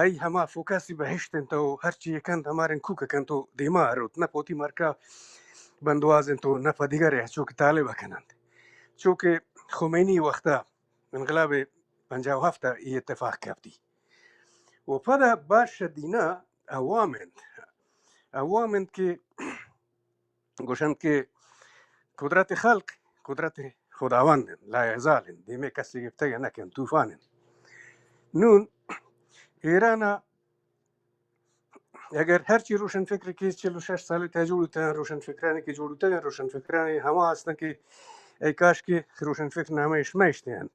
أي هما فوكاسي بهشتن تو هرچی کند همارن کوک کند تو دیما روت نه پوتی مرکا بندوازن تو نه پدیگره چوک طالب کنند چوک خمینی وقتا انقلاب 57 اتفاق کردی و پدا باش دینا عوامند که گوشند که قدرت خلق قدرت خداوند لا یزال دیمه کسی گفته نکن طوفان نون ایران اگر هرچی روشن فکر که 46 سال تا جوړ روشن فکرانی که جوړ ته روشن فکرانی هوا هستن که ای کاش که روشن فکر نامش میشتن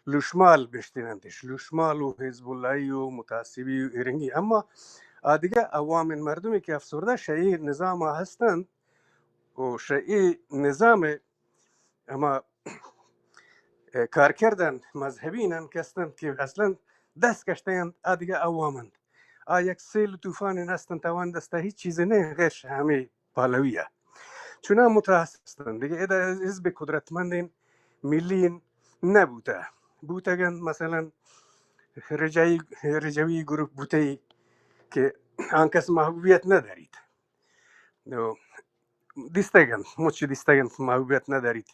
لوشمال بشتنندش لوشمال و حزب اللهی و متعصبی و ایرنگی اما دیگه عوام مردمی که افسرده شیعی نظام هستند و شیعی نظام اما کار کردن مذهبی نن کستند که اصلا دست کشتند دیگه عوامند یک سیل طوفان هستند توان دسته هیچ چیزی نه غش همه پالویه چون متاسفند دیگه اذا حزب قدرتمند ملی نبوده بوتگن مثلا رجوی گروه بوده که آن کس محبوبیت ندارید دیستگن مچ دیستگن محبوبیت ندارید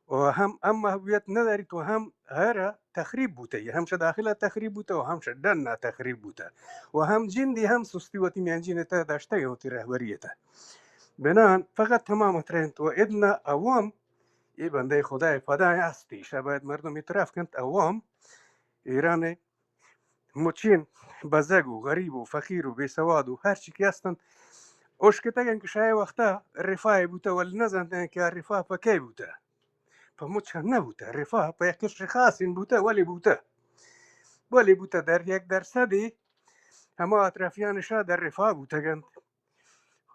و هم محبوبیت ندارید و هم هر تخریب بوده همشه داخل تخریب بوده و همشه دن تخریب بوده و هم جندی هم سستی و تیمیانجین تا داشته و تی رهبریته بنان فقط تمام ترند و ادنا عوام ای بنده خدای فدای هستی شاید مردم اعتراف کند عوام ایران مچین بزرگ و غریب و فقیر و بیسواد و هر چی که هستند اوشکتگن که شای وقتا رفاه بوده ولی نزندن که رفاه پا کی بوده پا مچ هم نبوده رفاه پا یک کشر خاصین بوده ولی بوده در 1% همه اطرافیانشا در رفاه بودگند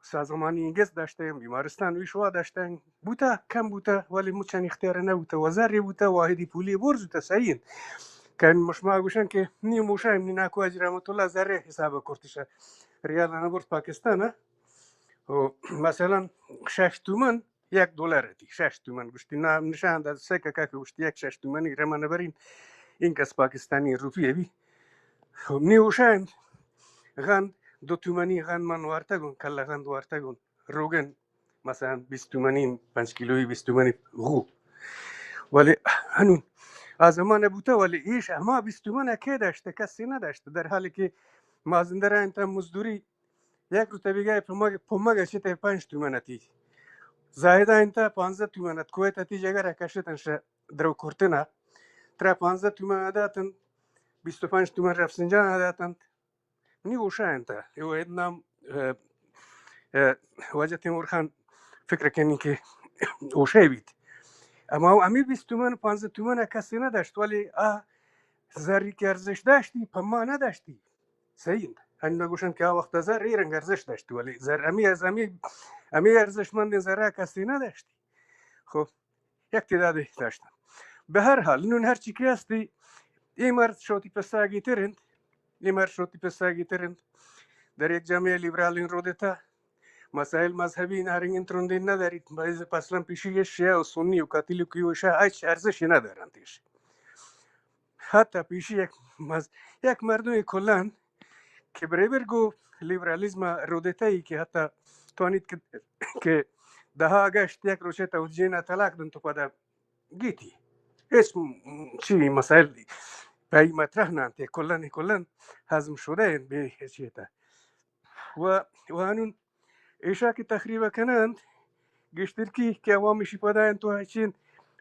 سازمانی انگیز داشتن بیمارستان ویشوا داشتن بوده کم بوده ولی مچن اختیار نبوده وزاری بوده واحدی پولی برز بوده سعین کن مشما گوشن که نی موشایم نی ناکو اجی رحمت الله ذره حساب کرتشه ریال نبرد پاکستان و مثلا 6 تومن $1 دی 6 تومن گوشتی نشان داد سکه که گوشتی 6 تومنی رمان برین این کس پاکستانی روپیه بی نیوشایم غن 2 تومنی غن من وارتگون کلا غن وارتگون روگن مثلا 20 تومنی 5 کیلویی 20 تومنی غو ولی هنون از زمان بوده ولی ایش اما 20 تومن که داشته کسی نداشته در حالی که مازندران انت مزدوری یک رتبیگه پمگه چیته 5 تومنتی زایده انت 15 تومنت کویت تی جگر کشتنش درو کرتنا تر 15 تومن داتن 25 تومن رفسنجان داتن نیوشا انت یو ادنام واجه تیمور خان فکر کنی که اوشه بید اما امی 20 تومن 15 تومن کسی نداشت ولی زری که ارزش داشتی پا ما نداشتی سید هنو گوشن که وقت زر ایرنگ ارزش داشتی ولی زر امی ارزشمند زره کسی نداشتی خب یک تعدادی داشتن به هر حال نون هر چی که هستی این مرد شوتی پساگی ترند در یک جامعه لیبرالین رودتا مسائل مذهبی نهرنگین ترونده ندارید باید اصلا پیشی شیعه و سنی و کاتولیکی و شیعه هیچ ارزشی ندارندش حتی پیشی یک مردم کلان که برگو لیبرالیزم رودتایی که حتی توانید که 10 آگست یک روشه توجیه طلاق دن تو پدا گیتی اسم چی مسائل پای مطرح نانته کلان هضم شده به چیتا و هنون ایشا که تخریب کنند گشترکی که عوامشی پداین تو هچین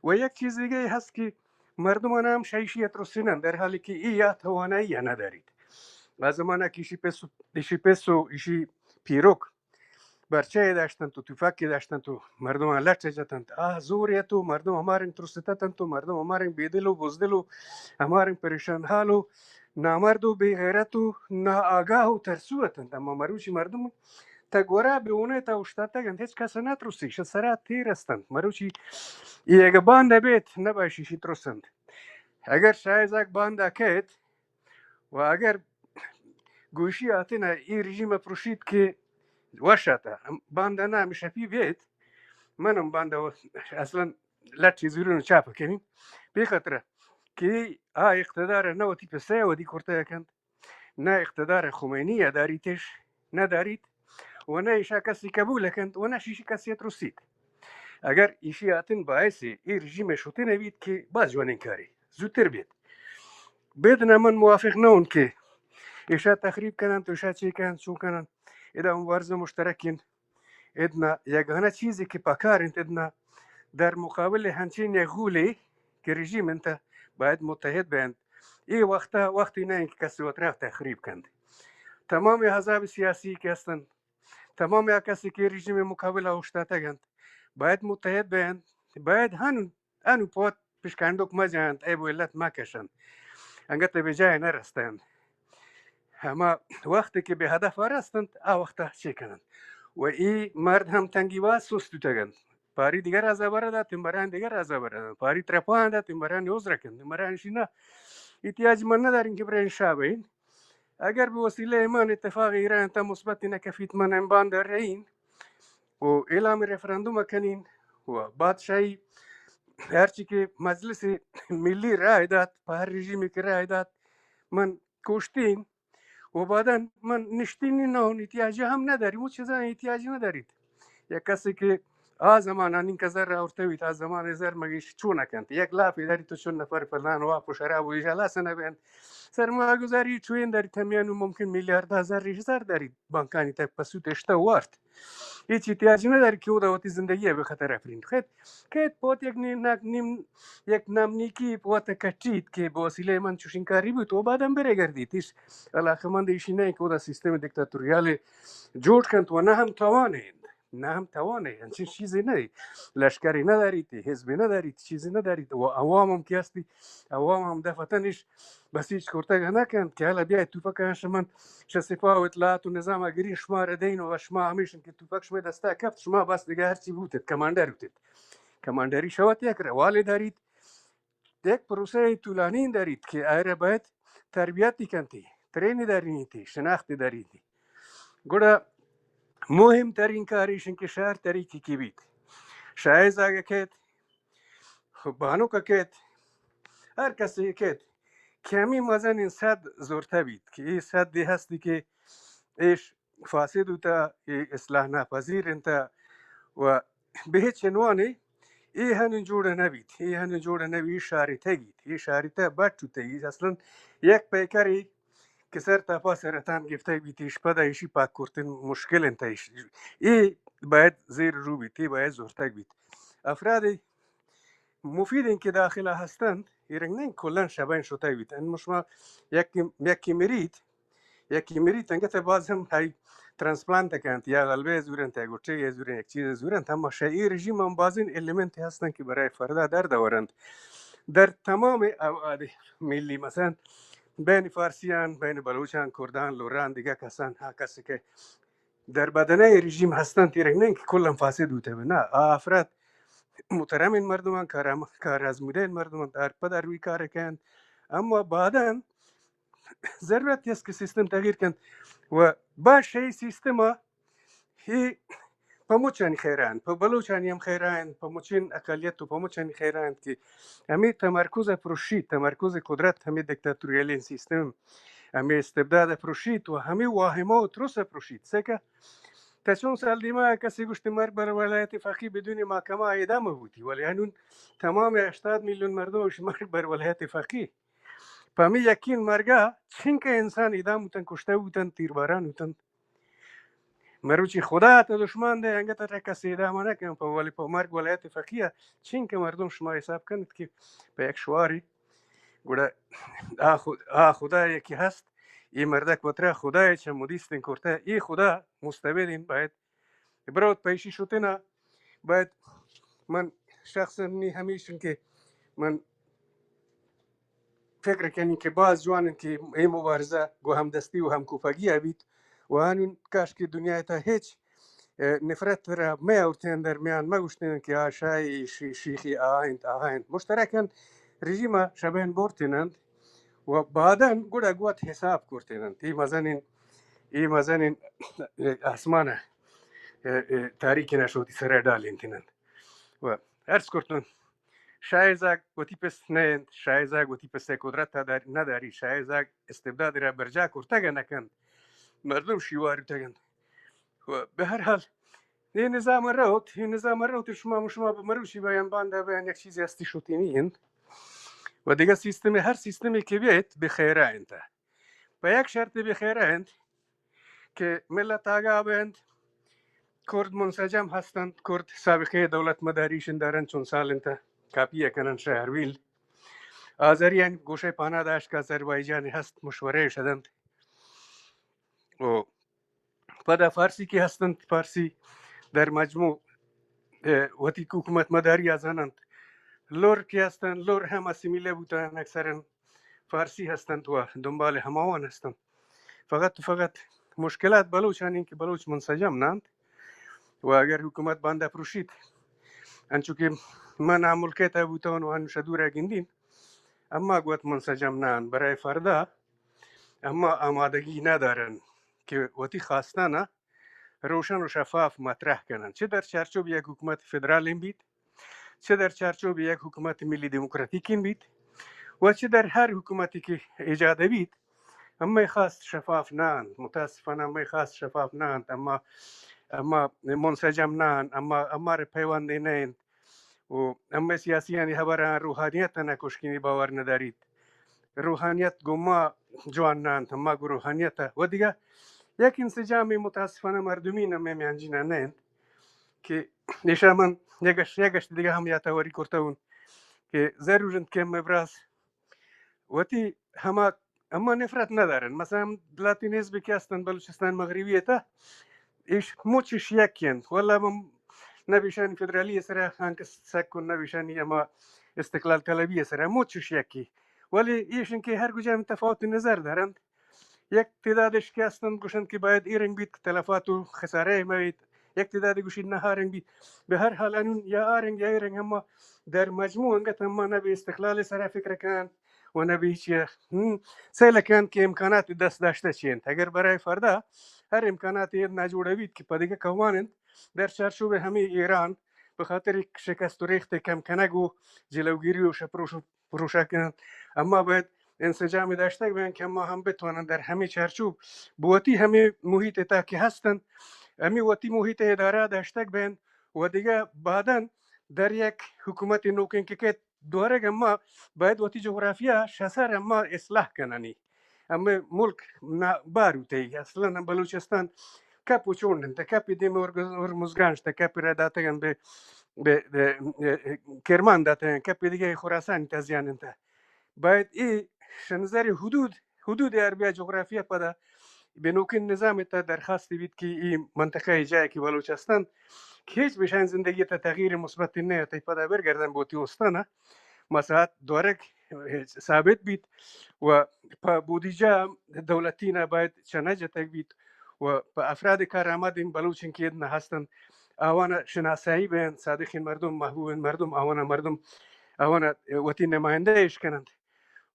و یک چیز دیگه هست که مردمان هم شایشیت رسینند در حالی که یا توانایی ندارید و زمانه که ایشی پسو ایشی پیروک برچه داشتن تو توفاکی داشتن تو مردم لچ جتند زوریه تو مردم همارن ترستتن تو مردم همارن بیدل و بزدل و همارن پریشان حال و نامرد و بی غیرت و ناآگاه و ترسوتند اما مروچی مردم تا گورا به اونه تا اشتاتگند هیچ کس نترسیش سرات تیر استند مروچی یک بانده بیت نباشیشی ترسند اگر شایزک بانده کهت و اگر گوشی آتینا این رژیم پروشید که وشاته بانده نمیشه پی بیت منم بانده اصلا لچی زیرون چاپ کنیم بخاطر که اقتدار نوتی پسه و دی کرته کند نه اقتدار خمینی داریدش ندارید و نه ایشا کسی قبول کند و نه شیشی کسی رسید. اگر ایشی هاتن باعث ای رژیم شوتی نوید که باز جوانین کاری زودتر بید. بدنا من موافق نون که ایشا تخریب کنند و ایشا چی کنند چون کنند. ادا مبارزه مشترکین ادنا یگانه چیزی که پاکارند ادنا در مقابل همچین یک غولی که رژیم انت باید متحد بند. ای وقتی نه اینکه کسی اطراف تخریب کند. تمام احزاب سیاسی که هستند، تمام کسی که رژیم مقابل اوشتاتگند باید متحد بند. باید هنو پوت پیشکندوک مجاند ای بولت مکشند انگت به جای نرستند. اما وقتی که به هدف رستند وقتا چه کنند و ای مرد هم تنگیواز سستو تگند. پاری دیگر از برده تیمبران دیگر از برده پاری ترپانده تیمبران یوز رکند تیمبران شینا احتیاج من ندارین که برای شابین. اگر به وسیله ایمان اتفاق ایران تا مثبت نکفیت من انبان در رئین و اعلام رفراندوم کنین و بادشاهی هرچی که مجلس ملی رای داد په هر رژیمی که رای داد من کشتین و بعدا من نشتینی نه احتیاجی هم نداریم و چیزا احتیاجی ندارید. یک کسی که زمان این کزر را ارتویت از زمان زر مگیش چون نکند یک لافی داری تو چون نفر فلان و پو شراب و اجلاس نبند سرمایه گذاری چوین داری تمیانو ممکن میلیارد هزار ریش زر دارید بانکانی تک پسوت اشته وارد هیچ احتیاجی نداری که او دواتی زندگی به خطر افرین خید که پوت یک نمنیکی پوت کچید که با وسیله من چوشین کاری بود و بعدم بره گردید ایش علاقه من دیشی نه که او دا سیستم دیکتاتوریال جوړ کند و نه هم توانید همچین چیزی نه لشکری ندارید حزبی ندارید چیزی ندارید و عوام هم که هستی عوام هم دفتنش بس هیچ کرتگه نکند که حالا بیاید توفک شما شسفا و اطلاعات و نظام اگرین شما ردین و شما همیشن که توفک شما دسته کفت شما بس دیگه هرچی بودید کماندر بودید کماندری شوات یک روالی دارید یک پروسه طولانی دارید که ایره باید تربیتی کنید ترینی دارید شناختی دارید گوڑا مهمترین کاریشن که شهر طریقی کی بید شایز آگه کهت بانو که کهت هر کسی کهت که همین مزن این صد زورته بید که این صد دی هستی که ایش فاسد تا اصلاح ناپذیر انتا و به هیچ عنوانی ای هنون جوڑه نبید ای شاریته گید ای شاریته بچو تگید اصلا یک پیکری که سر تا پا سرطان گفته بیتیش پدا ایشی پاک کرتن مشکل انتایش ای باید زیر رو بیت ای باید زورتک بیت افراد مفید این که داخل هستند ایرنگ نه کلن شباین شده بیت این مشما یکی میرید انگه تا باز هم های ترانسپلانت کند یا قلبه زورن تا گوچه زورن یک چیز زورن اما شایی رژیم هم باز این المنتی هستند که برای فردا در دورند در تمام ابعاد ملی مثلا بین فارسیان بین بلوچان کردان لوران دیگه کسان ها کسی که در بدنه رژیم هستند تیرک نه که کلا فاسد بوده نه افراد محترم این مردمان کار از میده این مردمان در پدر روی کار کند اما بعدا ضرورت است که سیستم تغییر کند و باشه سیستم هی پموچانی خیران په بلوچانی هم خیران پموچین اقلیت و پموچانی خیران که همین تمرکز پروشید تمرکز قدرت همین دیکتاتوریال سیستم همین استبداد پروشید و همین واهمه و تروس پروشید سکه تا چون سال دیما کسی گوشت مرگ بر ولایت فقیه بدون محکمه اعدام بودی ولی هنون تمام 80 میلیون مردمش مرگ بر ولایت فقیه پمی یکین مرگه چین که انسان اعدام بودن کشته بودن تیرباران بودن مروچی خدا تا دشمن ده انگه تا کسی اعدام نکنم ولی پا مرگ ولایت فقیه چین که مردم شما حساب کنید که به یک شواری گوڑا خدا یکی هست این مردک بطره خدای چه مدیستین کرده این خدا مستبدین باید برات پیشی شده نه باید من شخصا نی همیشون که من فکر کنی که باز جوانن که این مبارزه گو همدستی و همکوپگی بید و هنون کاش که دنیا تا هیچ نفرت را میاورتن در میان مگوشتن که آشای شیخی آهند مشترکن رژیم شبهن بورتنند و بعدا گوڑا گوات حساب کرتنند ای مزنین اسمانه تاریکی نشودی سره دالینتنند و عرض کرتن شایزاگ وتی پس نه شایزاگ وتی پس قدرت نداری شایزاگ استبداد را برجا کرتگه نکن مردم شیواری تگن و به هر حال این نظام روت شما به مروشی بیان بانده بیان یک چیزی هستی شوتینین و دیگه هر سیستمی که بیت بخیره انت و یک شرط بخیره انت که ملت آگاه بند کرد منسجم هستند کرد سابقه دولت مداریشن دارن چون سال انت کاپیه کنن شهرویل آذریان گوشه پانا داشت که آذربایجانی هست مشوره شدند و پدا فارسی که هستند فارسی در مجموع وتی حکومت مداری ازانند لور که هستند لور هم اسیمیله بودن اکثرا فارسی هستند و دنبال هماوان هستند فقط مشکلات بلوچان این که بلوچ منسجم نند و اگر حکومت بانده پروشید انچو که من عمل که بودن و انوشه دور گندین اما گوت منسجم نند برای فردا اما آمادگی ندارن که وتی خواستانه روشن و شفاف مطرح کنند چه در چارچوب یک حکومت فدرال بید چه در چارچوب یک حکومت ملی دموکراتیک بید و چه در هر حکومتی که ایجاد بید اما خواست شفاف نند متاسفانه اما خواست شفاف نند اما منسجم نند اما پیوند نند و اما سیاسیانی هبران روحانیت نکشکینی باور ندارید روحانیت گما جوان نند اما روحانیت و دیگه یک انسجام متاسفانه مردمی نمیانجینا نند که نشه من یکش دیگه هم یادآوری کرده که ضرورت که مبراز وتی همه اما نفرت ندارن مثلا لاتین حزبی که هستن بلوچستان مغربی تا ایش موچش یکین ولی من نبیشانی فدرالی سره هنگ سکن نبیشانی اما استقلال طلبی سره موچش یکی ولی ایشون که هر کجا تفاوت نظر دارند یک تعدادش که هستند گوشند که باید ایرنگ بید که تلفات و خساره موید یک تعدادی گوشید نه هارنگ بید به هر حال انون یا آرنگ یا ایرنگ اما در مجموع انگت اما نبی استقلال سره فکر کن و نبی چیه سیل کن که امکانات دست داشته چیند اگر برای فردا هر امکانات نجوڑه بید که پدیگه کوانند در چارچوب همه ایران به خاطر شکست و ریخت کم کنگو جلوگیری و پروشا کنند اما باید انسجام داشته باشند که ما هم بتوانند در همه چارچوب بوتی همه محیط تا که هستند همه وتی محیط اداره داشته باشند و دیگه بعدا در یک حکومت نوکن که دوره اما باید وتی جغرافیا شسر اما اصلاح کننی اما ملک باروتی اصلا بلوچستان کپو چوندن تا کپی دیم ارمزگانش تا کپی را داتگن به کرمان داتگن کپی دیگه خراسان تزیانن تا باید ای شنظر حدود اربیا جغرافیا پدا به نوکن نظام تا درخواست بید که این منطقه جایی که بلوچستان که هیچ بشن زندگی تا تغییر مثبت نه تا پدا برگردن بوتی استانه مساعد دورک ثابت بید و بودجه دولتی نه باید چنجه تک بید و افراد کارآمد این بلوچن که نه هستند آوان شناسایی بین صادقین مردم محبوب مردم آوان وتی نماینده ایش کنند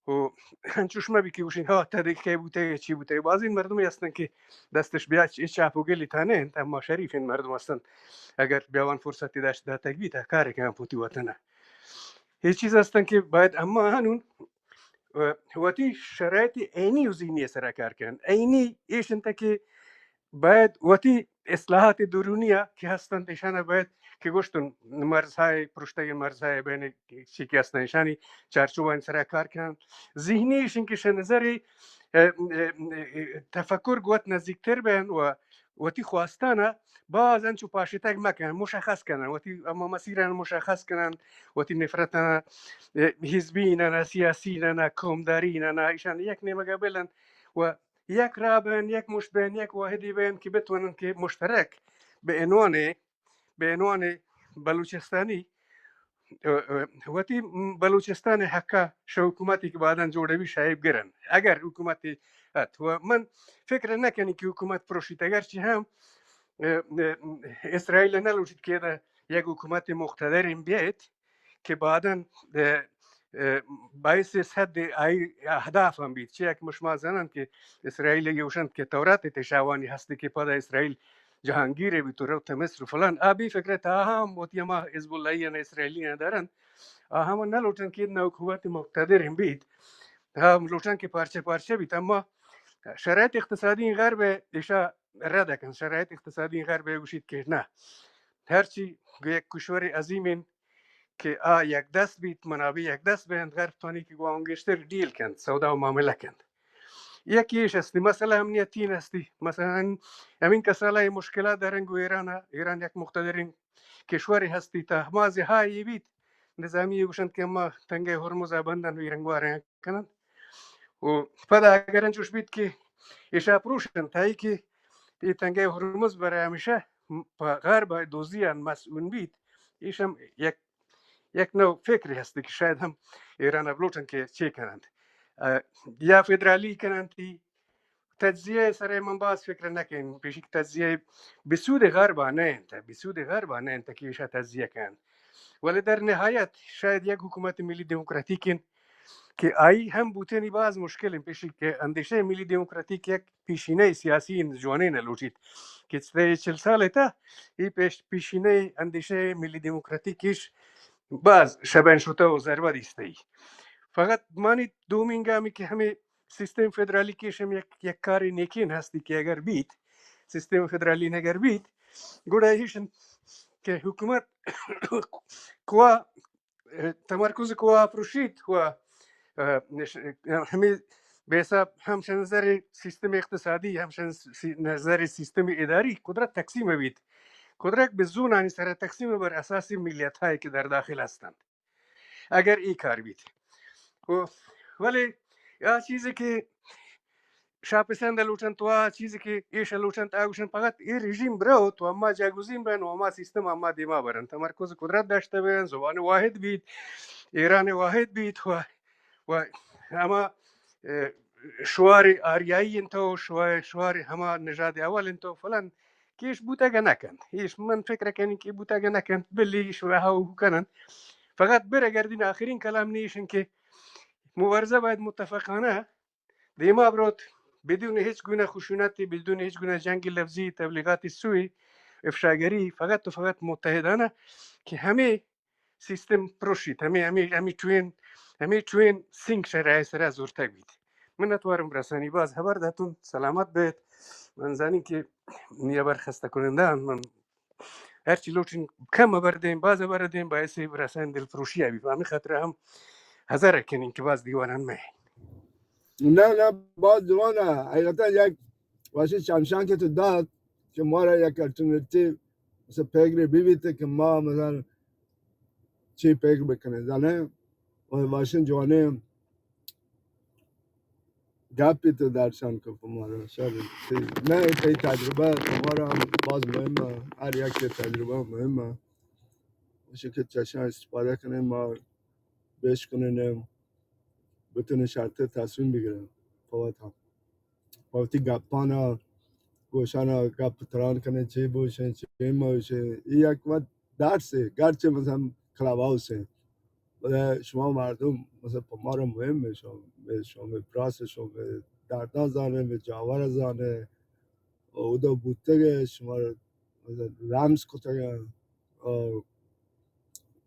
و هنچوش ما بیکی وشین ها تدقیقه بوده چی بوده باز این مردمی هستند که دستش بیا چاپ و گلی تانه اما شریف این مردم هستند اگر بیاوان فرصتی داشت دا تک بیده کاری کنم پوتی وطنه هیچ چیز هستند که باید اما هنون وتی شرایط عینی و ذهنی سره کار کنند عینی ایشن تا که باید وتی اصلاحات درونیه که هستند ایشان باید که گوشتن مرزهای پرشته مرزهای بین چی که هستند ایشانی چارچوب این سره کار کنند ذهنی ایشن که شنظری تفکر گوت نزدیکتر بین و وتی خواستانه باز انچو پاشتگ مکنن مشخص کنن وتی اما مسیرن مشخص کنن وتی نفرتن حزبی نه سیاسی نه قومداری نه ایشان یک نمگه بلن و یک رابن یک مشبن یک واحدی بین که بتونن که مشترک به عنوان بلوچستانی وتی بلوچستان حقا شو حکومتی که بعداً جوړوي شایب گرن اگر حکومتی و من فکر نکنی که حکومت پروشید اگر چی هم اسرائیل نلوشید که ده یک حکومت مقتدر بیاد که بعداً باعث صد اهداف هم بید چه یک مشما زنن که اسرائیل یوشند که تورات تشاوانی هستی که پدا اسرائیل جهانگیر بیت و روت مصر و فلان آبی فکرت هم و ما حزب الله اسرائیلی دارن هم نلوتن که نو قوت مقتدر بید هم لوتن که پارچه پارچه بید اما شرایط اقتصادی این غرب ایشا رد کن شرایط اقتصادی این غرب گوشید که نه هرچی یک کشور عظیم که یک دست بیت منابع یک دست بند غرب تانی که گوانگشتر دیل کند سودا و معامله کند یکیش هستی مثلا امنیتی هستی مثلا همین کسالای مشکلات دارن گو ایران یک مقتدرین کشوری هستی تا مازی های بیت نظامی گوشند که ما تنگه هرمز بندن و ایران کنند و پدا اگر انجوش بیت که ایشا پروشن تایی که تی تنگه هرمز برای همیشه پا غرب دوزیان مسئول بیت ایشم یک نوع فکری هستی که شاید هم ایران بلوچن که چه کنند یا فدرالی کنند تی تجزیه سر من باز فکر نکن پیش که تجزیه بسود غربا نه انت بسود غربا نه انت که ایشا تجزیه کن ولی در نهایت شاید یک حکومت ملی دموکراتیک که آیی هم بوتنی باز مشکل پیشی که اندیشه ملی دموکراتیک یک پیشینه سیاسی جوانه نلوچید که 40 ساله تا این پیشینه اندیشه ملی دموکراتیکش باز شبن شده و ضربه دیسته فقط مانی دومینگامی که همه سیستم فدرالی کش هم یک کاری نیکین هستی که اگر بیت سیستم فدرالی نگر بیت گوڑا هیشن که حکومت قوا تمرکز قوا پروشید و همه به حساب همش نظر سیستم اقتصادی همش نظر سیستم اداری قدرت تقسیم بید قدرت به زونانی سر تقسیم بر اساس ملیت هایی که در داخل هستند اگر ای کار بید ولی یا چیزی که شاپسند لوچن تو چیزی که ایش لوچن تاگوشن فقط این رژیم برو تو اما جاگوزین بن و اما سیستم اما دیما برن تمرکز قدرت داشته بین زبان واحد بید ایران واحد بید و اما شوار آریایی انتو شوار همه نژاد اول انتو فلان کیش بوتاگه نکند هیچ من فکر کنی که بوتاگه نکند بلی شوها و کنن فقط برگردین آخرین کلام نیشن که مبارزه باید متفقانه دیما برود بدون هیچ گونه خشونتی بدون هیچ گونه جنگ لفظی تبلیغات سوی افشاگری فقط و فقط متحدانه که همه سیستم پروشید همه توین سینگ شرای سر زورتک بید من نتوارم رسانی باز خبر داتون سلامت بید من زنی که نیا برخسته کننده من هرچی لوچین کم بردیم باز بردیم باعث رسان دل فروشی بی فهمی خاطر هم هزار کنین که باز دیوانن مه نه باز دیوانه حقیقتا یک واسه شمشان که تو داد که ما را یک الټرناتیو مثل پیگری بیبیته که ما مثلا چی پیگر بکنه زنه و واسه جوانه گپی تو درشان که ما را شاید نه تی تجربه ما را باز مهمه هر یک تجربه مهمه باشه که چشم استفاده کنیم ما بهش کنیم بتونه شرط تصمیم بگیرم فوتی گپانا گوشانا گپ تران کنه چی باشه چی باشه این یک وقت درسه گرچه مثلا کلاب هاوسه ولی شما مردم مثلا ما رو مهم شما به پراس شما به دردان زانه به جاور زانه او دا بوته شما رو رمز کتگه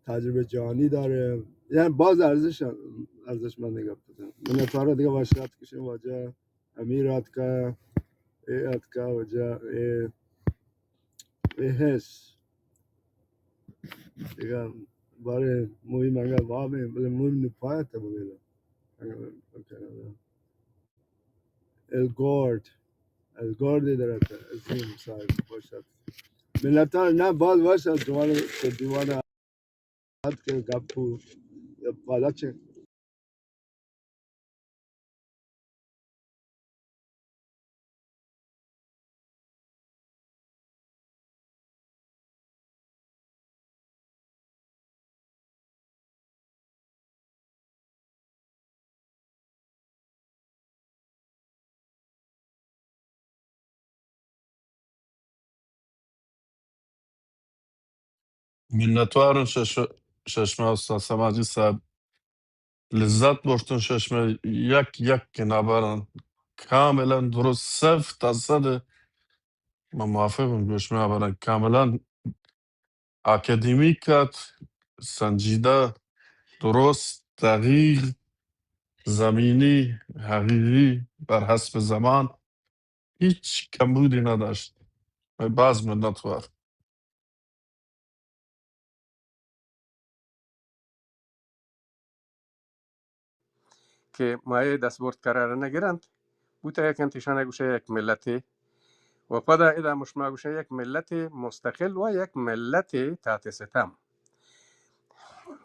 تجربه جهانی داره یعنی باز ارزش من نگاه بودم من اتوارا دیگه باشد کشیم واجه امیرات که ایت که واجه حس دیگه برای موی منگا وامه بله موی نپایت بگیره الگورد دارد از این صاحب باشد ملتا نه باز باشد دیوانه هد که گپو بالا چه Minnettarım şaşma usta Samacı sahib. Lezzet borçtun şaşma yak nabaran. Kamilen durust sef tasad من موافقم گوشمه برای کاملا اکادمیکت سنجیده درست دقیق زمینی حقیقی بر حسب زمان هیچ کمبودی نداشت و بعض ملت وار که مایه دستبرد قرار نگیرند بوده یک انتشان گوشه یک ملتی و پدا اذا مش ما گوشه یک ملت مستقل و یک ملت تحت ستم.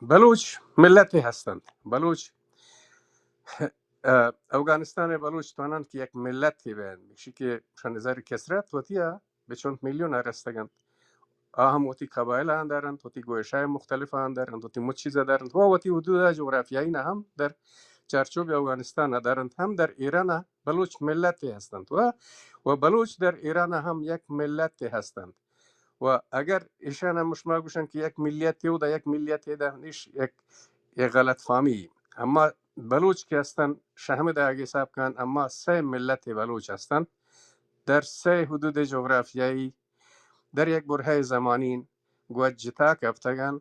بلوچ ملتی هستند. بلوچ افغانستان بلوچ توانند که یک ملتی بیند میشه که شنظر کسرت و تیا به چند میلیون رستگند هم وتی قبایل هم دارند وتی گوشه های مختلف هم دارند وتی مچ چیز دارند و وتی حدود جغرافیایی نه هم در چارچوب افغانستان دارند هم در ایران بلوچ ملتی هستند و بلوچ در ایران هم یک ملتی هستند و اگر ایشان هم مشما گوشن که یک ملیتی و در یک ملیتی ده نیش یک غلط فهمی اما بلوچ که هستند شهم در اگه حساب کن اما سه ملت بلوچ هستند در سه حدود جغرافیایی در یک برهه زمانی گوت جتا کفتگن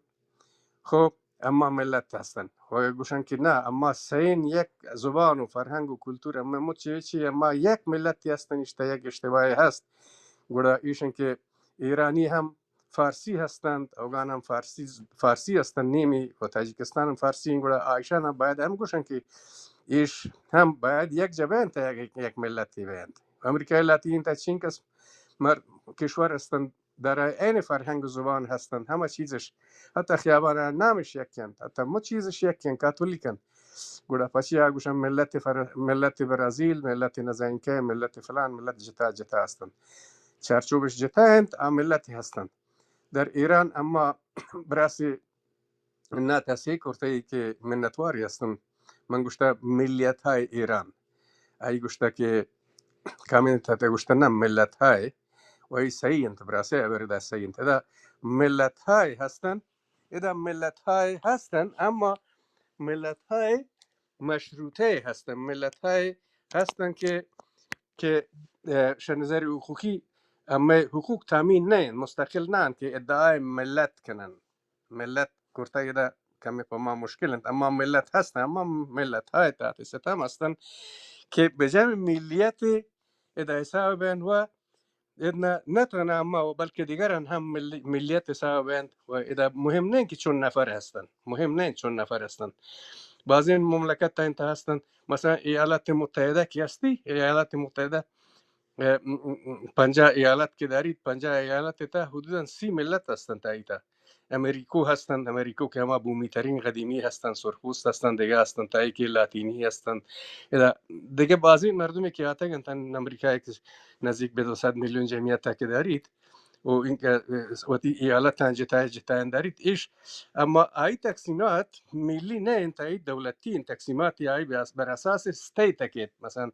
خب اما ملت هستن و گوشن که نه اما سین یک زبان و فرهنگ و کلتور اما چی اما یک ملتی هستن اشتا یک اشتباهی هست گوڑا ایشن که ایرانی هم فارسی هستند افغان هم فارسی هستند نیمی و تاجیکستان هم فارسی گوڑا آیشان هم باید هم گوشن که ایش هم باید یک جبهه تا یک ملتی بیند امریکای لاتین تا چین کس کشور هستند در عین فرهنگ و زبان هستند همه چیزش حتی خیابان نامش یکیند حتی ما چیزش یکیند کاتولیکن گوڑا پسی آگوشن ملت برازیل ملت نزنکه ملت فلان ملت جتا هستند چارچوبش جتاند ملتی هستند در ایران اما براسی نه تصحیح کرده ای که منتواری هستند من گوشته ملیت های ایران ای گوشته که کامین تا گوشته نه ملت های و ای صحیح انت براسه ابرده صحیح انت دا ملت های هستند ادا ملت های هستند اما ملت های مشروطه هستند ملت های هستند که شنظر حقوقی اما حقوق تامین نه مستقل نه که ادعای ملت کنن ملت کرته دا کمی پا ما مشکل اما ملت هستن اما ملت های تحت ستم هستن که به جمع ملیت ادعای حساب بین و نه تنها اما و بلکه دیگران هم ملیت حساب بین و ادعا مهم نه که چون نفر هستن مهم نه چون نفر هستن بعضی مملکت تا انت هستن مثلا ایالات متحده کی هستی ایالات متحده 50 ایالت که دارید 50 ایالت تا حدودا 30 ملت هستند تا ایتا امریکو هستند امریکو که همه بومی ترین قدیمی هستند سرخپوست هستند دیگه هستند تا که لاتینی هستند دیگه بعضی مردمی که آتگن تا امریکا که نزدیک به 200 میلیون جمعیت تا که دارید و این وقتی ایالت جتاین دارید ایش اما ای تقسیمات ملی نه انتای دولتی این تقسیماتی ای بر اساس استیت که مثلا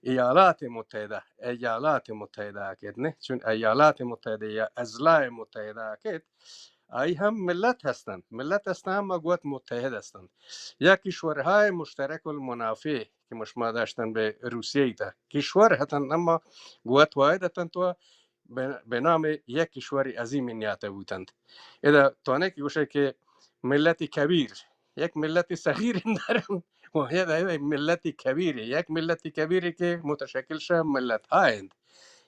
ایالات متحده اکید نه چون ایالات متحده یا اضلاع متحده اکید ای هم ملت هستند اما گوت متحد هستند یا کشورهای مشترک المنافع که مشما داشتن به روسیه ایتا کشور هستند اما گوت واحد هستند تو به نام یک کشور عظیم نیاته بودند اذا توانه که گوشه که ملت کبیر یک ملت صغیر دارن و یک ملت کبیر یک ملت کبیری که متشکل شه ملت هایند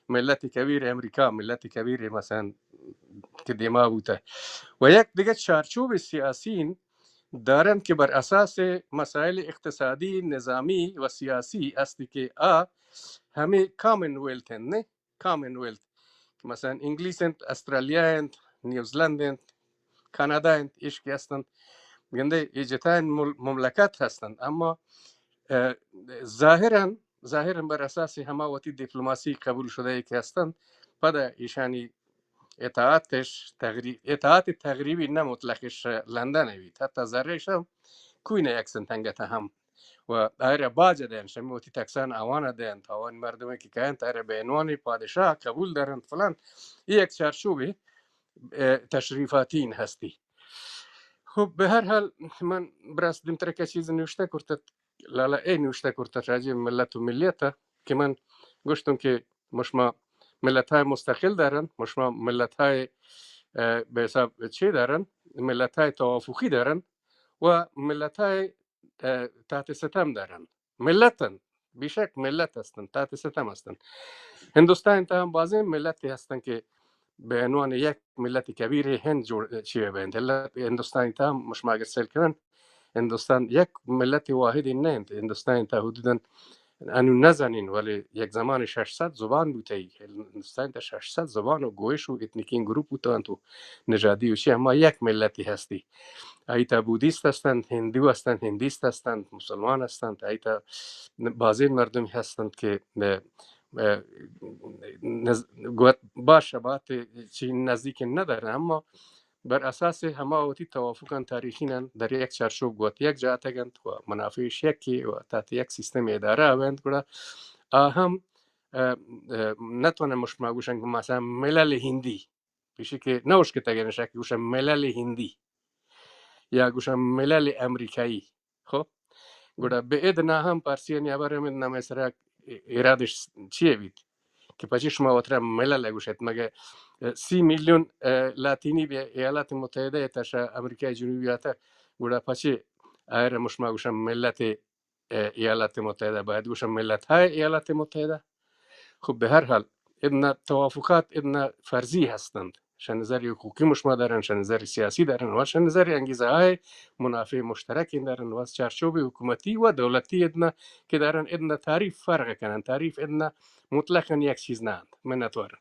ملت کبیر امریکا ملت کبیر مثلا که دیما بوده و یک دیگه چارچوب سیاسی دارند که بر اساس مسائل اقتصادی نظامی و سیاسی است که همه کامنولت نه کامنولت مثلا انگلیس اند استرالیا اند نیوزلند اند کانادا اند ایش که هستند گنده ایجتای مملکت هستند اما ظاهرا بر اساس همه وقتی دیپلماسی قبول شده ای که هستند بعد ایشانی اطاعت تقریبی نه مطلقش لندن اوید حتی ذرهش هم کوینه یک سنتنگت هم و ایر باج دهن شمیوتی تکسان آوانه دهن تاوان مردمی که کهن تایر به عنوان پادشاه قبول دارن فلان یک چارچوبی تشریفاتین هستی خب به هر حال من براس دمتر که چیز نوشته کرده لالا ای نوشته کرده راجع ملت و ملیت که من گوشتم که مشما ملت های مستقل دارن، شما ملت های به حساب چی دارن، ملت های توافقی دارن و ملت های تحت ستم دارن. ملتن، بیشک ملت هستن، تحت ستم هستن. هندوستان تا هم بازی ملتی هستن که به عنوان یک ملت کبیر هند جور چیه بند. هندوستان تا هم مش ما سل کردن، هندوستان یک ملت واحدی نه. هندوستان تا حدودا انو نزنین ولی یک زمان 600 زبان بوده ای. هندوستان تا 600 زبان و گویش و اتنیکین گروپ بودن تو نژادی و چی، اما یک ملتی هستی. ایتا بودیست هستند، هندو هستند، هندیست هستند، مسلمان هستند، ایتا بعضی مردمی هستند که با شباهت چی نزدیک ندارن، اما بر اساس هماوتی توافقا تاریخی در یک چارچوب گوت یک جا تگند و منافعش یکی و تحت یک سیستم اداره آوند گودا هم نتونه مش مگوشن که مثلا ملل هندی بیشی که نوش که تگنش که گوشن ملل هندی یا گوشن ملل امریکایی. خب گودا به ادنا هم پارسیان یا برم نمیسرا ارادش چیه بید که پچی شما وطره ملل گوشت مگه 30 میلیون لاتینی به ایالات متحده تاشا امریکای جنوبی آتا گودا پچی ایر مش مگوشن ملت ایالات متحده باید گوشن ملت های ایالات متحده. خب به هر حال ادنا توافقات ادنا فرضی هستند، شان نظری حقوقی مش ما دارن، شان نظری سیاسی دارن و شان نظری انگیزه های منافع مشترک دارن و از چارچوب حکومتی و دولتی ادنا که دارن ادنا تعریف فرق کنن. تعریف ادنا مطلقاً یک چیز نه من نتوارم.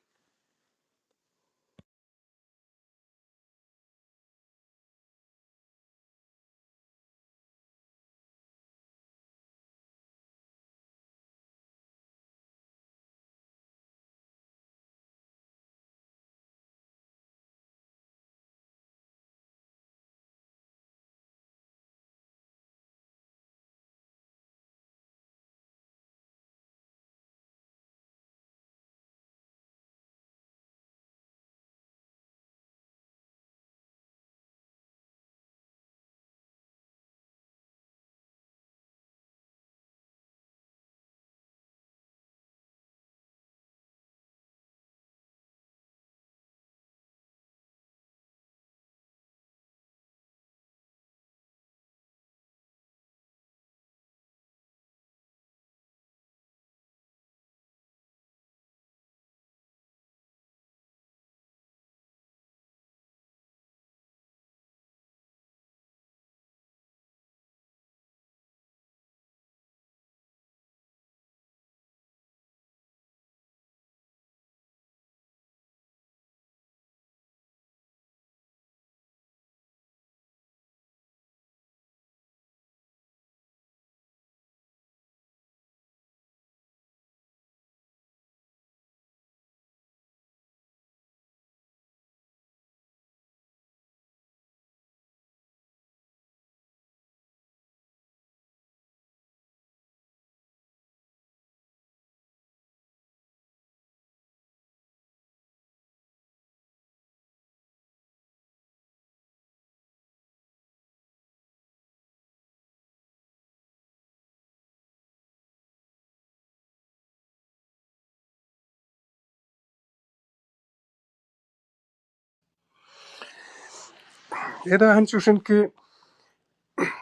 ادا هنچوشن که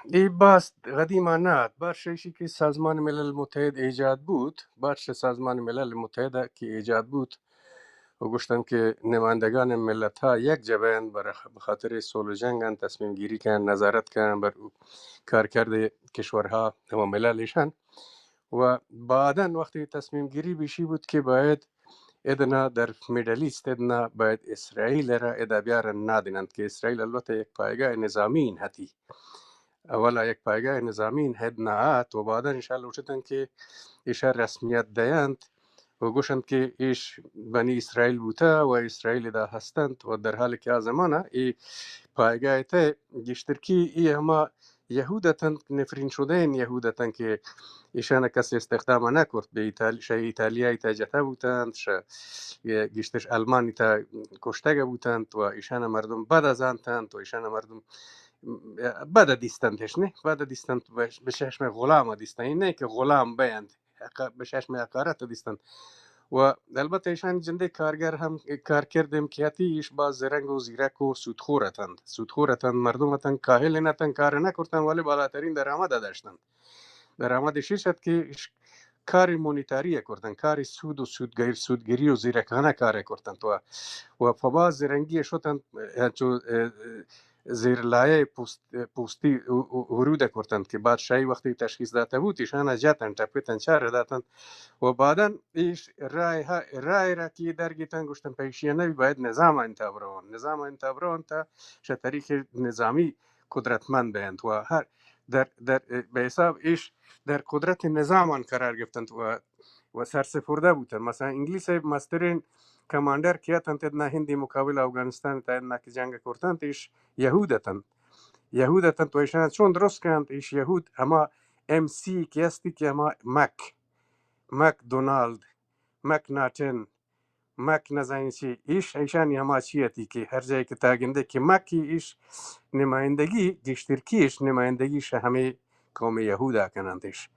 ای باست قدیمانات بارشه‌ایشی که سازمان ملل متحد ایجاد بود، بارش سازمان ملل متحد که ایجاد بود و گفتن که نمایندگان ملت ها یک جبهند برای خاطر صلح و جنگ تصمیم گیری کن، نظارت کن بر کارکرد کشورها و مللشان. و بعدا وقتی تصمیم گیری بیشی بود که باید ادنا در میدلیست ادنا باید اسرائیل را ادا بیار نادینند که اسرائیل البته یک پایگاه نظامی این هتی، اولا یک پایگاه نظامی این هد نهات و بعدا انشاءالله وشدن که ایش رسمیت دیند و گوشند که ایش بنی اسرائیل بوده و اسرائیل دا هستند و در حالی که آزمانه ای پایگاه ته گشترکی ای همه یهودتن نفرین شده این یهودتن که ایشان کسی استخدام نکرد به ایتالیایی تا جتا بودند گشتش آلمانی تا کشتگه بودند و ایشان مردم بد از آنتند و ایشان مردم بد دیستندش نه بد دیستند به چشم غلام دیستند، نه که غلام بیند به چشم حقارت دیستند و البته ایشان جنده کارگر هم کارکرد امکیاتی ایش باز زرنگ و زیرک و سودخورتند مردمتان کاهل نتن کار نکردن ولی بالاترین درآمد داشتند درآمدش شد که کار مونیتاری کردن کار سود و سودگیری و زیرکانه کار کردن و فباز زرنگی شدن چو زیر لایه پوستی ورود کردند که بعد شای وقتی تشخیص داده بود ایشان جاتن تپیتن چاره دادن و بعدا ایش رای را که درگیتن گوشتن پیشیه نبی باید نظام انتبرون تا طریق نظامی قدرتمند بیند و هر در به حساب ایش در قدرت نظامان قرار گرفتند و سرسپرده بودند مثلا انگلیس مسترین کماندر کیاتن تدنا هندی مقابل افغانستان تدنا که جنگ کردند ایش یهودتن تو ایشان چون درست کردند ایش یهود اما ام سی که استی که اما مک دونالد مک ناتن مک نزنی چی ایشان اما چیتی که هر جایی که تاگنده که مکی ایش نمایندگی گشترکیش نمایندگیش همه قوم یهودا کنندش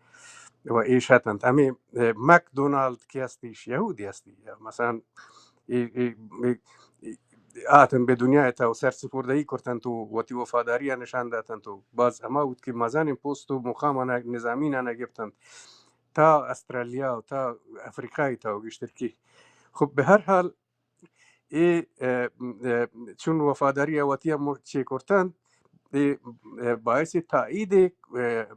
و ایش هستند همه مک دونالد که هستیش یهودی هستی مثلا آتن به دنیا تا سرسپردگی کردند تو وقتی وفاداری نشان دادند تو باز اما بود که مزان پست و مقام نظامی نگفتند تا استرالیا و تا افریقای تا گشترکی خب به هر حال چون وفاداری وطی چه کردند باعث تایید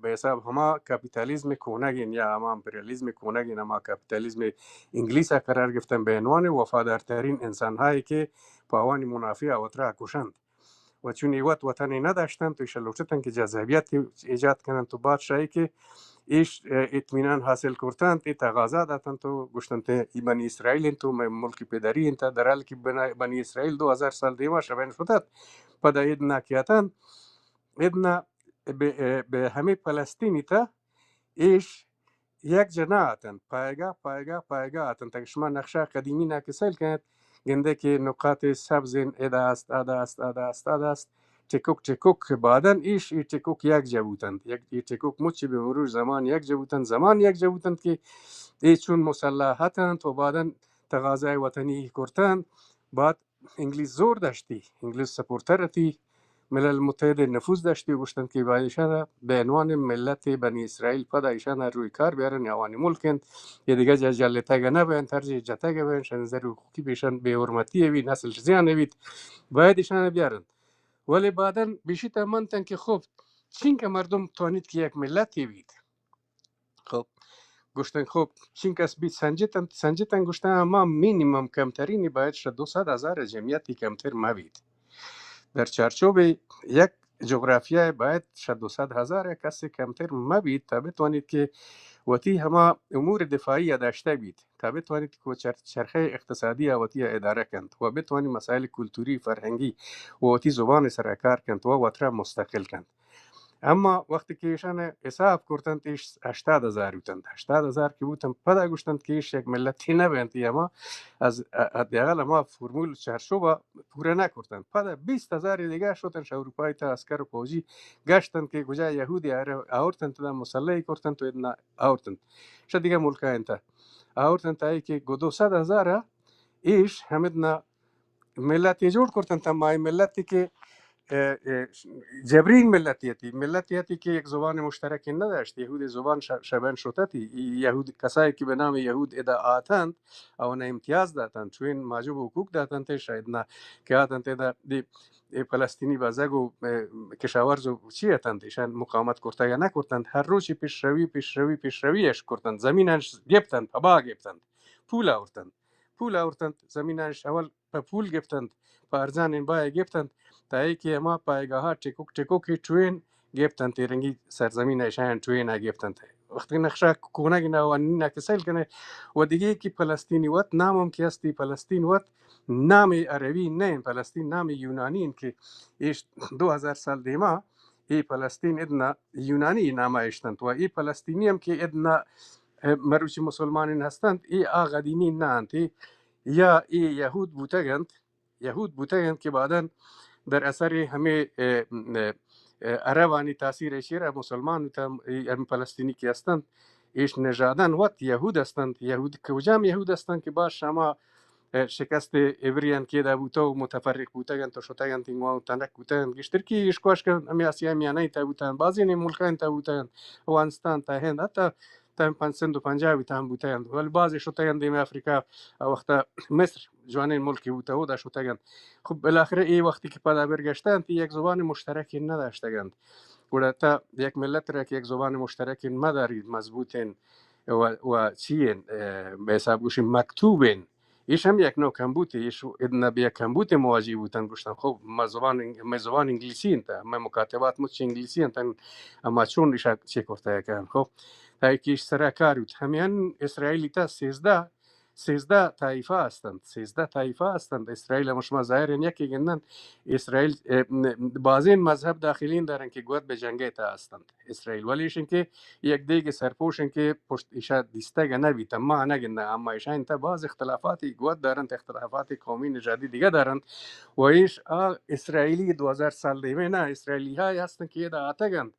به حساب همه کپیتالیسم کونگین یا همه امپریالیسم کونگین همه کپیتالیسم انگلیس قرار گرفتن به عنوان وفادارترین انسانهایی که پاوان منافع وطرا کشند و چون ایوات وطنی نداشتند تو شلوچتن که جذابیت ایجاد کنند تو بادشاهی که ایش اطمینان حاصل کردند ای تقاضا دادند تو گوشتند ای بنی اسرائیل تو ملک پدری انت در حالی که بنی اسرائیل 2000 سال دیما شبن شدند پدا ایدنا کیاتن ایدنا به همه فلسطینی تا ایش یک جناعتن پایگاه آتن تا شما نقشه قدیمی نکسل کنید گنده که نقاط سبزین ادا است چکوک بعدن ایش چکوک یک جا بودند یک چکوک مچی به مرور زمان یک جا بودند که چون مسلحتند و بعدن تقاضای وطنی کردند بعد انگلیس زور داشتی انگلیس سپورترتی ملل متحد نفوذ داشتی و گفتند که باید ایشان به عنوان ملت بنی اسرائیل پدا ایشان روی کار بیارن یوانی ملکند یه دیگه جلتگ نبین ترجیح جتگ بین شنزر حقوقی بیشن به حرمتی وی نسل زیان وید باید ایشان بیارن ولی بعدا بیشی تمنتن که خب چین که مردم توانید که یک ملتی وید خب گفتن خب چین کس بید سنجتن گفتن اما مینیمم کمترینی باید شد 200,000 جمعیتی کمتر موید در چارچوب یک جغرافیای باید شد 200,000 کسی کمتر مبید تا بتوانید که وتی همه امور دفاعی داشته بید تا بتوانید که چرخه اقتصادی وتی اداره کند و بتوانید مسائل کلتوری فرهنگی و وتی زبان سرکار کند و وطره مستقل کند اما وقتی که ایشان حساب کردند ایش 80,000 بودند 80,000 که بودند پدا گوشتند که ایش یک ملتی نبیند اما از حداقل ما فرمول چارچوب پوره نکردند پدا 20,000 دیگه شدند اروپایی تا عسکر و فوجی گشتند که کجا یهودی آوردند تا مسلح کردند تو ادنا آوردند شد دیگه ملک انت آوردند تا ای که 200,000 ایش همدنا ملتی جور کردند تا مای ملتی که جبرین ملتیتی که یک زبان مشترکی نداشت یهود زبان شبن شدتی یهود کسایی که به نام یهود ادعاتند او نه امتیاز دادند چون ماجب حقوق دادند شاید نه که آتند دی فلسطینی بازگو کشاورز و چی اتند ایشان مقاومت کرده یا نکردند هر روزی پیشرویش کردند زمینش گرفتند پبا گرفتند پول آوردند زمینش اول پول گرفتند پارزان این بای گرفتند تا ای که ما پایگاه ها چکوکی چوین گفتند تیرنگی سرزمین ایشان چوین گفتند وقتی نقشه کونگی نوانی نکسل کنه و دیگه که فلسطینی وقت نامم که هستی فلسطین وقت نام عربی نه فلسطین نام یونانی این که ایش 2000 سال دیما ای فلسطین ادنا یونانی نام ایشتند و ای فلسطینی هم که ادنا مروچی مسلمانین هستند ای آقدیمی نه یا ای یهود بودند که بعداً در اثر همه عربانی تاثیر شیر مسلمان فلسطینی که هستند ایش نژادن وقت یهود هستند. یهود کجام یهود هستند که باز شما شکست ایوریان که دا بوده و متفرق بودن تا شدن تیم‌ها و تنک بودن گشتر که اشکاش که امی آسیا میانه تا بودن بعضی ملکان تا بودن افغانستان تا هند حتی تا 550 تا بودن ولی بعضی شدن دیم آفریقا وقتا مصر جوان ملکی بوده و دا شدن. خب بالاخره این وقتی که پدا برگشتن تی یک زبان مشترکی نداشتند. گویا تا یک ملت را که یک زبان مشترک مدارید مضبوطن و چیه به حساب گوشی مکتوبن. ایش هم یک نوع کمبوده. ایش ادنا به یک کمبود مواجه بودن. گفتن خب ما زبان انگلیسی انتا ما مکاتبات مچ انگلیسی انتا اما چون ایش چه کرده کن خب تا یکیش سر کار بود. همیان اسرائیلی تا 13 طایفه هستند. 13 طایفه هستند. اسرائیل مش ظاهر یکی گندن اسرائیل بعضی مذهب داخلین دارن که گوت به جنگ تا هستند اسرائیل ولیشون که یک دیگه سرپوشن که پشت ایشا دیستگه نبید ما نگنده اما ایشا انتا باز اختلافاتی گوت دارن اختلافات قومی نژادی دیگه دارن و ایش اسرائیلی 2000 سال دیمه نه اسرائیلی های هستن که دا آتگند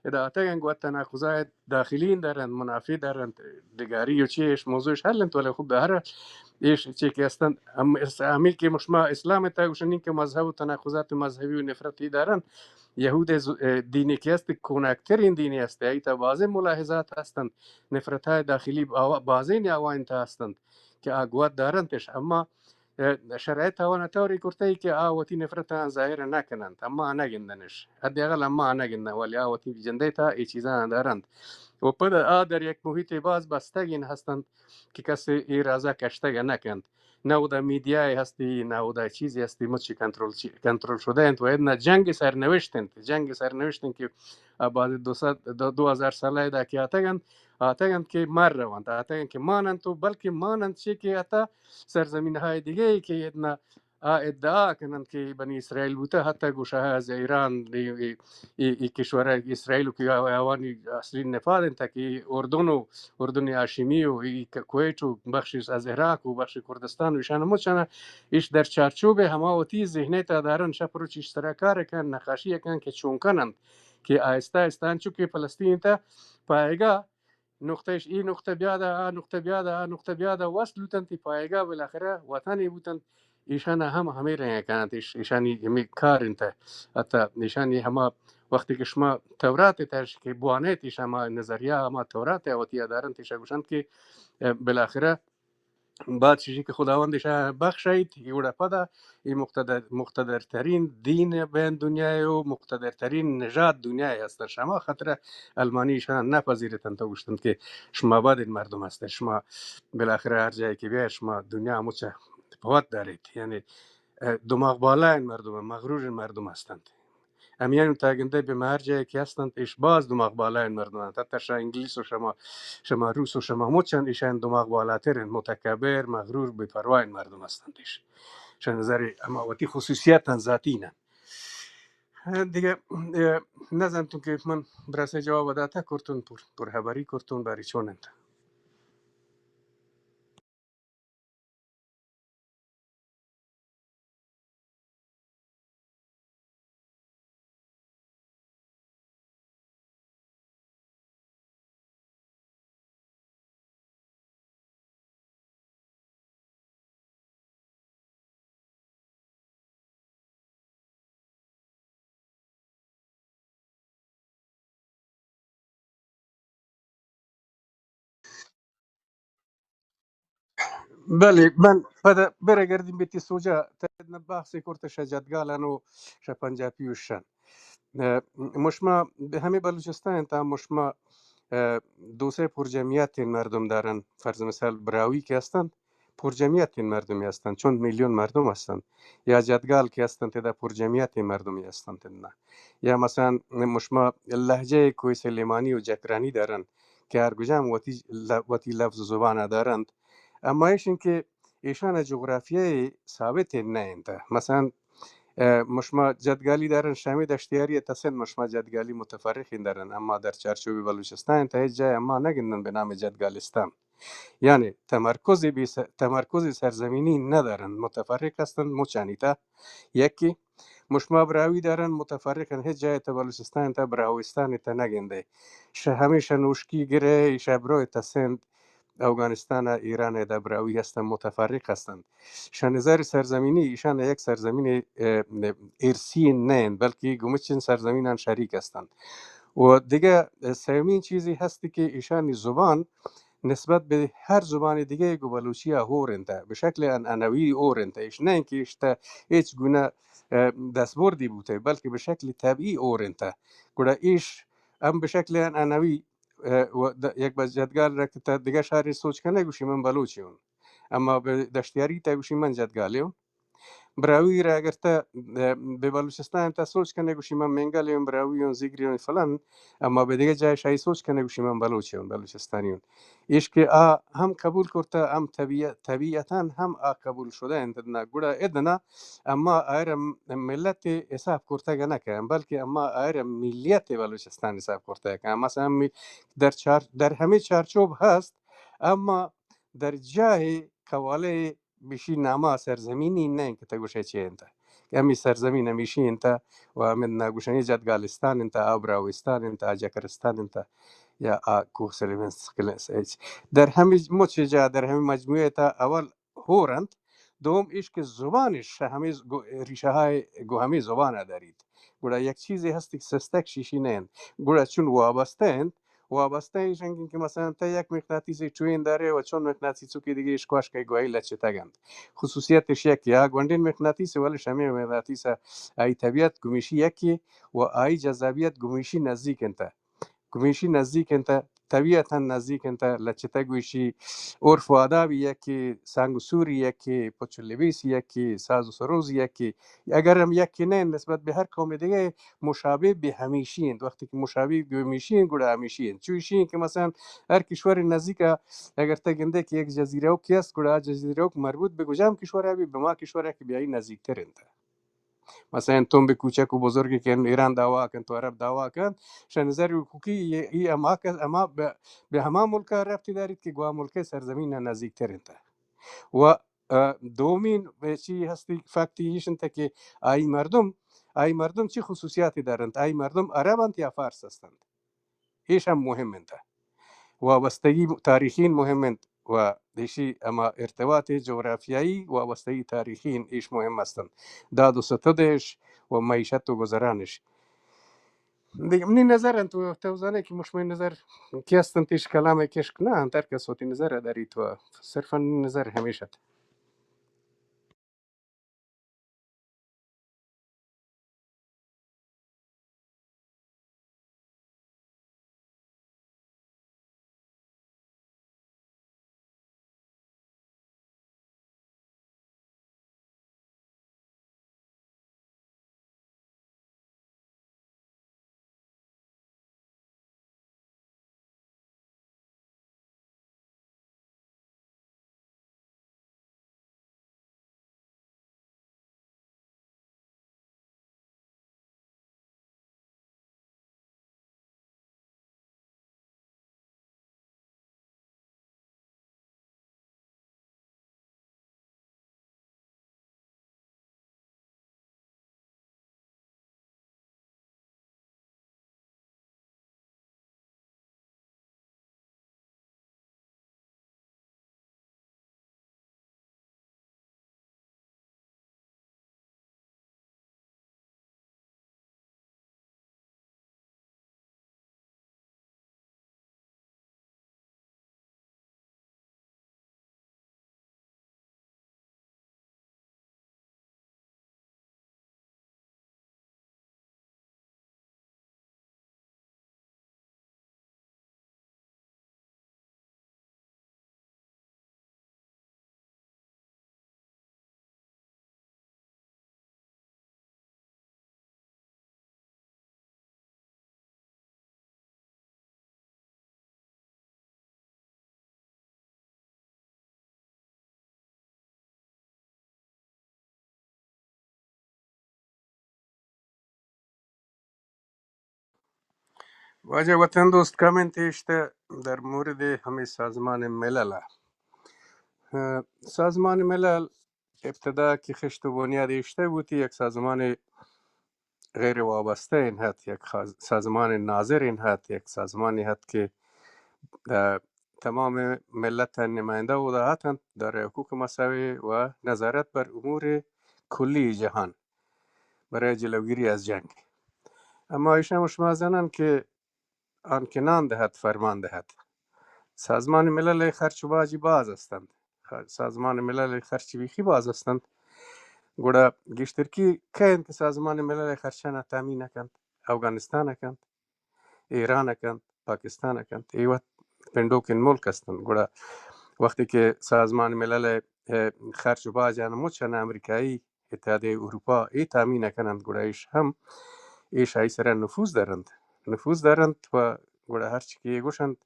ادعاتگن گوت تناقضات داخلین دارن منافی دارن دگاری و چیش موضوعش حلنت ولی خوب داره ایش چی که هستن عامل که مش ما اسلام تا گوشنین که مذهب و تناقضات مذهبی و نفرتی دارن یهود دینی که است کنکترین دینی است ایتا بعضی ملاحظات هستند نفرت های داخلی بعضی نیاوان تا هستند که آگوات دارندش اما شرایط توانه طوری کرده که آواتی نفرت آن ظاهر نکنند اما نگندنش حداقل اما نگندن ولی آواتی جنده تا ای چیزا دارند و پد در یک محیط باز بستگین هستند که کسی ای رازا کشتگ نکند نه در میدیای هستی نه در چیزی هستی مچی کنترل شده اند و ایدنا جنگ سرنوشتند که بعد 2000 ساله دا که آتگند که مر روند آتگند که مانند تو بلکه مانند چی که اتا سرزمین های دیگه ای که ایدنا ادعا کنند که بنی اسرائیل بوده حتی گوشه از ایران ای کشور اسرائیل که اوانی اصلی نفادن تا که اردن هاشمی و کویت و بخشی از عراق و بخش کردستان و شان مچنا ایش در چارچوب هماوتی ذهنیت دارن شپروچ اشتراکار کن نقاشی کن که چون کنند که آهسته آهسته چون فلسطین تا پایگاه نقطهش این نقطه نقطه بیاده وصل بودن تی پایگاه بالاخره وطنی بودن ایشان همه رنگ کند ایشانی همی کار انت حتی ایشانی همه وقتی که شما تورات تاش که بوانه شما نظریه همه تورات اوتی دارن تیشه گوشند که بالاخره بعد چیزی که خداوندش بخشید یودا پدا این مقتدرترین دین بین دنیای و مقتدرترین نژاد دنیای هست شما خاطر المانیشان نپذیرتن تا گوشتند که شما بعد این مردم هست شما بالاخره هر جایی که بیاید شما دنیا مچه قوت دارید یعنی دماغ بالا این مردم مغرور این مردم هستند امیان تاگنده به هر جایی که هستند ایش باز دماغ بالا این مردم هستند حتی شما انگلیس و شما روس و شما مچند ایشان دماغ بالاترین متکبر مغرور بی‌پروا این مردم هستند ایش شان نظری اما وقتی خصوصیات ذاتی نه دیگه نزنتون که من براسه جواب داده کرتون پر خبری کرتون باری چونند بله من پدا برگردیم به تی سوجا تا بحثی کرد شجادگالن و شپنجابیوشن مشما به همه بلوچستان تا مشما دو سه پرجمعیت این مردم دارن فرض مثال براوی که هستند پرجمعیت این مردمی هستند چون میلیون مردم هستند یا جدگال که هستند تا پرجمعیت این مردمی هستند نه یا مثلا مشما لهجه کوی سلیمانی و جکرانی دارن که هر کجا وتی لفظ و زبان دارند اما ایشون که ایشان جغرافیای ثابت نه انت مثلا مشما جدگالی دارن شامی دشتیاری تصن مشما جدگالی متفرقی دارن اما در چارچوب بلوچستان تا هیچ جای اما نگندن به نام جدگالستان یعنی تمرکز سرزمینی ندارن متفرق هستند مچانیتا یکی مشما براوی دارن متفرقن هیچ جای تا بلوچستان تا براویستان تا نگنده همیشه نوشکی گره ایش بروی تا سند افغانستان ایران در براوی هستند متفرق هستند شنظر سرزمینی ایشان یک سرزمین ارسی نه بلکه گمچین سرزمینان شریک هستند و دیگه سومین چیزی هستی که ایشان زبان نسبت به هر زبان دیگه گو بلوچی هورنده به شکل انعنوی هورنده ایش نه اینکه ایشتا هیچ گونه دستبردی بوده بلکه به شکل طبیعی هورنده گوڑا ایش هم به شکل انعنوی و یک جدگال را که تا دیگه شهری سوچ کنه گوشی من بلوچیون اما به دشتیاری تا گوشی من جدگالیون براوی را اگر تا به بلوچستان تا سوچ کنه گوشی من منگلیون براویون زیگریون فلان اما به دیگه جای شای سوچ کنه گوشی من بلوچیون بلوچستانیون ایش که هم قبول کرده هم طبیعتا هم قبول شده اند گوڑا ادنا اما ایر ملت حساب کرده گه نکن بلکه اما ایر ملیت بلوچستان حساب کرده که مثلا در همه چارچوب هست اما در جای کواله بیشی نما سرزمینی نه که تا گوشه چی انت امی سرزمین میشی انت و من گوشنی جدگالستان انت ابراوستان انت اجاکرستان انت یا کوه سلیمانس در همه مچجا در همه مجموعه تا اول هورند دوم ایش که زبانش همه ریشه های همه زبان دارید گوڑا یک چیزی هستی که سستک شیشی نه گوڑا چون وابسته ایشن که مثلا تا یک مغناطیسی چوین داره و چون مغناطیسی که دیگه اشکاش که گوهی لچه تگند خصوصیتش یکی یا گوندین مغناطیسی ولی شمی مغناطیس ای طبیعت گمیشی یکی و ای جذابیت گمیشی نزدیک انت گمیشی نزدیک انت طبیعتا نزدیک انت لچته گوشی عرف و آداب یکی سنگ و سوری یکی پچ و لبیس یکی ساز و سروز یکی اگر هم یکی نه نسبت به هر قوم دیگه مشابه به همیشین وقتی که مشابه به همیشین گوڑا همیشین چویشین که مثلا هر کشور نزدیک اگر تگنده که یک جزیره او کی است گوڑا جزیره او مربوط به کجام کشور به ما کشور که بیایی نزدیک تر انت مثلا تون به کوچک و بزرگی که ایران دعوا کن تو عرب دعوا کن شنظر حقوقی ای اما به همه ملک رفتی دارید که گوا ملک سرزمین نزدیک تر انت و دومین چی هستی فکتی ایشن تا که ای مردم چی خصوصیاتی دارند ای مردم عربند یا فارس هستند ایش هم مهم انت وابستگی تاریخی مهمند و دیشی اما ارتباط جغرافیایی وابستگی تاریخی ایش مهم هستند داد و ستدش و معیشت و گذرانش دیگه منی نظر انتو توزانه که مش من نظر کی هستن تیش کلام کشک نه انتر که صوتی نظر داری تو صرفا نظر همیشه واجه وطن دوست کامنت اشته در مورد همه سازمان ملل سازمان ملل ابتدا که خشت و بنیاد اشته بودی یک سازمان غیر وابسته این هست، یک سازمان ناظر این هست، یک سازمانی هست که تمام ملت نماینده و هستند در حقوق مساوی و نظارت بر امور کلی جهان برای جلوگیری از جنگ. اما ایشان شما زنند که آنکنان دهد فرمان دهد. سازمان ملل خرچوباجی باز هستند، سازمان ملل خرچویخی باز هستند. گوڑا گشترکی که سازمان ملل خرچانه تامین کند، افغانستان کند، ایران کند، پاکستان کند، ایوت پندوکن ملک هستند. گوڑا وقتی که سازمان ملل خرچ و باجان مچن امریکایی، اتحادیه اروپا ای تامین کنند، گوڑا ایش هم ایش ای سر نفوذ دارند و گوڑا هرچی که گوشند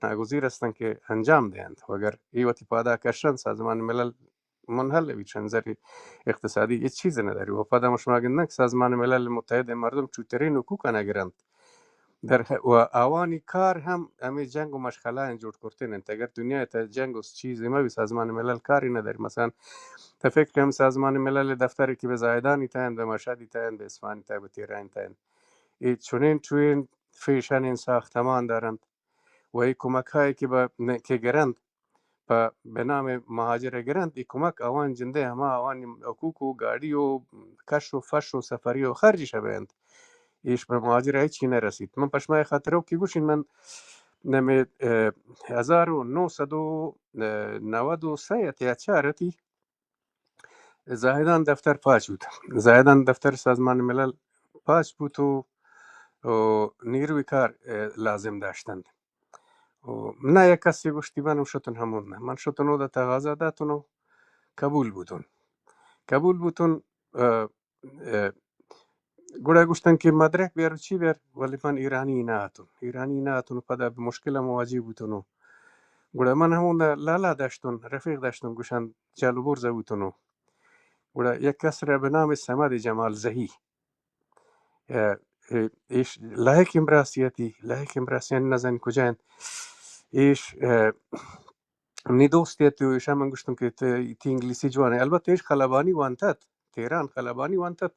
ناگزیر هستند که انجام دهند. و اگر ایوتی پادا کشند سازمان ملل منحل وید، نظر اقتصادی هیچ چیز نداری. و پادا شما گندن که سازمان ملل متحد مردم چوترین حقوق نگیرند در و اوانی کار هم امی جنگ و مشغله جور کردن. اگر دنیا تا جنگ و چیزی ما بی سازمان ملل کاری نداری. مثلا تا فکر کنم سازمان ملل دفتری که به زایدانی تایند، به مشهدی تایند، به اصفهانی تایند، به تهران تایند، ای چونین فیشن این ساختمان دارند و ای کمک هایی که گرند به نام مهاجر گرند، ای کمک اوان جنده همه اوان حقوق و گاڑی و کش و فش و سفری و خرجش بیند. ایش به مهاجر هیچی نرسید. من پشمای خاطرو که گوشین من نمی 1993 یا چارتی زاهدان دفتر پاچ بود. زاهدان دفتر سازمان ملل پاچ بود و نیروی کار لازم داشتند. نه یک کسی گوشتی منم شدن همون نه. من شدن او دا تقاضا داتون و قبول بودن. گوڑا گوشتن که مدرک بیار چی بیار، ولی من ایرانی نه هاتون پدا به مشکل مواجه بودن. گوڑا من همون دا لالا داشتن، رفیق داشتن، گوشن جالو برزه بودن. گوڑا یک کس را به نام سمد جمال زهی ایش لایق امراسیتی نزن کجاین ایش نی دوستیتی و ایشان من گوشتم که تی انگلیسی جوانه. البته ایش خلبانی وانتد، تهران خلبانی وانتد.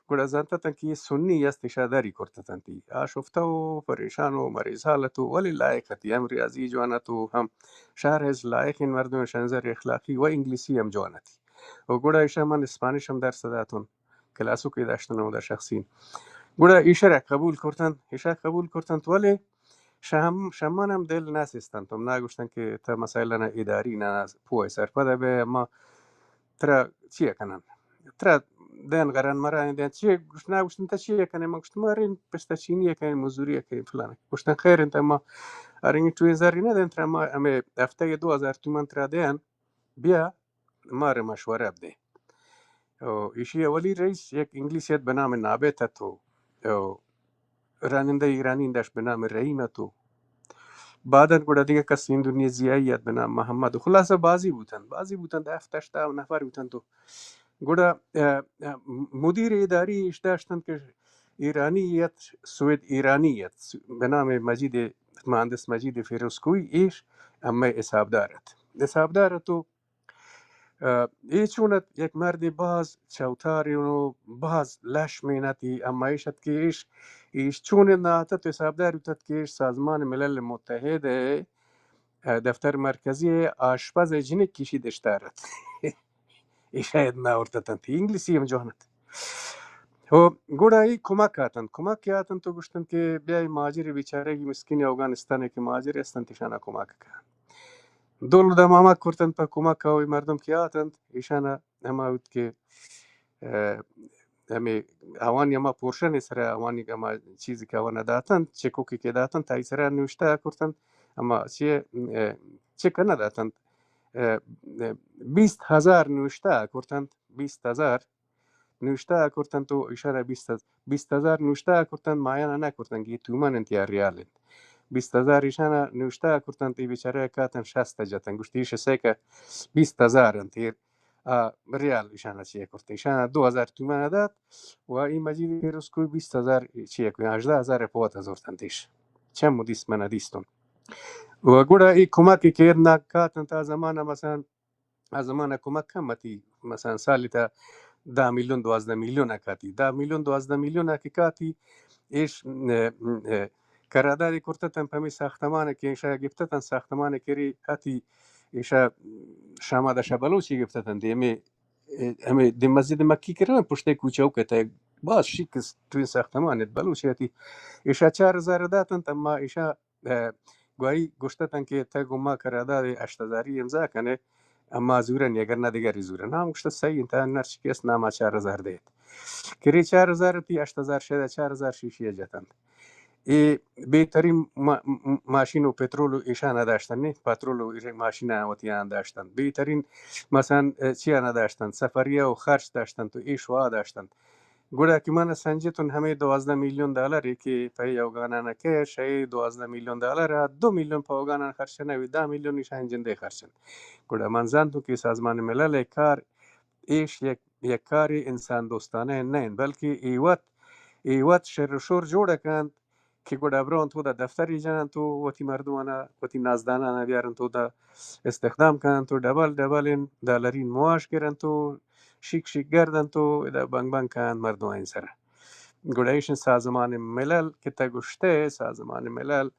گوڑا زانتتن که سنی است شادری کرتتن تی آشفته و پریشان و مریض حالت و ولی لایقتی هم ریاضی جوانت و هم شهر از لایق این مردم شنزر اخلاقی و انگلیسی هم جوانتی. و گوڑا ایشان من اسپانیش هم درس دادتون کلاسو که داشتن و در شخصی. گوڑا ایشه را قبول کردند ولی شمان هم دل نسیستند. تم نگوشتن که تا مسائل نه اداری نه پوی سرپده به ما ترا چیه کنن، ترا دن قرن مرا دن چیه گوشت نگوشتن تا چیه کنه. ما گوشتم مارین پستا چینیه کنه مزدوریه کنه فلانه. گوشتن خیر انت ما ارینگ توی زاری ندن ترا ما امی هفته 2000 تومان ترا دن بیا مار مشوره بده. ایشی اولی رئیس یک انگلیسیت به نام نابت تو، راننده ایرانی داشت به نام رحیم تو. بعدن گوڑا دیگه کسی اندونیزیاییت به نام محمد. خلاصه بازی بودن 7-8 نفر بودن. تو گوڑا مدیر اداری اش داشتن که ایرانیت سوئد ایرانیت به نام مهندس مجید فیروزکویی ایش اما حسابدارت و ایچونت یک مردی باز چوتاری و باز لش مینتی. اما ایشت که ایش چون ناتت حسابداری تت که ایش سازمان ملل متحد دفتر مرکزی آشپز جنک کشیدش دارد. ایش شاید ناورتتن تی انگلیسی هم جوانت. و گوڑا ای کمک آتن تو گوشتن که بیای مهاجر بیچارگی مسکین افغانستانه که مهاجر هستن تیشانا کمک کن. دول دا ماما کردن پا کمک هاوی مردم که آتند. ایشانا اما بود که امی اوانی اما پورشن سره اوانی اما چیزی که اوان داتند چکوکی که داتند تایی سره نوشته کردن. اما چه که نداتند 20,000 نوشته کردند. 20,000 نوشته کردند تو ایشانا 20,000 نوشته کردند مایانا نکردند که تومان انتیار ریالند. 20,000 ایشانا نوشته کردند تی بیچاره کاتن 60 جاتن گوشتی ایش سیکه 20,000 انتیر ریال ایشانا چیه کرد. ایشانا 2,000 تومان داد و این مجید فیروزکوی 20,000 چیه کنی 18,000 پوات ازورتن تیش چه مدیست من دیستون. و گوڑا ای کمکی که نکاتن تا زمان مثلا از زمان کمک کمتی مثلا سالی تا 10 میلیون 12 میلیون کاتی 10 میلیون 12 میلیون کی کاتی ایش قرارداد کرتتن پمی ساختمان که ایشا گفتتن ساختمان کری کاتی ایشا شما داشته بلوچی گفتتن دیمی همه دی مسجد مکی کردن پشت کوچه او که باز شیکست تو این ساختمان بلوچیتی ایشا 4000 داتن اما ایشا گویی گشتتن که تگو ما قرارداد 8000 امضا کنه اما زورن اگر نه دیگری زورن هم گشت سعی انت نرچ کس نما 4000 دید کری 4000 تی 8000 شده 4000 شیشی جتن ای بهترین ماشین و پترول و ایشان نداشتن نه پترول و ماشین وتیان داشتن بهترین مثلا چی نداشتن سفریه و خرج داشتن تو ایش وا داشتن گویا که من سنجیتون همه 12 میلیون دلاری که پای یوگانه که شاید 12 میلیون دلار 2 میلیون پاگانان خرچ نوی 10 میلیون ایشان جنده خرچن گویا من زنتون که سازمان ملل کار ایش یک کار انسان دوستانه نه بلکه ایوات شر و شور جوړه کند که گویا بران تو دا دفتری جنن تو وتی مردمانه وتی نازدانانه بیارن تو دا استخدام کنن تو دبل دبل دلارین معاش گیرن تو شیک شیک گردن تو دا بنگ بنگ کن مردم این سره گویا ایشن سازمان ملل که تا گشته سازمان ملل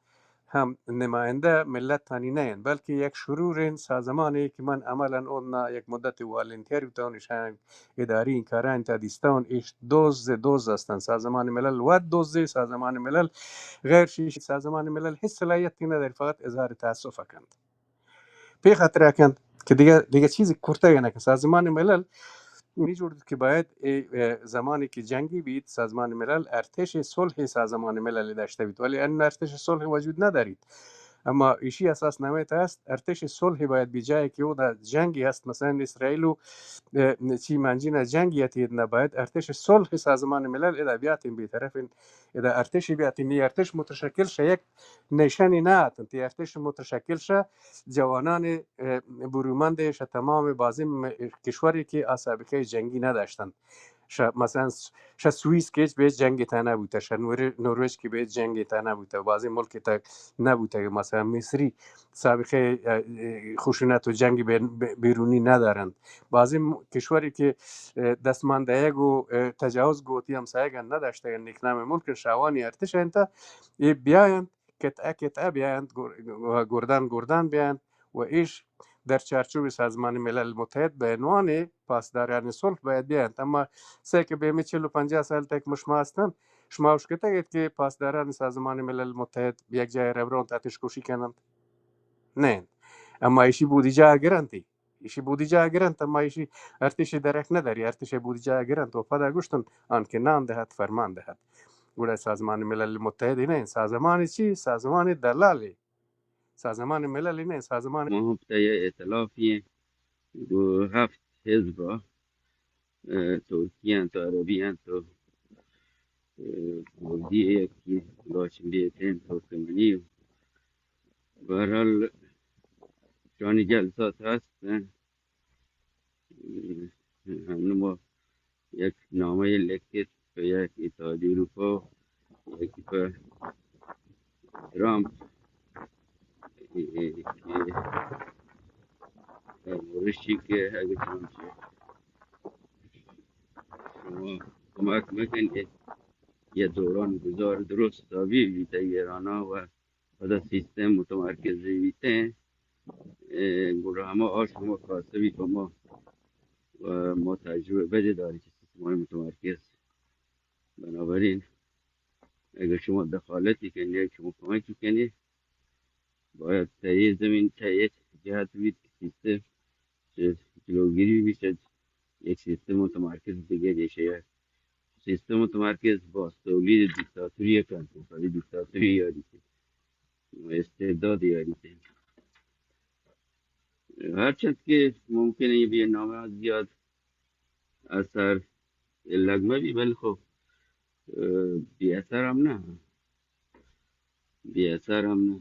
هم نماینده ملت تانی نه بلکه یک شرور سازمانی که من عملا اون یک مدت والنتیر بتونشن اداری این کارا انت دیستان ایش دوز هستن سازمان ملل و دوز سازمان ملل غیر شیش سازمان ملل هیچ صلاحیتی نداره فقط اظهار تاسف کند پی خاطر کند که دیگه چیزی کرته نه که سازمان ملل می جورد که باید زمانی که جنگی بید سازمان ملل ارتش صلح سازمان ملل داشته بید ولی این ارتش صلح وجود ندارید اما ایشی اساس نامه است ارتش صلح باید بجای که او در جنگی هست مثلا اسرائیل و چی منجین جنگی هستید نباید ارتش صلح سازمان ملل ادا بیاتیم به طرف ادا ارتش بیاتیم نی ارتش متشکل شه یک نشانی نه تی ارتش متشکل شه جوانان برومندش تمام بازی کشوری که سابقه جنگی نداشتند مثلا سوئیس که به جنگ تا نبوده نروژ که به جنگ تا نبوده بعضی ملک تا نبوده مثلا مصری سابقه خشونت و جنگ بیرونی ندارند بعضی کشوری که دستماندهی و تجاوز گوتی هم سایگن نداشته نکنام ملک شوانی ارتش انت بیایند قطعه بیایند گردن بیایند و ایش در چارچوب سازمان ملل متحد به عنوان پاسداران صلح باید بیایند اما سه که به 40 و 50 سال تک مشما هستند شما وش کتگید که پاسداران سازمان ملل متحد یک جای ربران تاتش کشی کنند نه اما ایشی بودجه گرانتی ایشی بودجه گرانت اما ایشی ارتش درک نداری ارتش بودجه گرانت و پدا گوشتن آن که نام دهد فرمان دهد گویا سازمان ملل متحد نه سازمان چی سازمان دلالی سازمان ملل نه سازمان ما هم طی ائتلافی دو هفت حزب ترکی هن تو عربی هن تو کردی یکی لاچینیتین ترکمنی برحال شانی جلسات هستن همون ما یک نامه لکت به یک اتحادی اروپا یکی به ترامپ که در موردشی که اگه ترامپ شما کمک میکنید یه دوران گذار درست تابی بیته ایران و بعد سیستم متمرکزی بیته گروه همه شما کاسبی با ما و ما تجربه بده داری که سیستم متمرکز بنابراین اگر شما دخالتی کنی اگر شما کمکی کنی باید تایید زمین تایید جهت بید که سیستم جلوگیری بشه یک سیستم متمرکز دیگه دیشه سیستم متمرکز با تولید دیکتاتوری کنترلی دیکتاتوری یاری که استعداد یاری که هرچند که ممکنه یه برنامه زیاد اثر لازمه بی ولی خب بی اثر هم نه بی اثر هم نه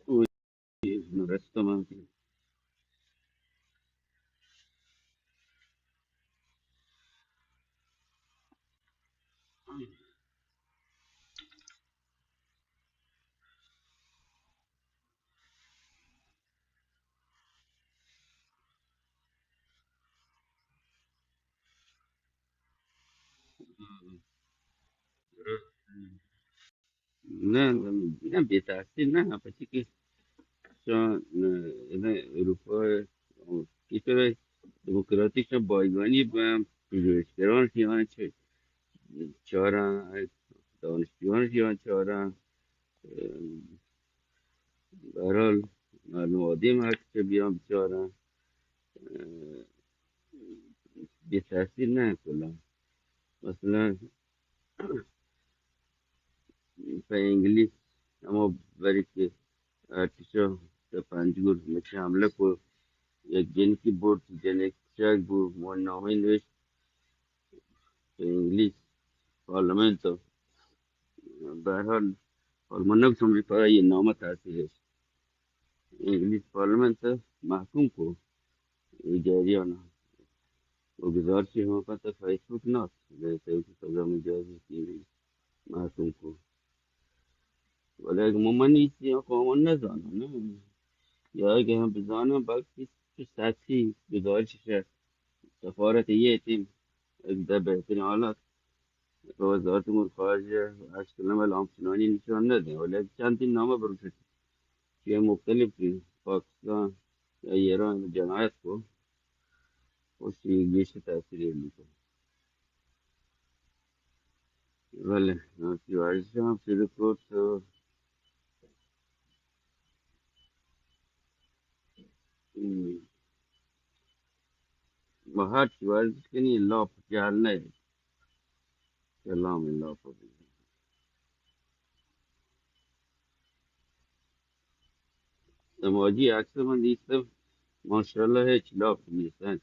او رستم هم که درست. نه نه به تاثیر نه پسی که شان نه اروپا کشور دموکراتیک بایگانی به پژوهشگران شیوان چهارن دانشجویان شیوان چهارن برحال معلوم آدم هست که بیان چهارن به تاثیر نه کلا مثلا به انگلیس اما برای که ارتشا به پنجگور مثل حمله کو یک جنکی بود جنک چک بود نامه نوشت به انگلیس پارلمنت به هر حال پارلمان نگفتم برای یه نامه تاثیرش انگلیس پارلمنت محکوم کو این جریان و گزارشی هم پس فیسبوک ناست به سزا مجازی کی محکوم کو ولی اگه من نیستی قانون نزانم نه یا اگه هم بزانم باید تو سطحی گزارشش سفارت یه تیم در بهترین حالت به وزارت امور خارجه اشکال کنم همچنانی نشان نده ولی چند تین نامه بروشد که مختلف توی پاکستان یا ایران جنایت کو خوشی گیش تاثیری میکنه ولی نمسی هم شروع کرد تو با هر چی ورزش کنی لاپ جهل نه کلام لاپ بزن سماجی اکثر من دیستم ماشاءالله هیچ لاپ نیستن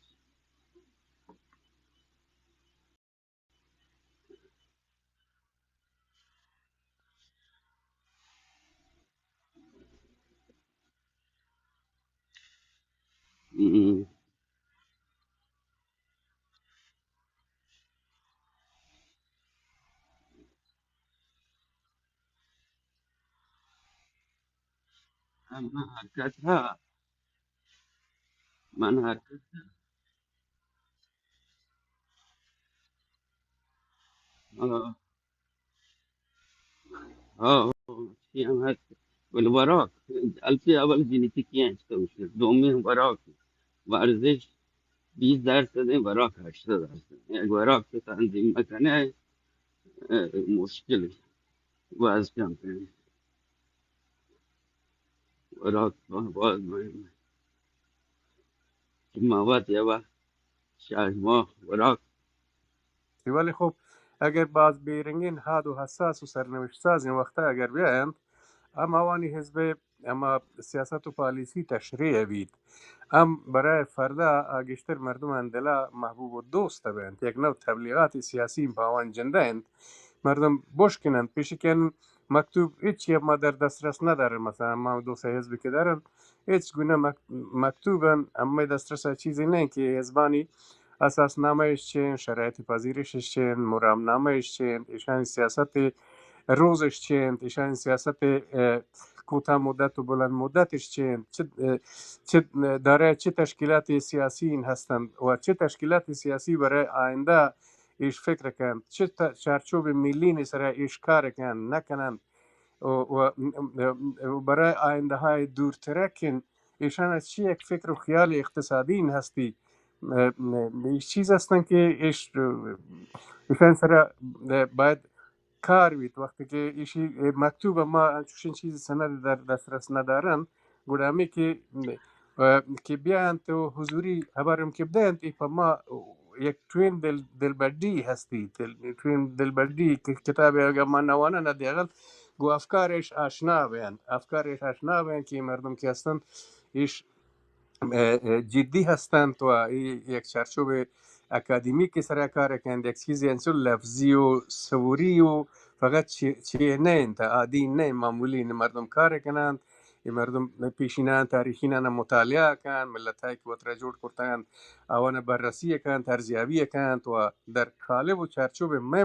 من حرکت ها من حرکت ها ها چی هم هست والوراق البته اول ژنتیکی هست دومی وراق ورزش 20% وراق 80% یک وراق که تنظیم مکنه مشکل وزن کم کنه وراق باز مهمه که مواد یه وقت 6 ماه وراق ولی خب اگر باز بیرنگین حاد و حساس و سرنوشت ساز این وقتا اگر بیایند اما اوانی حزب اما سیاست و پالیسی تشریع بید ام برای فردا اگشتر مردم اندلا محبوب و دوست بند یک نوع تبلیغات سیاسی با آن جنده اند مردم بوش کنند پیش کن مکتوب هیچ ما در دسترس ندارن مثلا ما دو سه حزبی که دارن هیچ گونه مکتوبن اما دسترس چیزی نه که حزبانی اساس نامش چین شرایط پذیرشش چین مرام نامش چین ایشان سیاست روزش چند ایشان سیاست کوتاه مدت و بلند مدتش چند چه داره چه تشکیلات سیاسی این هستند و چه تشکیلات سیاسی برای آینده ایش فکر کن چه چارچوب ملی نیست ایش کار کن نکنند و برای آینده های دورترکن ایشان از چی یک فکر و خیال اقتصادی این هستی ایش چیز هستند که ایشان سر باید کار وید وقتی که ایشی مکتوب ما چون چیزی سند در دسترس ندارن گودامی که بیان تو حضوری خبرم که بدهند ای پا ما یک توین دلبردی هستی توین دلبردی که کتابی اگر ما نوانه ندیگل گو افکارش آشنا بیان که مردم که هستند ایش جدی هستند و یک چارچوب اکادمیک سر کار کند یک چیزی انسو لفظی و صوری و فقط چی نه انت عادی نه معمولی مردم کار کنند این مردم پیشینان تاریخینان مطالعه کن ملت های که وطره جور کرتن آوان بررسی کن ترزیابی کن و در قالب و چارچوب من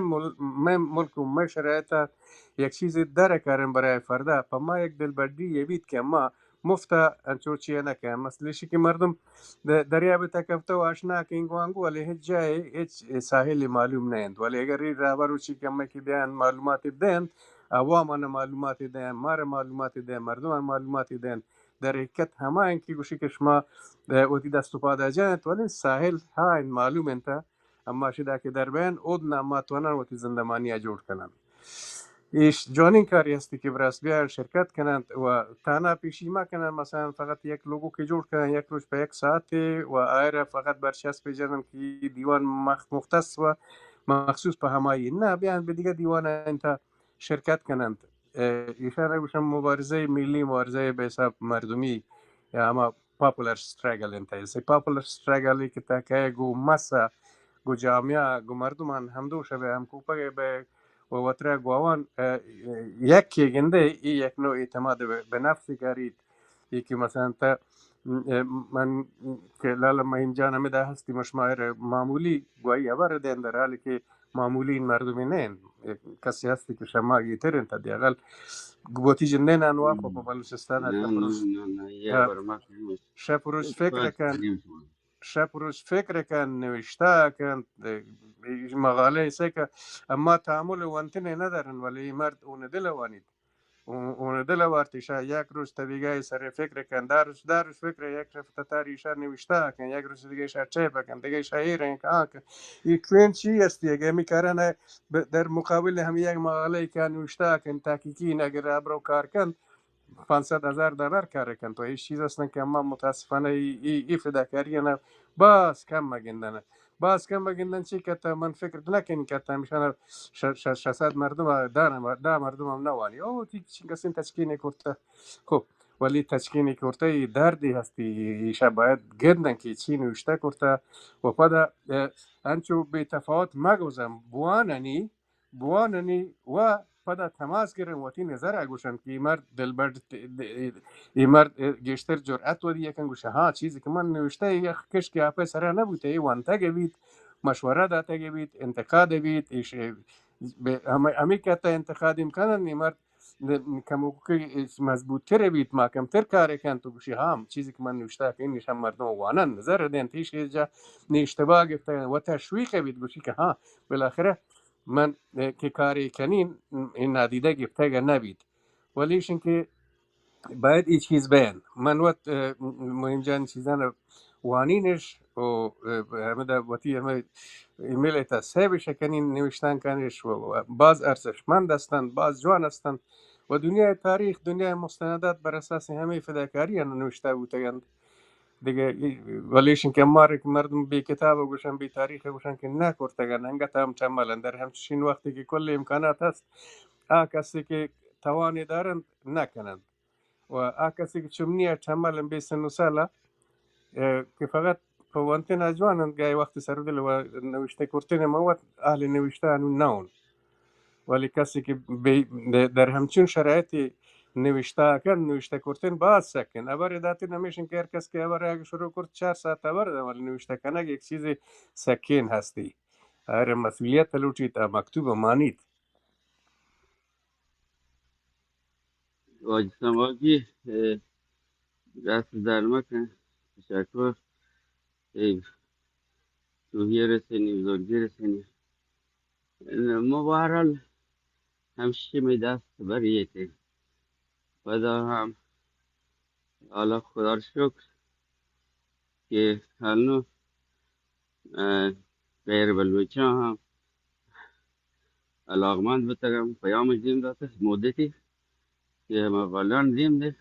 ملک و من شرایط یک چیز داره کارن برای فردا پا ما یک دلبردی یبید که ما مفته انچو چیه نکن مثلشی که مردم دریاب تکفته و آشنا که اینگوانگو ولی هیچ جای هیچ ساحلی معلوم نیند ولی اگر این رهبر چی کم که بیان معلومات دین عوام معلومات دین مار معلومات دین مردم معلومات دین در حقیقت همه اینکه گوشی که شما اوتی دست و پا داجنت ولی ساحل ها این معلوم انت اما شده که در بین اود نما توانن وتی زندمانی جور کنن ایش جانین کاری هستی که برس بیان شرکت کنند و تنها پیشی ما کنند مثلا فقط یک لوگو که جور کنند یک روز به یک ساعت و آیر فقط برچسب بجنن که دیوان مختص و مخصوص به همایی نه بیان به دیگه دیوان انت شرکت کنند ایشان روشن مبارزه ملی مبارزه به حساب مردمی یا اما پاپولر استراگل انت ایسی پاپولر استراگلی که تاکه گو مسا گو جامعه گو مردمان هم دوشه به هم کوپه به و وتر گوان یک گنده ای یک نوع اعتماد به نفسی کارید یکی مثلا تا من که لالا مهم جانمه ده هستی مشمایر معمولی گویی ابر دین در حالی که معمولی این مردمی نین کسی هستی که شما گیترین تا دیگل گوتی جنین انواف و بلوچستان نه نه نه نه یه برمک نیست شب روز فکر اتفاق کن کنیم شما شب روز فکر کن نوشته کن مقاله ایسه که اما تعامل وانتنی ندارن ولی این مرد اون دل وانید اون دل وارتیشه یک روز تبیگه سر فکر کن در روز فکر یک رفت تاریشه نوشته کن یک روز دیگه چه بکن دیگه شایر این که این کوین چی است دیگه میکردن در مقابل هم یک مقاله که نوشته کن تحقیقی نگر ابرو کار کن $500,000 کار کن تو هیچ چیز هستن که اما متاسفانه ای فداکاری نه باز کم مگندن باز کم مگندن چی که من فکر نکنی که میشن 600 مردم ده مردم هم نوانی او تی چی کسی تشکینی کرده خب ولی تشکینی کرده دردی هستی ایشا باید گردن که چی نوشته کرده و پدا انچو به تفاوت مگوزم بواننی و پدا تماس گرم و تی نظر اگوشن که این مرد دلبرد این مرد گشتر جرأت و یکن گوشه ها چیزی که من نوشته یک کش که اپه سره نبوده ای وانتا گوید مشوره داته گوید انتقاد بید ایش همی که تا انتقاد امکانن این مرد کمو که مضبوط تر بید محکم تر کار کن تو گوشی هم چیزی که من نوشته که اینش هم مردم وانن نظر دین تیش جا اشتباه گفته و تشویق بید گوشی که ها بالاخره من که کاری کنین این نادیده گرفته نبید ولیش اینکه باید این چیز بین من وقت مهم جان چیزان وانینش و همه دا وقتی همه ایمیل تا سه کنین نوشتن کنش و باز ارزشمند هستند باز جوان هستند و دنیای تاریخ دنیای مستندات بر اساس همه فداکاری نوشته بودند دیگه ولیشون که مردم بی کتاب گوشن بی تاریخ گوشن که نکرتگن انگت هم چمالن در همچین وقتی که کل امکانات هست کسی که توانی دارند نکنند و کسی که چمنی چمالن بی سن و ساله که فقط پوانتین از جوانند گای وقت سردل و نوشته کرتن موت اهل نوشته انو نون ولی کسی که در همچین شرایطی نوشته کردن باز سکن ابر داتی نمیشن که هر کس که ابر اگه شروع کرد 4 ساعت ابر ده ولی نوشته کنه یک چیز سکین هستی هر مسئولیت لوچی تا مکتوب مانید واجد سماجی دست در مکن تشکر ای توهیه رسینی بزرگی رسینی ما بهرحال همشه می دست بریته خدا هم حالا خدا رو شکر که هنو غیر بلوچه هم علاقمند بتگم پیامش دیم داده مدتی که مقالان دیم ده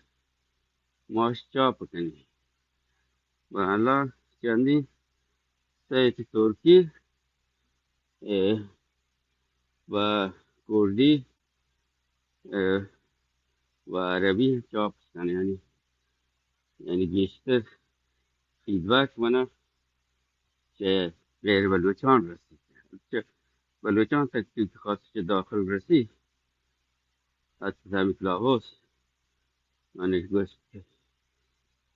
ماش چاپ کنی و الان چندی سایت ترکی و کردی و عربی چاپ کنی یعنی بیشتر فیدبک منه که غیر بلوچان رسید چه بلوچان تکتیک خاص که داخل رسی حتی زمین لاغوس من گوشت که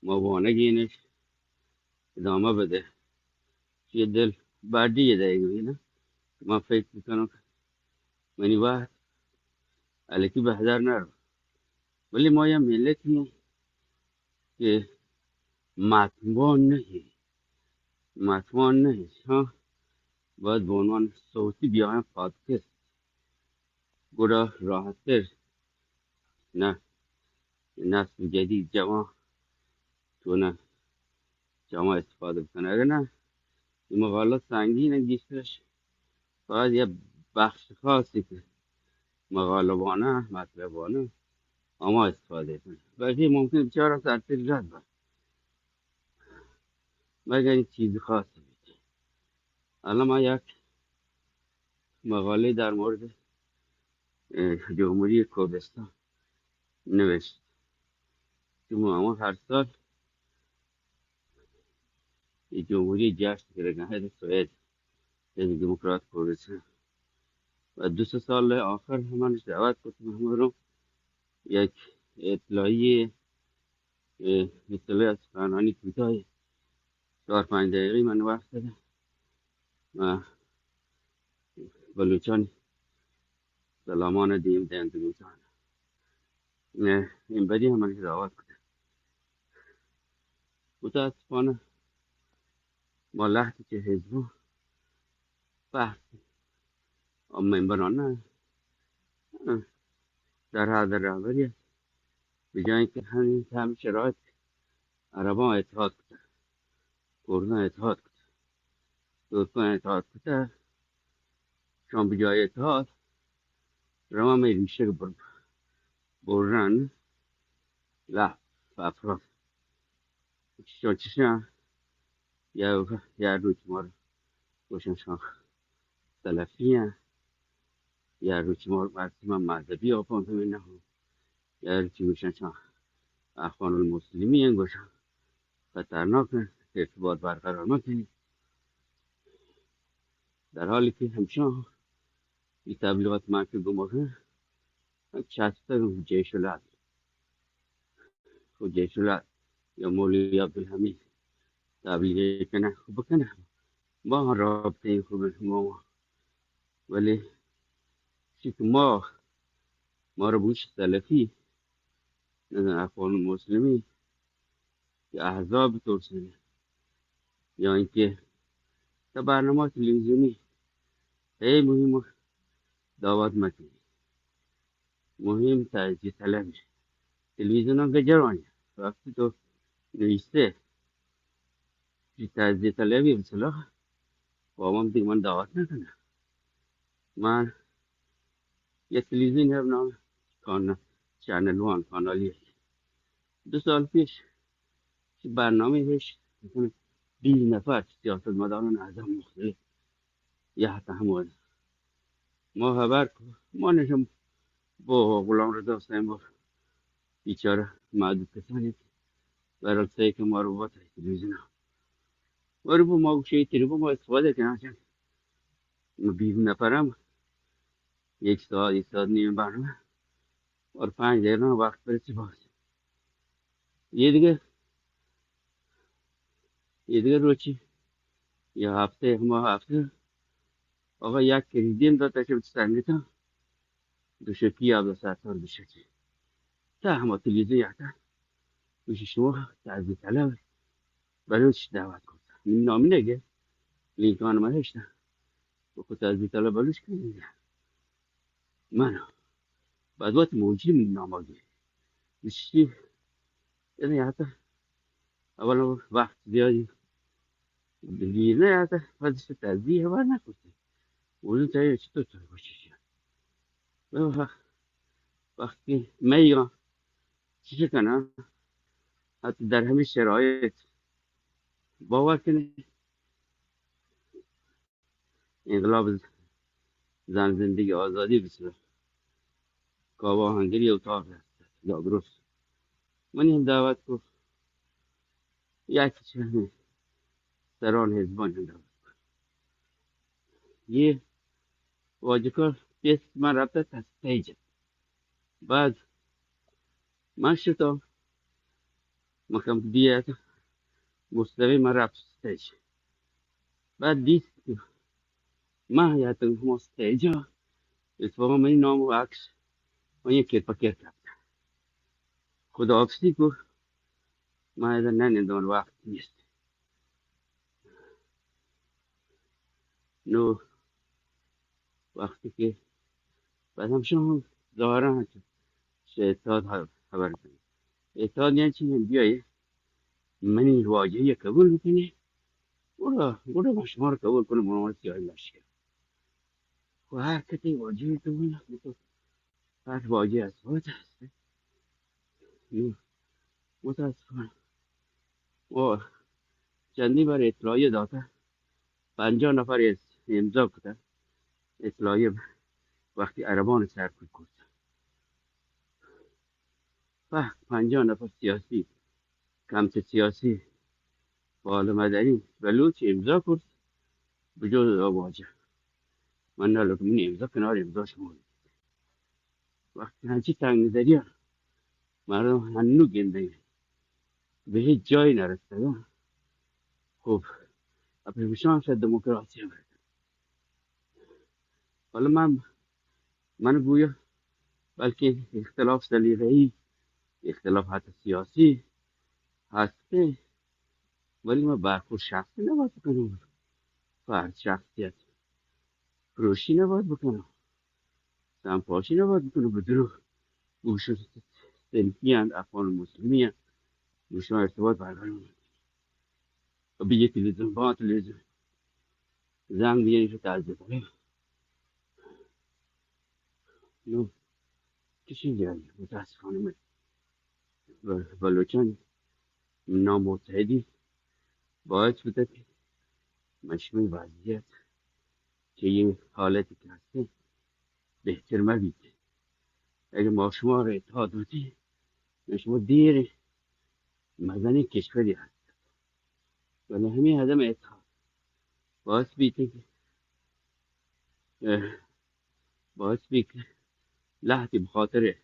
ما وانگینش ادامه بده که دل بردیه دیگه نه من فکر میکنم منی وقت علیکی بهدر نرو ولی ما یه ملتی که متوان نه ها باید به عنوان صوتی بیایم پادکست گرا راحتر نه نسل جدید جوان تونه جوان استفاده بکنه. اگر نه این مقالات سنگینه گیستش، باید یه بخش خاصی که مقالبانه مطلبانه اما استفاده کنه. بقیه ممکن بچه سرتیر رد بر مگر این چیز خاصی بید. الان ما یک مقاله در مورد جمهوری کردستان نوشت که ما هر سال یه جمهوری جشن گرگنه سوئد حزب دموکرات کردستان و 2 سال آخر همانش دعوت کردیم همه رو یک اطلاعی از سخنرانی کوتاه 4-5 دقیقه من وقت داده و بلوچان سلامان دیم دندگوزان این بدی همانش دعوت کرده. متاسفانه ما لحظه که حزب بحث ممبرانه در حد رهبری به جای اینکه همین شرایط عربان اتحاد کرده، کردان اتحاد کرده، ترکان اتحاد کرده، شما به جای اتحاد رما می ریشه برن لحظ و افراد چشم یا روی ما رو روشن شان سلفی هم یا روی ما رو مرسیم مذهبی آپان همین هم یا روی روشن شان اخوان المسلمی هم گوشن خطرناک ارتباط برقرار نکنی، در حالی که همچنان این تبلیغات من که گماهه چسته جیش العدل و جیش العدل یا مولوی عبدالحمید تبلیغی کنه خوب بکنه با رابطه خوب ما، ولی چی که ما رو بوش سلفی نزن اخوان المسلمی یا احزاب ترسنه یا اینکه تا برنامه تلویزیونی هی مهم دعوت مکنی مهم تجزیه طلبی تلویزیون هم گجرانی وقتی تو نویسته چی تجزیه طلبی بسلا با هم دیگه من دعوت نکنه. من یه تلویزیون هم نام چنل وان کانالی 2 سال پیش که برنامه هش 20 نفر سیاست مداران اعظم مختلف یه حتی همون ما خبر ما نشم با غلام رضا حسین بیچاره معدود کسانی که برای سعی که ما رو با تلویزیون ها ولی با ما گوشه تریبون ما استفاده کنم چند ما 20 نفرم 1 ساعت 1 ساعت نیم برنامه اور 5 دقیقه وقت برسی باز یه دیگه روچی یا هفته ما هفته آقا یک کریدیم داد تا که سنگیتا دوشکی عبد ستار دوشکی تا همه تلویزیون یکتا دوشی شما تعزیز طلب برای چی دعوت کرد این نامی نگه لینکان ما هشتا بخود تعزیز طلب بلوش کنید من بعد وقت موجی من ناماگی دوشی یعنی حتی اولا وقت زیادی دلیر نه حتی بعدش تعزیه هوا نکرده وزن تایی چطور توی باشیش وقتی میگم چی کنم حتی در همین شرایط باور کنید انقلاب زن زندگی آزادی بسیار کابا هنگری اتاق هست یا درست من این دعوت کو یکی چه سران حزبان هم دعوت یه واجکار پیس من رفته تا ستیج بعد من شدم مکم بیاد مستوی من رفت ستیج بعد دید که من حیاتم هم ستیج ها اتفاقا من این نام و عکس من یک کرپا کرد خدا حافظی کو ما اذا نندون وقت نیست نو وقتی که بعد هم شما ظاهرا اتحاد خبر کنید اتحاد یعنی چی؟ یعنی بیایی من این واجهه قبول میکنی برو با شما رو قبول کنه به عنوان سیاه لشکر و هر کسی واجهه قبول نکنه هر واجهه از خود هست نو متاسفانه و چندی بار اطلاعیه داده 50 نفر امضا کردن اطلاعیه وقتی عربان سرکوب کرد و 50 نفر سیاسی کمت سیاسی فعال مدنی بلوچ امضا کرد به جز واجه من نلکه من امضا کنار امضا شما وقتی همچی تنگ نظری مردم هنو گنده به هیچ جایی نرسیدن خب اپریمشان شد دموکراسی هم. حالا من گویا بلکه اختلاف سلیقه‌ای اختلاف حتی سیاسی هسته ولی من برخور شخصی نباید بکنم فرد شخصیت فروشی نباید بکنم سنپاشی نباید بکنم به دروغ گوش سنفی هند افغان مسلمی هند گوشان ارتباط برقرار و به یک تلویزیون با تلویزیون زنگ بیانش رو تعذیب کنم نو کشین گردی متاسفانه من بلوچان نامتحدی باعث بوده که مجموع وضعیت که یه حالتی که هسته بهتر مبید اگه ما شما را اتحاد بودی شما دیر مدنی کشوری هست ولی همین عدم اتحاد باعث بیده که باعث بید که لحظی بخاطر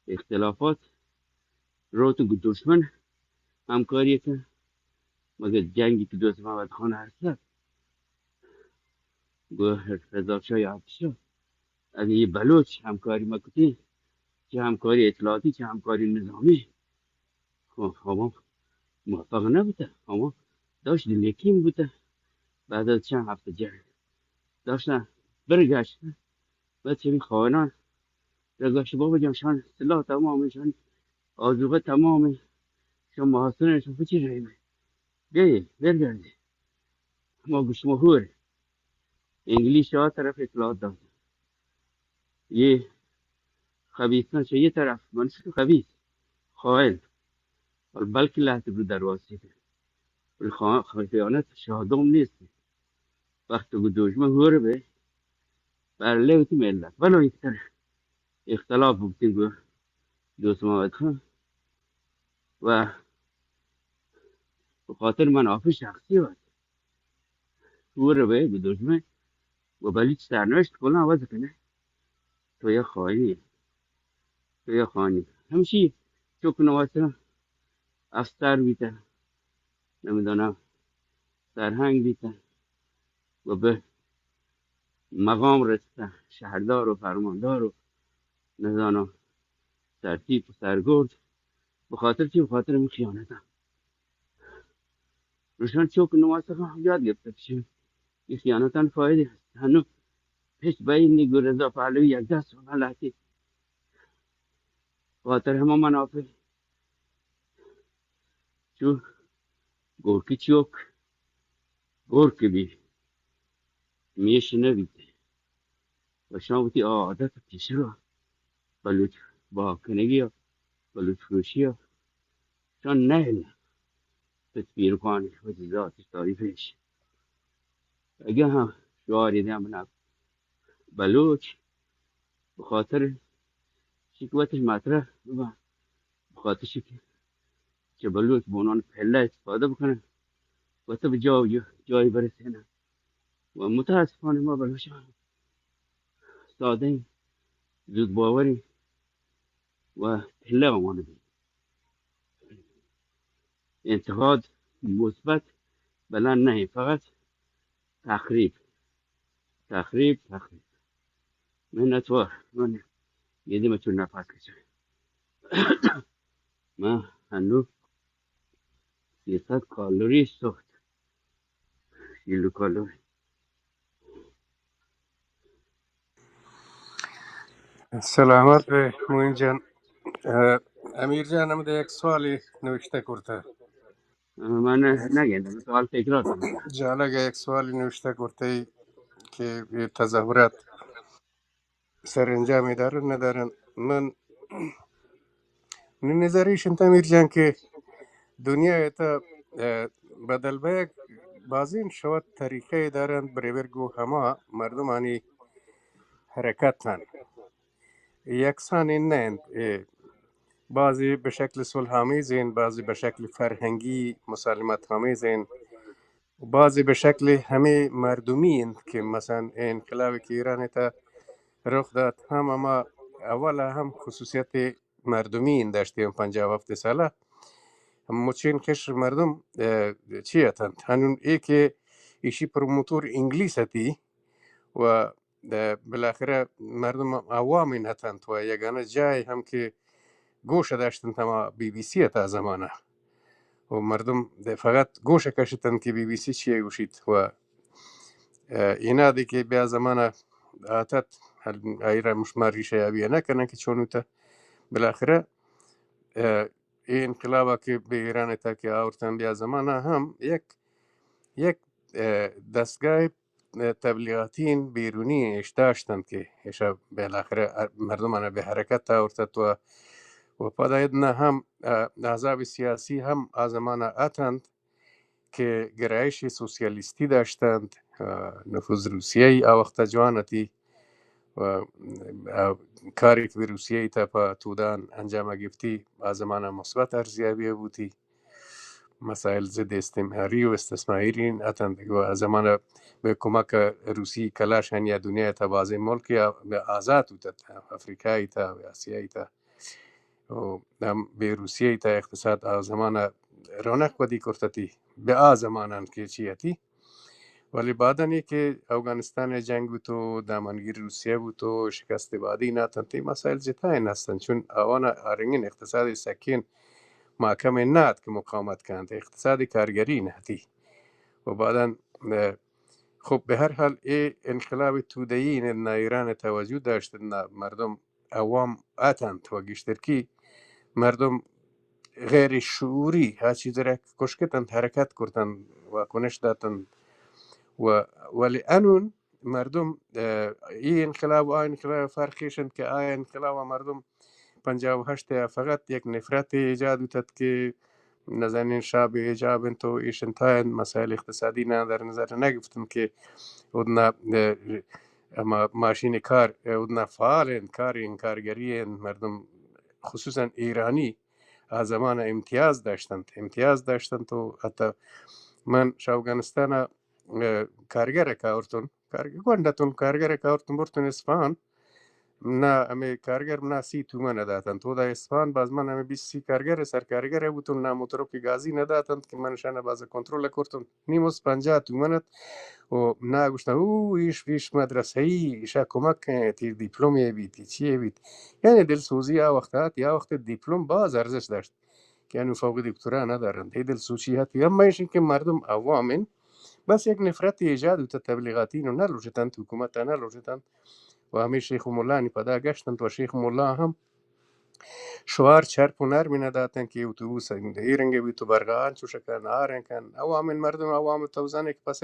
اختلافات رو تو دشمن همکاری که مگر جنگی که دوست محمد خان هست گو رضا شاه یا افشار اگه یه بلوچ همکاری مکتی چه همکاری اطلاعاتی چه همکاری نظامی خب اما موفق نبوده اما داشت لیکین بوده بعد از چند هفته جنگ داشتن برگشتن بعد چه خواهنان رگاشت بابا جان شان سلاح تمامشان آزوغه تمام شما محاصرهشون چی رایمه بیایی برگردی ما گوش مهور انگلیش ها طرف اطلاعات داد یه خبیثان چه یه طرف منشور خبیث خائن بلکه لحظه رو در واسطه خیانت شهادم نیست وقتی که دشمن هوره به بر لوتی ملت ولو این طرف اختلاف بودیم گو دوست محمد خان و به خاطر منافع شخصی بود هوره به دشمن و بلیچ سرنوشت کلا عوض کنه تو یه خواهی تو یه خواهی همشی چوک نواسه افسر بیتن نمیدانم سرهنگ بیتن و به مقام رسیدن شهردار و فرماندار و نمیدانم سرتیپ و سرگرد به خاطر چی؟ به خاطر این خیانت هم روشان چوک نواسه هم یاد گرفته چی این خیانت هم فایده هست هنو پیش بین رضا پهلوی یک دست و ملحظی خاطر همه منافع چو گرکی چوک گرک بی میشه نبیده و شما بودی عادت پیشه رو بلوچ با کنگی ها بلوچ فروشی ها چون نه تصویر کنی و ذاتش تعریفش اگه هم شعاری هم بلوچ به خاطر شکوتش مطرح و به خاطر که بلوچ به عنوان پله استفاده بکنن و تا به جایی برسنن و متاسفانه ما بلوچ ساده ایم زود باوری و پله بمانه بیم انتقاد مثبت بلند نه فقط تخریب تخریب تخریب من نتوار من یدی ما چون نفس کشم من هنو 300 کالری سوخت. کیلو کالری. سلامت به موین جان. امیر جانم ده یک سوالی نوشته کرده. من نگیدم سوال تکرار کنم. جالگه یک سوالی نوشته کرده که تظاهرات سرانجامی دارن ندارن. من نظریش انت امیر جان که دنیا تا بدل به یک بازین شود طریقه دارند برای برگو همه مردمانی حرکت تن یکسانی نیند. بعضی به شکل صلح آمیزین، بعضی به شکل فرهنگی مسالمت آمیزین، بعضی به شکل همه مردمی اند که مثلا انقلابی که ایران تا رخ داد هم ما اول هم خصوصیت مردمی این داشتیم 57 ساله مچین کشور مردم چی هستند هنون ای که ایشی پروموتور انگلیس هستی و بالاخره مردم عوام این هستند و یگانه جای هم که گوشه داشتن تما بی بی سی تا زمانه و مردم فقط گوشه کشیدن که بی بی سی چیه گوشید و اینا دی که بیا زمانه آتت ایران مش ریشه یابیه نکنن که چونو تا بالاخره این انقلابا که به ایران تا که آورتن بیا زمانه هم یک دستگاه تبلیغاتی بیرونی اش داشتند که اش بالاخره مردم آن به حرکت آورد و پدایدنا هم احزاب سیاسی هم از زمان اتند که گرایش سوسیالیستی داشتند. نفوذ روسیه ای وقت جوانتی و کاری که روسیه ای تا پا تودان انجام گفتی از زمان مثبت ارزیابی بودی مسائل ضد استعماری و استثماری اتند و از زمان به کمک روسی کلاشن یا دنیا تا بازی ملک یا به آزاد بودند افریقایی تا و آسیایی تا و هم به روسیه تا اقتصاد از زمان رونق بدی کرتتی به آ زمانان که چیتی ولی بعدنی که افغانستان جنگ بود و دامنگیر روسیه بود و شکست بعدی ناتنتی مسائل جتاین هستند چون آوان آرنگین اقتصاد سکین محکم ناد که مقاومت کند اقتصاد کارگری نهتی و بعدا خب به هر حال ای انقلاب توده‌ای این ایران توجه داشت مردم عوام اتند و گشترکی مردم غیر شعوری ها چیز را کشکتند حرکت کردند و کنش دادند و ولی انون مردم این انقلاب و آن انقلاب فرقیشن که آن انقلاب و مردم 58 فقط یک نفرت ایجاد بودد که نزنین شاب ایجابن تو ایشن تاین مسائل اقتصادی نه در نظر نگفتن که اودنا اما ماشین کار اودنا فعال کارگری مردم خصوصا ایرانی از زمان امتیاز داشتند و حتی من افغانستان کارگر کارتون کارگر کارتون برتون اصفهان نه امی کارگر نه 30 تومن ندادند تو در اصفهان باز من امی 20 کارگر سر کارگر بودن نه موتورو که گازی ندادند که منشان باز کنترل کردم نیموس 50 تومنت و نه گوشتن او ایش مدرسه ای ایشا کمک تی دیپلومی بیتی چیه بیت یعنی دلسوزی یا وقت دیپلم باز ارزش داشت که یعنی فوق دکترا ندارند هی دلسوزی هستی اما ایشین که مردم عوامن بس یک نفرت ایجاد و تبلیغاتی نو نلوشتند حکومت نلوشتند و همه شیخ مولا پدا گشتند و شیخ مولا هم شوار چرپ و نرمی ندادند که اتوبوس ایرنگ بی تو برگان چو شکن آرن کن عوام مردم عوام توزنه که پس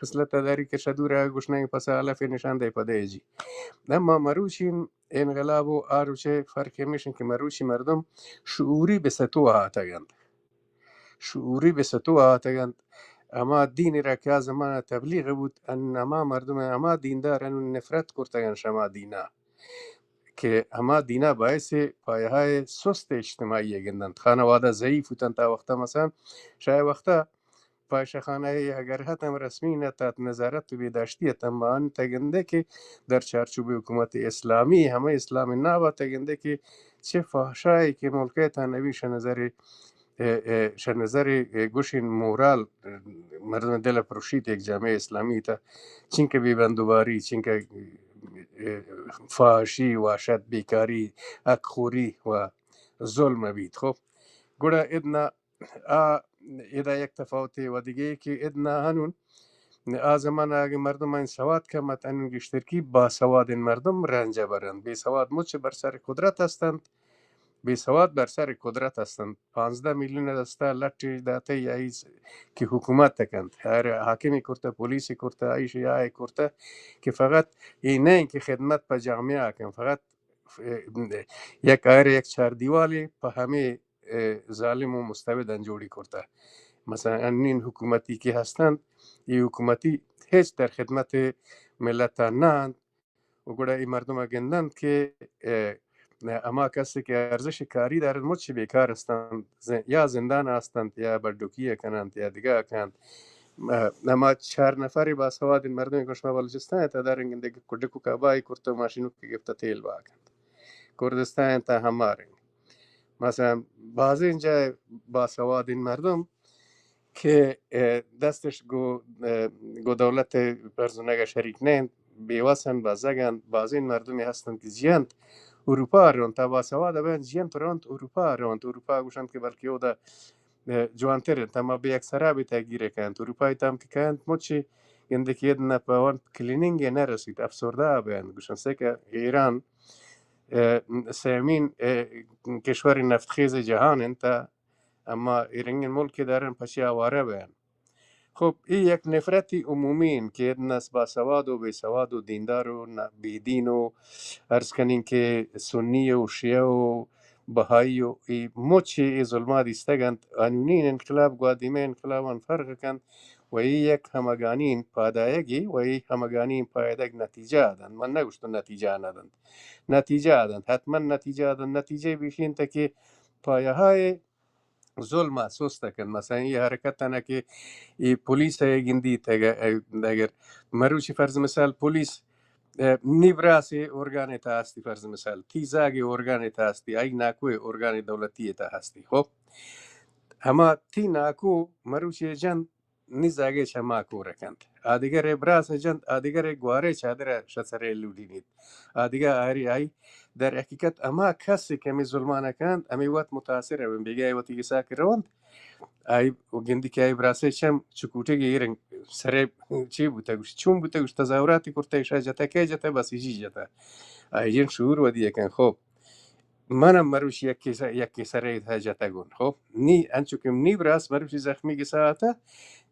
خصلت داری که شدور گوشنه پس علف نشان ده پده ایجی اما مروچین انقلاب و آروچه فرق میشن که مروچی مردم شعوری به سطوح آتگند اما دینی را که از زمان تبلیغ بود ان اما مردم اما دیندار ان نفرت کرتگن شما دینا که اما دینا باعث پایه های سست اجتماعی گندند خانواده ضعیف بودند تا وقتا مثلا شاید وقتا پایشخانه اگر حتم رسمی نتات نظارت و بیداشتی اما آن تگنده که در چارچوب حکومت اسلامی همه اسلام نابا تگنده که چه فحشایی که ملکیت نبی شنظر گوشین مورال مردم دل پروشید یک جامعه اسلامی تا چینکه بیبندوباری چینکه فحاشی وحشت بیکاری اکخوری و ظلم بید خب گوڑا ادنا ایده یک تفاوتی و دیگه که ادنا هنون آزمان اگه مردم این سواد کمت انون گشترکی با سواد این مردم رنج برند بی سواد مچ بر سر قدرت هستند بی سواد بر سر قدرت هستند 15 میلیون دسته لطی داته یا که حکومت تکند هر حاکمی کرده پلیسی کرده ایش یا کرده که فقط این نه اینکه خدمت به جامعه کن فقط یک چهار دیوالی په همه ظالم و مستبدان جوړی کرده مثلا این حکومتی که هستند این حکومتی هیچ در خدمت ملت نه و گوڑا این مردم گندند که اما کسی که ارزش کاری دارد مچ بیکار هستند یا زندان هستند یا بردوکی کنند یا دیگه کنند اما 4 نفری با سواد این مردم کشما بلوچستان تا دارن دیگه کدکو کبای کرته ماشینو که گفته تیل باکند کردستان تا همارن مثلا بعضی اینجا با سواد این مردم که دستش گو دولت پرزونگه شریک نه بیواسن بازگن بعضی این مردمی هستند که جیند اروپا روند تا با سواد بین جیند روند اروپا گوشند که بلکه او دا جوانتر تا ما به یک سرابی تگیره کند اروپای تام که کند مچی گنده که یدنا پاوان کلینینگ نرسید افسرده بیند گوشند سه ایران سیمین کشور نفتخیز جهان تا اما ایران ملک دارن پسی آواره بیند خب این یک نفرتی عمومی این که ناس با سواد و بی سواد و دیندار و بیدین و عرض کنین که سنی و شیعه و بهایی و مچی ظلمات استگند قانونین انقلاب قادمه انقلابان فرق کند و این یک همگانین پادایگی و این همگانین پایدگ نتیجه آدن من نگوشتم نتیجه ندند نتیجه آدن حتما نتیجه آدن نتیجه بیشین تا که پایه های ظلم محسوس تکن مثلا این حرکت تنه که این پلیس گندی اگر مروچی فرض مثال پلیس نیبراسی ارگان تا هستی فرض مثال تیزاگی ارگان تا هستی ای ناکوی ارگان دولتی تا هستی خب اما تی ناکو مروچی جند نیزاگی شما کورکند آدیگر براس جند آدیگر گواره چادر شسره لودینید آدیگر آری ای در حقیقت اما کسی که می ظلمانه کند امی وقت متاثر بیم بگه ای وقتی که ساکر روند ای و گندی که ای براسه چم چکوته گیرن سره چی بوده گوش چون بوده گوش تظاهراتی کرته ایشا جتا که جتا بسی جی جتا ای جن شعور و دیگه کن خب منم مروش یکی سره تا جتا گون خب نی انچو کم نی براس مروش زخمی گساعته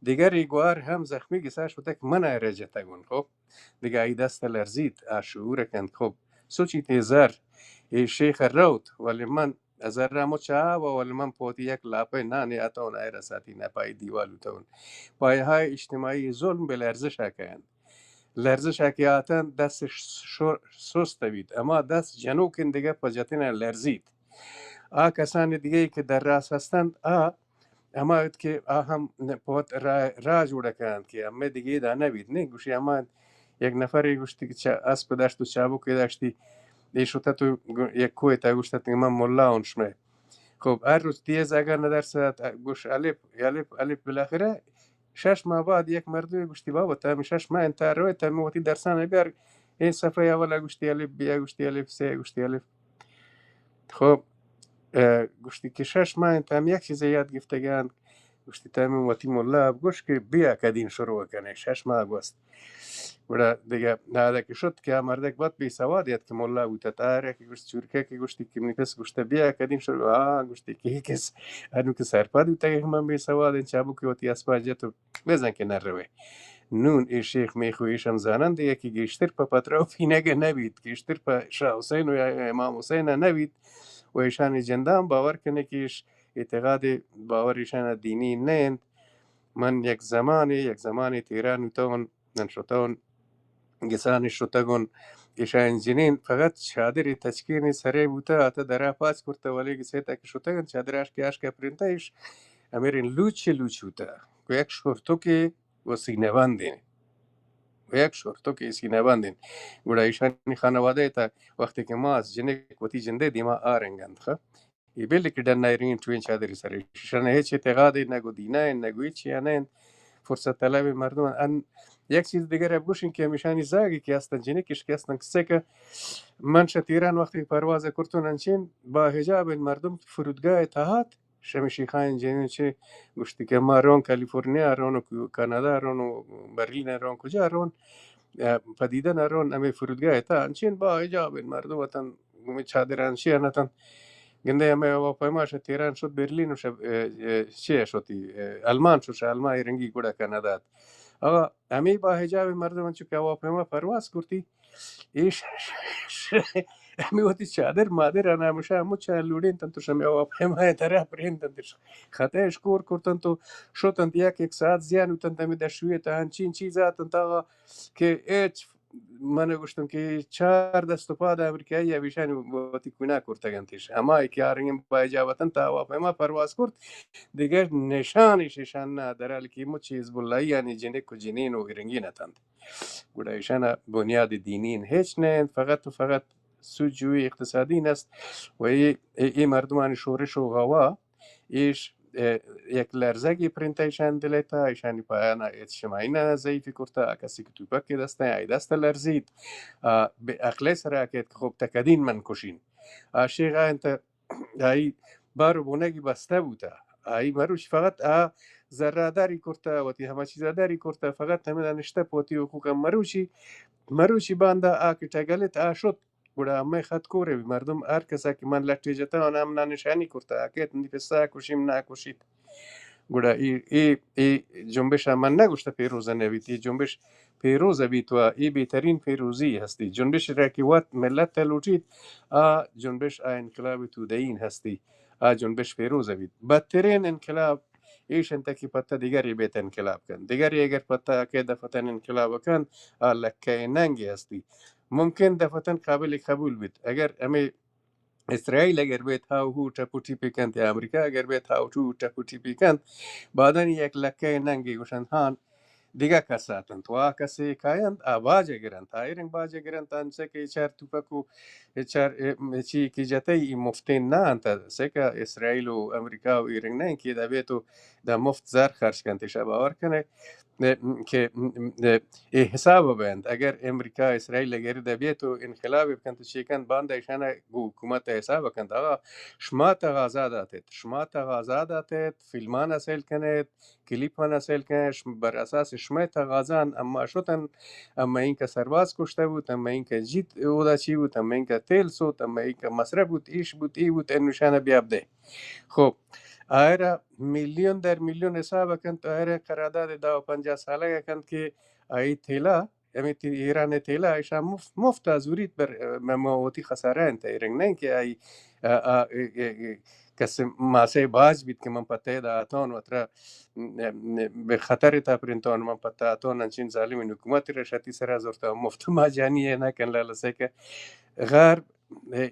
دیگر ایگوار هم زخمی گساعت شده که من ای جتا گون خب دیگه ای دست لرزید شعور کند خب سوچی تیزر ای شیخ روت ولی من از رامو چا و ولی من پوتی یک لاپه نانی اتون ای رساتی نپای دیوالو تون پای های اجتماعی ظلم به لرزش کند لرزش که آتن دستش سست بید اما دست جنو کن دیگه پجتین لرزید کسان دیگه که در راست هستند اما که هم پوت را جوڑه کند که اما دیگه دا نبید نه گوشی اما یک نفری گوشتی که اسب داشت و چابک داشتی ایشوتا تو یک کوی تا گوشتا من ملا اونشمه خب هر روز دیز اگر ندرسد گوش الف بالاخره 6 ماه بعد یک مردم گوشتی بابا تا 6 ماه انت روی تا موتی درسانه بیار این صفحه اول گوشتی الف بیا گوشتی الف سه گوشتی الف خب گوشتی که 6 ماه انت یک چیز یاد گفتگان گوشتی تا موتی ملا گوش که بیا کدین شروع کنه 6 ماه گوست وڑا دیگه ناده که شد که مردک بات بی سوادیت که ملا بوده تاره که گوشت چورکه که گوشتی که منیپس گوشته بیا کدین شروع گوشتی که کس انو که سرپاد بوده که من بی سواد این چابو که وطی اسپاجتو بزن که نروه نون ای شیخ میخویشم زانند یکی گیشتر پا پتراو پینگه نبید گیشتر پا شاه حسین و امام حسین نبید و ایشان جندان باور کنه که ایش اعتقاد باور ایشان دینی نیند من یک زمانی تیران تون ننشتون گسانی شتگون ایشان جنین فقط چادر تشکیل سره بوده آتا در پاس کرده ولی گسه تا که شتگون چادرش که اشک پرنده ایش امیرین لوچ بوده و یک شورتو که و سینه بندین و یک شورتو که سینه بندین گوڑا ایشان خانواده تا وقتی که ما از جنک و تی جنده دیما آرنگند خب ای بلی که دن نایرین تو این چادری سره ایشان هیچ اعتقادی نگو دینه نگوی چی نه فرصت طلب مردم یک چیز دیگر اب گوشین که میشانی زاگی که هستن جنکش که هستن کسی که من شتیران وقتی پرواز کرتون انچین با حجاب مردم فرودگاه اتحاد شمشی خاین جنین چه گوشتی که ما رون کالیفرنیا رون و کانادا رون و برلین رون کجا رون پدیده نرون امی فرودگاه تا انچین با حجاب مردم وطن گمی چادرانشی انتن گنده امی هواپیما شد تهران شد برلین و شد چیه شدی آلمان شد آلمان رنگی گودا کانادا آقا امی با حجاب مردم چون که هواپیما پرواز کرتی ایش امی وقتی چادر مادر انا مشه همو چه لودین تن تو شمی هواپیما طرف پرین تن تش خطهش کور کردن تو شدن یک ساعت زیان و تن تمی دشویه تا هنچین چیزاتن تا که ایچ من گوشتم که 4 دست و پا د امریکایی بیشانی وقتی کونا کرتگنتیش اما ای که آرنگیم با اجابتن تا هواپیما پرواز کرد دیگر نشانشان نه در حالی که مو چیز بلایی یعنی جنک و جنین و رنگی نتند گوڑا ایشان بنیاد دینین هیچ نه فقط و فقط سودجویی اقتصادی است و ای مردمان شورش و غوا ایش یک لرزگی پرینتایشان دلیتا ایشانی پایانا اجتماعی نه ضعیفی کرتا کسی که توپک دسته ای دست لرزید به اقلی سر که خب تکدین من کشین شیخ انت ای بارو بونگی بسته بوده ای مروش فقط ذره داری کرتا و تی همه چیز داری کرتا فقط همه دانشته پوتی حقوق مروشی بانده که تگلت شد گوڑا همه خط کوره مردم هر کسا که من لطیجتا آنم ننشانی کرتا که نیفسته کشیم نکشید گوڑا ای جنبش من نگوشته پیروزه نوید ای جنبش پیروز بید و ای بهترین پیروزی هستی جنبش را که وقت ملت تلوچید جنبش انقلاب تودهین هستی جنبش پیروز بید بدترین انقلاب ایش انتکی پتا دیگری بیت انقلاب کن دیگری اگر پتا که دفتن انقلاب کن لکه ننگی هستی ممکن دفتن قابل قبول بید اگر امی اسرائیل اگر بیت هاو هو چپوتی پیکند یا امریکا اگر بیت هاو تو چپوتی پیکند بعدن یک لکه ننگی گوشن هان دیگه کساتن تو کسی کایند باجه گرند ایرنگ باجه گرند انسه که چهار توپکو چهار چی کی جته ای مفتین نه انت سه که اسرائیل و امریکا و ایرنگ نه که دا بیتو دا مفت زر خرج کنه شب باور کنه که حساب بند اگر امریکا اسرائیل اگر دا بیتو انقلاب بکن تو چیکن باند ایشان حکومت حساب کند آقا شما تا آزاداتت شما تا آزاداتت فیلمان اصل کنید کلیپ من اصل کنش بر اساس شما تقاضان اما شدن اما این که سرباز کشته بود اما این که جیت اودا چی بود اما این که تیل سود اما این که مصرف بود ایش بود ای بود انوشانه بیابده خب آیرا میلیون در میلیون حساب کند تو آیرا قرارداد 50 ساله کند که ای تیلا امی ایران تیلا ایشا مفت از ورید بر مماوتی خساره انت ایرنگ نه که ای کسی ماسه باز بید که من پته دا اتان و ترا به خطر تا پرینتان من پته اتان انچین ظالم حکومتی رشتی سر زورتا مفت مجانیه نکن لالسه که غرب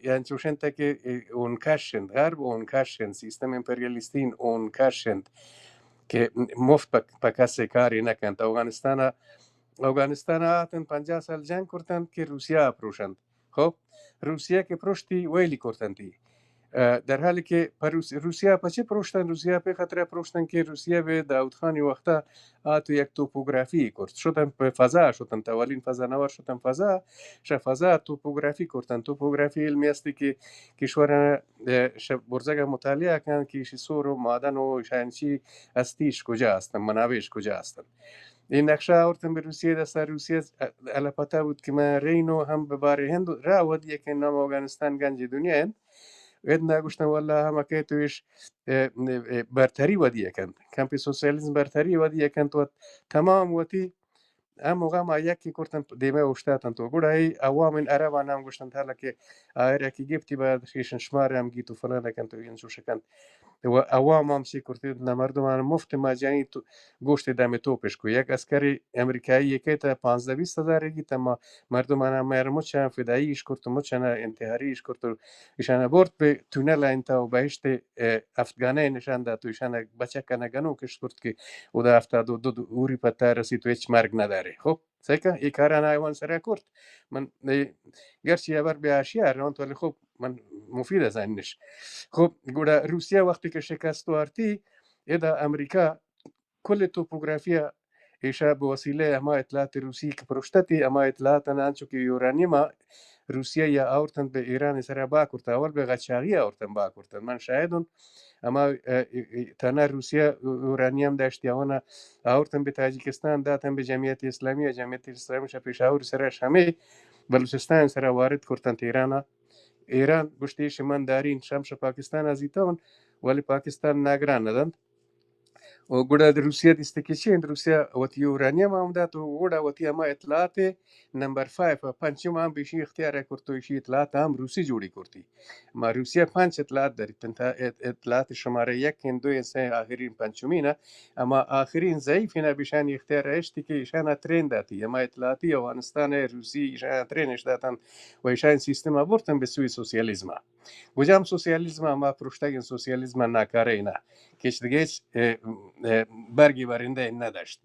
یعنی چوشن تا که اونکشند غرب اونکشند سیستم امپریالیستین اونکشند که مفت پا کسی کاری نکند افغانستان آتن 50 سال جنگ کردند که روسیه اپروشند خب روسیه که پروشتی ویلی کردندی در حالی که روسیه پا چه پروشتن روسیه به خاطر پروشتن که روسیه به داود خانی وقتا تو یک توپوگرافی کرد شدن به فضا شدن تولین فضا نور شدن فضا توپوگرافی کردن توپوگرافی علمی است که کشور برزگ مطالعه کردن که سور و معدن و شانچی استیش کجا هستن منابعش کجا هستن این نقشه آوردن به روسیه دست روسیه الپتا بود که من رینو هم به بار هند را ودیه که نام افغانستان گنج دنیا هند ادنا گوشتن والله همه که تویش برتری ودیه کند کمپی سوسیالیزم برتری ودیه کند و تمام وتی هم موقع ما یکی کردن دیمه اوشتاتن تو گوڑا ای عوام عرب هم گوشتن تالا که آیره که گفتی باید خیشن شماره هم گیتو فلان کند تو این شوشه کند و عوام هم سی کرده مردمان مفت مجانی تو گوشت دم توپش کو یک اسکری امریکایی یکی تا 15-20 هزار گیت اما مردمان هم مچن فداییش کرد مچن انتحاریش کرد ایشان برد به تونل انتا و بهشت افغانه نشان داد تو ایشان بچه کنگانو کش کرد که او دا 72 اوری پتا رسید تو هیچ مرگ نداره خب سیکا ای کاران ایوان سره کرد من گرچه یه بر به آشیه رانت ولی خب من مفید از اینش خب گوڑا روسیه وقتی که شکست وارتی ادا امریکا کل توپوگرافیا ایشا به وسیله اما اطلاعات روسی که پرشتتی اما اطلاعات آنچه که یورانیما روسیه یا آورتن به ایران سر با کرد اول به قاچاقی آورتن با کردن من شاهدم اما تنها روسیه یورانیم داشت یا آورتن به تاجیکستان دادن به جمعیت اسلامی جمعیت اسلامی پشاور سرش همه بلوچستان سر وارد کردن ایران ایران گشتیش من دارین شمش پاکستان ازیتون ولی پاکستان نگران ندند و گودا روسیه دیستکیشی روسیه وتی یورانیم هم داد و گودا وتی اما اطلاعات نمبر 5 و پنجم هم بیشی اختیار کرتویشی اطلاعات هم روسی جوری کرتی ما روسیه 5 اطلاعات دارید تنها اطلاعات شماره 1 2 3 آخرین پنجمینه اما آخرین ضعیفینه بیشان اختیار اشتی که ایشان ترین داتی اما اطلاعاتی افغانستان روسی ایشان ترینش دادن و ایشان سیستم آوردن به سوی سوسیالیسم گوجام سوسیالیسم اما پروشتگین سوسیالیسم ناکاره اینا کش دیگه برگی برنده نداشت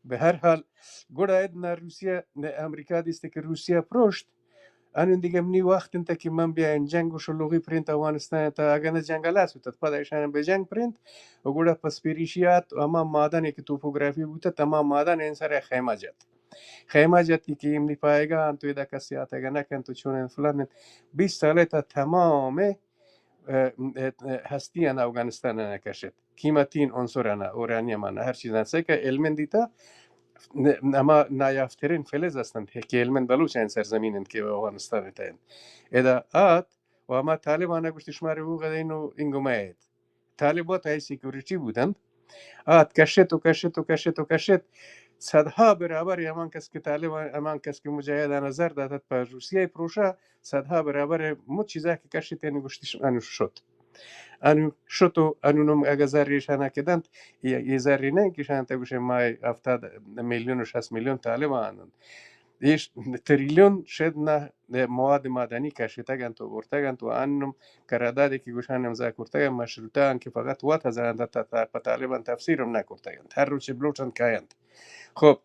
به هر حال گودا ادنا روسیه امریکا دیسته که روسیه پروشت انون دیگه منی وقت انت که من بیاین جنگ و شلوغی پرینت افغانستان تا اگه نه جنگلاس بودت پدایشان به جنگ پرینت و گودا پسپیریشیات اما مادنی که توپوگرافی بودت تمام مادن این سر خیمه جتی که ایمنی پایگان توی دا کسی اگه نکن تو چون فلان 20 ساله تا تمام هستی انا افغانستان نکشد قیمتین عنصر انا اورانیم انا هر چیز نسه که علم دیتا اما نایافترین فلز هستند که علم بلوچ این سرزمین که افغانستان تاین ادا آت و اما طالبان گوشت شماره او قدینو اینگوماید طالبات های سیکوریتی بودند آت کشت و کشت و کشت و کشت صدها برابر امان کس که طالبان امان کس که مجاهد نظر دادد پر روسیه پروژه صدها برابر مو چیزا که کشت یعنی گوشتش انو شد انو شتو انو نم اگه ذریش نکدند یه ذری نه که شان تا گوشه مای 70 میلیون و 60 میلیون طالبان ایش تریلیون شد نه مواد معدنی کشیدگند و برتگند و انم قراردادی که گوشان امضا کردگند مشروطه که فقط وات هزارند تا طالبان تفسیرم نکردگند هر روز بلوچن کایند خب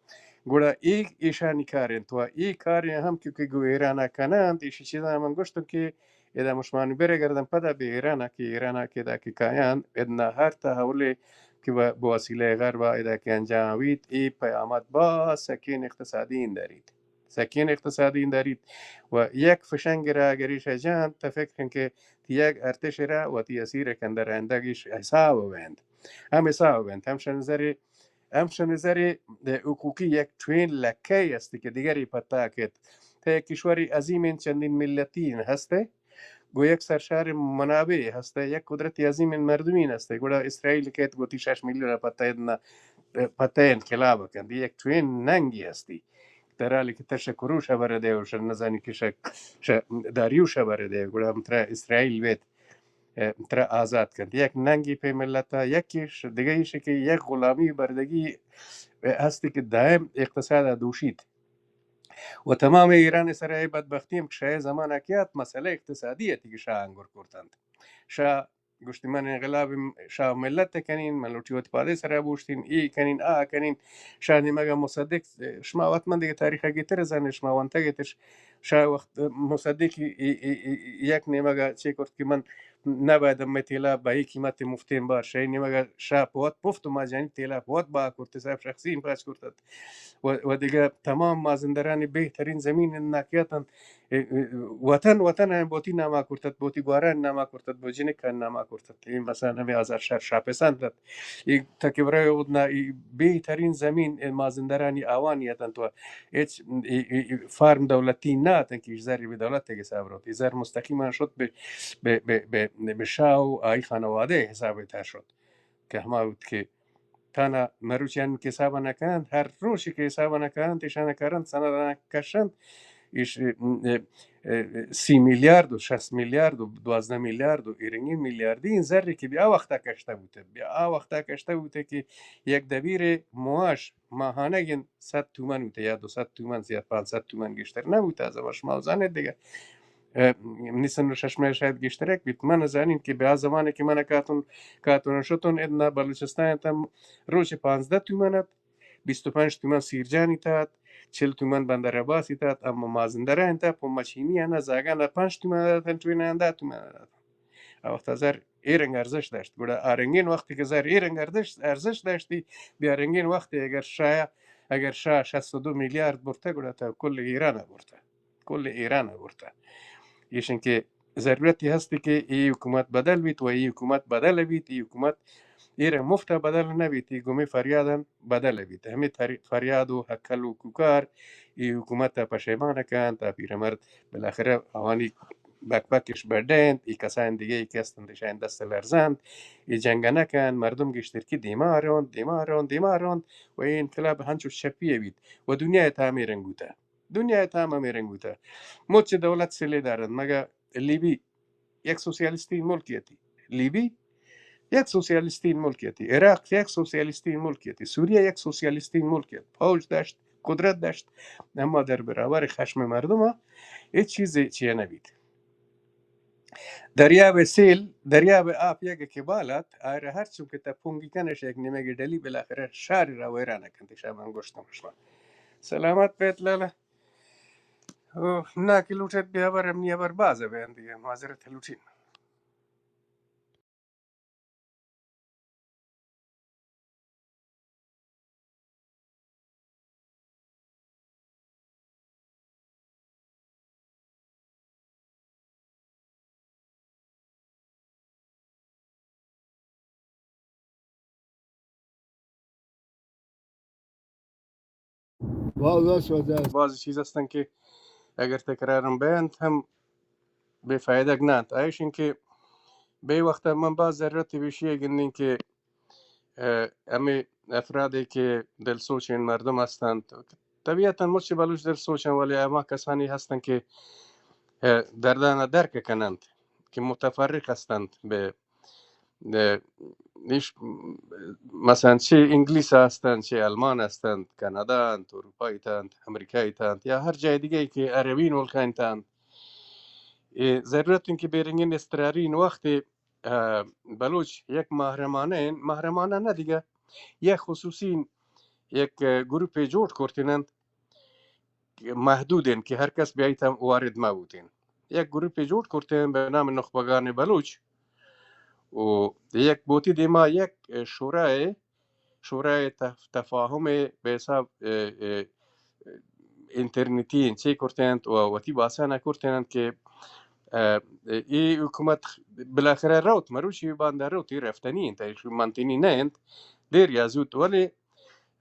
گودا ایشانی کارن تو ای کاری هم که گو ایران کنند ایشی چیزا من گوشتم که اذا مش معنی برگردم پدا به ایران که دا که کایان ادنا هر تحولی که با وسیله غرب اذا که انجامید ای پیامد با سکین اقتصادی این دارید سکین اقتصادی این دارید و یک فشنگ را اگریش جان تفکرن که یک ارتش را و تیاسیر کندر اندگیش حساب وند هم حساب وند همش نظری حقوقی یک توین لکه است که دیگری پتا کد تا کشوری عظیم چندین ملتی هسته گو یک سرشار منابع هسته یک قدرت عظیم مردمین هسته گویا اسرائیل که گویی 6 میلیون پتا انقلاب کند یک توین ننگی هستی در حالی که تشکروش برده و شن نزانی که داریوش برده گویا متر اسرائیل وید تر آزاد کند یک ننگی په ملت یکیش دیگه ایشه که یک غلامی بردگی هستی که دائم اقتصاد دوشید و تمام ایران سرای بدبختیم که شای زمان کیات مسئله اقتصادیه که شاه انگور کردند شاه گوشتی من انقلاب شاه ملت کنین ملوٹی وت پاده سره بوشتین ای کنین کنین شاه نیمگا مصدق شما وقت من دیگه تاریخ گیتر زن شما وانتا گیترش شاه وقت مصدق یک نیمگا چه کرد که من نباید متیلا با یک قیمت مفتین بار شای نیمگا شاه پوات پفت و ماجانی تیلا پوات با کرد صاحب شخصی این پاس کرد و دیگه تمام مازندران بهترین زمین ناکیاتن وطن هم بوتی نما کرد بوتی گوارن نما کرد بوجینه کن نما کرد این مثلا همی از شاپسند این تکبره اودنا بهترین زمین مازندرانی آوانیتن تو هیچ فارم دولتی نه تنکیش زری به دولت تگه سابروت زر مستقیما شد به شاو آی خانواده حساب تا شد که همه بود که تانا مروچیان که حساب نکند هر روزی که حساب نکند ایشان کردند سند نکشند ایش 30 میلیارد و 60 میلیارد و 12 میلیارد و ایرنگی میلیاردی این ذره که بیا وقتا کشته بوده که یک دبیر معاش ماهانه 100 تومان بوده یا 200 تومان زیاد 500 تومان گشتر نبوده از همش موزانه دیگه نیستن رو ششمه شاید گشترک بیت من زنیم که به زمانی که من کاتون شدون ادنا بلوچستان تم روش 15 تومانت 25 تومان سیرجانی تاد 40 تومان بندر عباسی تاد اما مازندران تا پومچینی انا زاگان 5 تومان دادن توی 90 تومان دادن وقت زر ایرنگ ارزش داشت گویا آرنگین وقتی که زر ایرنگ ارزش داشتی بیا رنگین وقتی اگر شاید اگر شاه 62 میلیارد برته گوده تا کل ایران برته، کل ایران برته. ایشون که ضرورتی هستی که این حکومت بدل بید و این حکومت بدل بید، این حکومت ایره مفت بدل نبید، این گمی فریادن بدل بید. همه فریاد و حکل و کوکار این حکومت تا پشیمان کن تا پیرمرد بالاخره آوانی بکش بردند. ای کسان دیگه ای که هستند شاید دست لرزند، ای جنگ نکن، مردم گشتر که دیمارند و این انقلاب هنچو شپیه بید و دنیا تعمیرن گوته، دنیا تعمیرن گوته. مچ دولت سلی دارند مگه لیبی یک سوسیالیستی ملکیتی، لیبی یک سوسیالیستی ملکیتی، عراق یک سوسیالیستی ملکیتی، سوریه یک سوسیالیستی ملکیت، فوج داشت، قدرت داشت، اما در برابر خشم مردم ها هیچ چیزی چیه نبید. دریاب سیل، دریاب آب یک که بالات آره هر چون که تا پونگی کنش یک نیمه گدلی بالاخره شهر را ویرانه کند. شما گوشتم شما سلامت بیت لاله نه که لوٹت بیابرم نیابر بازه بیان دیگه معذرت لوٹین. باز شده است. بعضی چیز هستن که اگر تکرارم بیند هم بفایده گناند. ایش این که به وقت من باز ضرورت بیشی گندین که امی افرادی که دلسوچ این مردم هستند، طبیعتا مچ بلوچ دلسوچن ولی اما کسانی هستند که دردان درک کنند، که متفرق هستند به نیش مثلا چه انگلیس هستند، چه آلمان هستند، کانادا هستند، اروپایی هستند، امریکایی هستند یا هر جای دیگه ای که عربی ملکان هستند. ضرورت این که برنگین استراری این وقت بلوچ یک محرمانه نه دیگه، یک خصوصی یک گروپ جوړ کردند محدودن که هر کس بیایت هم وارد ما بودین. یک گروپ جوړ کردند به نام نخبگان بلوچ و یک بوتی دیما یک شورای تفاهم به حساب اینترنتی چه کردند و وقتی باسه کردند که ای حکومت بالاخره روت مروشی باندار روتی رفتنی انتایش منتینی نیند دیر یازود. ولی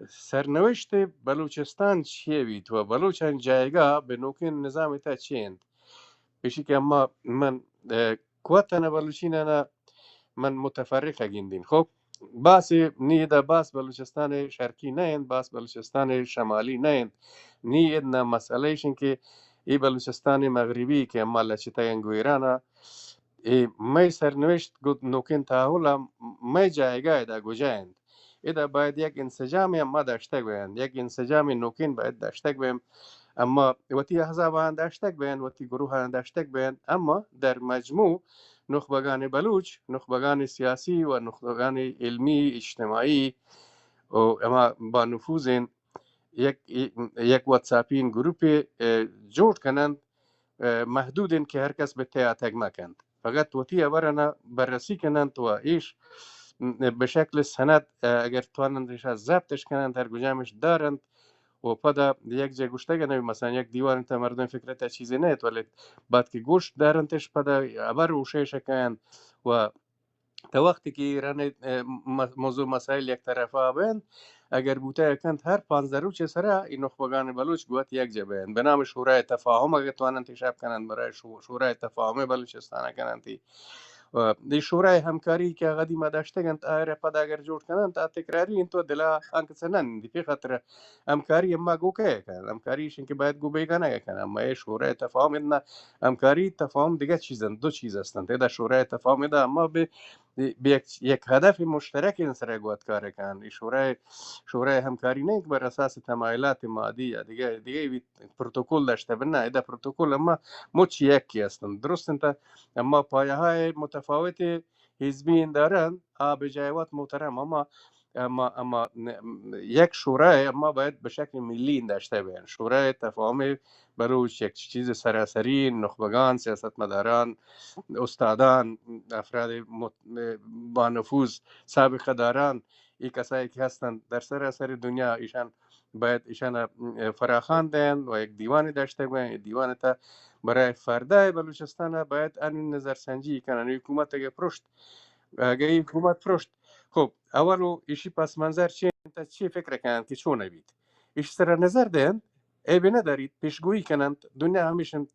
سرنوشت بلوچستان چیه بید و بلوچان جایگاه به نوکین نظام تا چیند بشی که اما من قوتنا بلوچینانا من متفرق گیندین. خب باس نیده باس بلوچستان شرقی نیند، باس بلوچستان شمالی نیند، نید نه مسئله ایشن که ای بلوچستان مغربی که اما لچتا ینگو ایرانا می سرنوشت گود نوکین تاولا می جایگاه دا گوجایند. ایده باید یک انسجامی اما داشته گویند، یک انسجامی نوکین باید داشته گویم، اما وقتی احزاب هم داشته گویند، وقتی گروه هم داشته گویند، اما در مجموع نخبگان بلوچ، نخبگان سیاسی و نخبگان علمی اجتماعی و اما با نفوذ یک واتساپین گروپ جوړ کنند محدودن که هر کس به تیاتگ مکند. فقط وقتی ورنا بررسی کنند و ایش به شکل سند اگر توانندش از ضبطش کنند هر گجامش دارند و پدا یک جای گوشته گنوی مثلا یک دیوان تا مردم فکرت چیزی نیت ولی بعد که گوشت دارندش پدا عبر وشش کنند و تا وقتی که ایران موضوع مسائل یک طرفه بین اگر بوده کند هر 15 روز سره این نخبگان بلوچ گوت یک جا بین به نام شورای تفاهم اگر توان انتخاب کنند برای شورای تفاهم بلوچستان کنند و دی شورای همکاری که قدیم داشته گند آره پد اگر جوړ کنند تا تکراری این تو دلا انک سنن دی په خاطر همکاری ما گو که کنند همکاریش که باید گو بیگانه کنند. اما شورای تفاهم نه همکاری تفاهم دیگه چیزن، دو چیز هستند. دا شورای تفاهم ده اما به یک هدف مشترک این سر گوت کار کن. شورای همکاری نه که بر اساس تمایلات مادی یا دیگه پروتکل داشته بنا ایده پروتکل اما مچ یکی هستند درست انت اما پایه های متفاوت حزبی دارن به جایوات محترم اما یک شورای اما باید به شکل ملی داشته بین. شورای تفاهم بلوچ یک چیز سراسری نخبگان، سیاستمداران، استادان، افراد با نفوذ سابقه داران، این کسایی که هستند در سراسر دنیا ایشان باید ایشان فراخواندند و یک دیوانی داشته بودند. دیوان تا برای فردا بلوچستان باید این نظرسنجی کنن. حکومت اگه پرشت، اگه این حکومت پرشت، خب اولو ایشی پس منظر چی انت چی فکر کنند که چون بید ایش سر نظر دهند، عیبی ندارید پیشگویی کنند. دنیا همیشه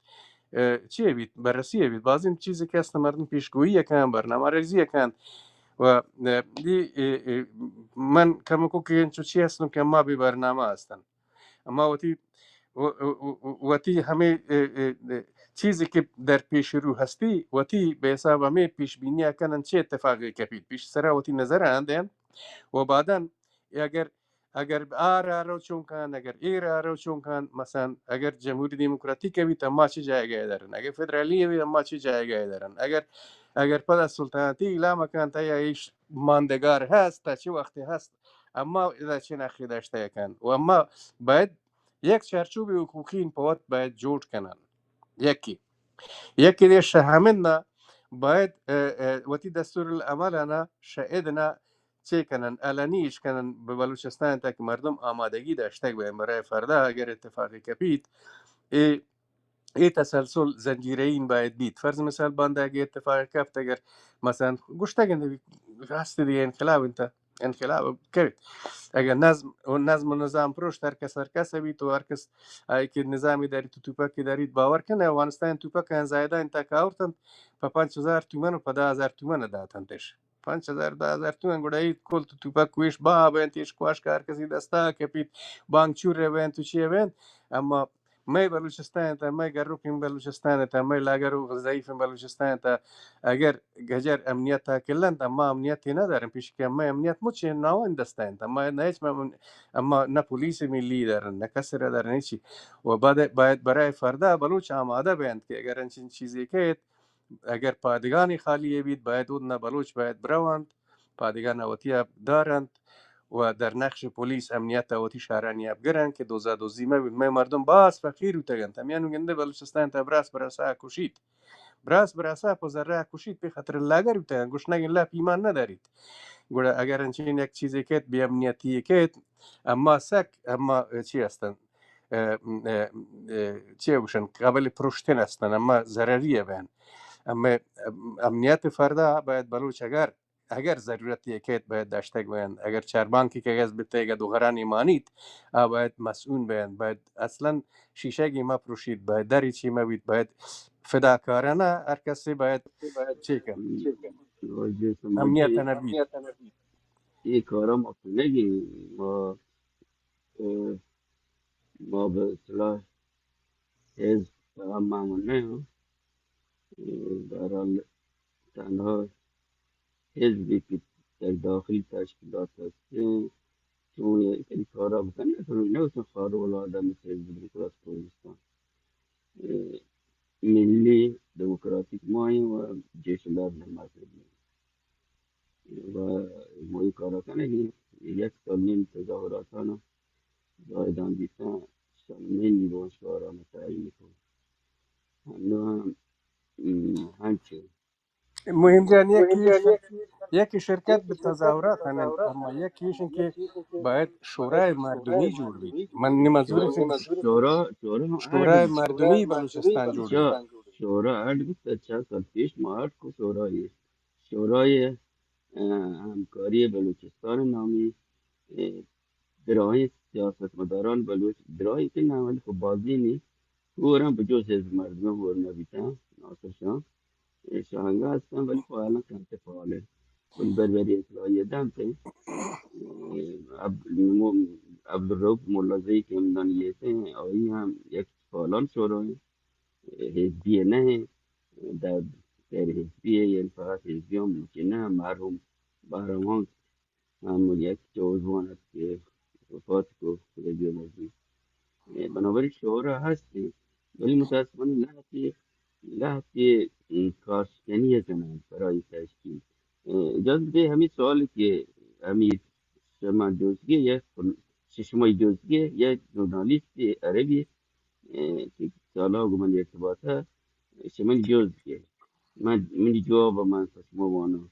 چیه بید بررسیه بید. بعضی این چیزی که اصلا مردم پیشگویی کنند، برنامه ریزی کنند و دی من کم کو که اینچو چی هستم که ما بی برنامه هستن. اما وقتی همه چیزی که در پیش رو هستی وقتی به حساب همه پیش بینی کنن چه اتفاقی کپید پیش سر وقتی نظر اندن و بعدا اگر رو چون کن، اگر رو چون کن، مثلا اگر جمهوری دموکراتیک بید اما چه جایگاه دارن، اگر فدرالی بید اما چه جایگاه دارن، اگر پد از سلطنتی اعلام کن تا یا ایش ماندگار هست تا چه وقتی هست، اما اذا چه نخی داشته کن و اما باید یک چارچوب حقوقی این پوات باید جوړ کنن. یکی دیش همین نه باید وتی دستور العمل نه شاید نه چه کنن علنیش کنن به بلوچستان تا که مردم آمادگی داشته باید برای فردا اگر اتفاقی کپید ای تسلسل زنجیره این باید بید. فرض مثال بنده اگه اتفاق کفت اگر مثلا گوشته گنده هستی دیگه انقلاب انت انقلاب کرد اگر نظم و نظام پروش هر کس بید و هر کس که نظامی دارید تو توپکی دارید باور کنه افغانستان توپک انزایده انتا که آورتن پا 5,000 تومن و پا 10,000 تومن داتندش 5,000 10,000 تومن گوڑایی کل تو توپک کویش با بینتیش کواش که هر کسی دستا کپید بانک چور بین تو چیه بین. اما می بلوچستان تا می گروکیم بلوچستان تا می لاگرو ضعیف بلوچستان تا اگر گجر امنیت تا کلند اما امنیتی نداریم پیش که ما امنیت مچه ناوان دستند اما نه اما نه پلیس ملی دارن نه کسی را دارن هیچی و باید برای فردا بلوچ آماده بیند که اگر انچین چیزی که اگر پادگانی خالی بید باید اون بلوچ باید بروند پادگان اوتی دارند و در نقش پلیس امنیت اوتی شهرانی افگرن که دوزی مردم باز فقیر و تگن تمیانو گنده بلوچستان تا براسا کشید براس براسا پزره کشید به خاطر لاگر و تگن گوش نگین لا پیمان ندارید گوڑا اگر انچین یک چیزی که بی امنیتی که اما اما چی هستن چی بوشن قابل پروشتن هستن اما ضرریه بین. اما امنیت فردا باید بلوچ اگر ضرورتی که باید داشته باشند اگر چربانکی که گز بتیگه دوغران ایمانید باید مسئول بیند باید اصلا شیشه گی ما پروشید باید دری چی ما بید باید فداکارانه هر کسی باید چی کن واجه امنیت سماجی نبید. این کارا ما نگیم اه، ما به اصلاح حزب فقط معموله برحال تنها حزبی که در داخل تشکیلات هست چون این کارا بکنه نه اصلا خارق العاده مثل حزب دموکرات کردستان ملی دموکراتیک ماییم و جیش لازم مذهبی و ما این کارا کنه یک سال نیم تظاهراتانا زایدان بیتن سالمه نیروانشوارا متعیی کن هنو هم همچه مهم جان یکی شرکت به تظاهرات هنن اما یکیش این که باید شورای مردمی جوړ بید. من منظور شورا هم عرض شورای مردمی بلوچستان جوړ بید. شورا عرض بیست چند سال پیش ما عرض کو شورای همکاری بلوچستان نامی درای سیاست مداران بلوچ درایی که نامل خب بازی نیست او هم به جز حزب مردم هور نبیتن ناصر شاهنگا هستن ولی خب الان کمت فعاله ولی بربری اصلاحی دم ته عبدالروف ملازهی که امدان یه آیی هم یک فعالان شورای حزبیه نه در غیر حزبیه یعنی فقط حزبی هم که نه مرحوم بهرمان هم یک جوزوان است که وفات کو خدا بیامرزی بنابراین شورا هستی ولی متاسفانه لحظه کارشکنی زنان برای تشکیل اجازه بده همین سوالی که همین شما جزگی یک شما جزگی یک ژورنالیست عربی که سالها گمان ارتباطه شما جزگی من جواب من شما وانا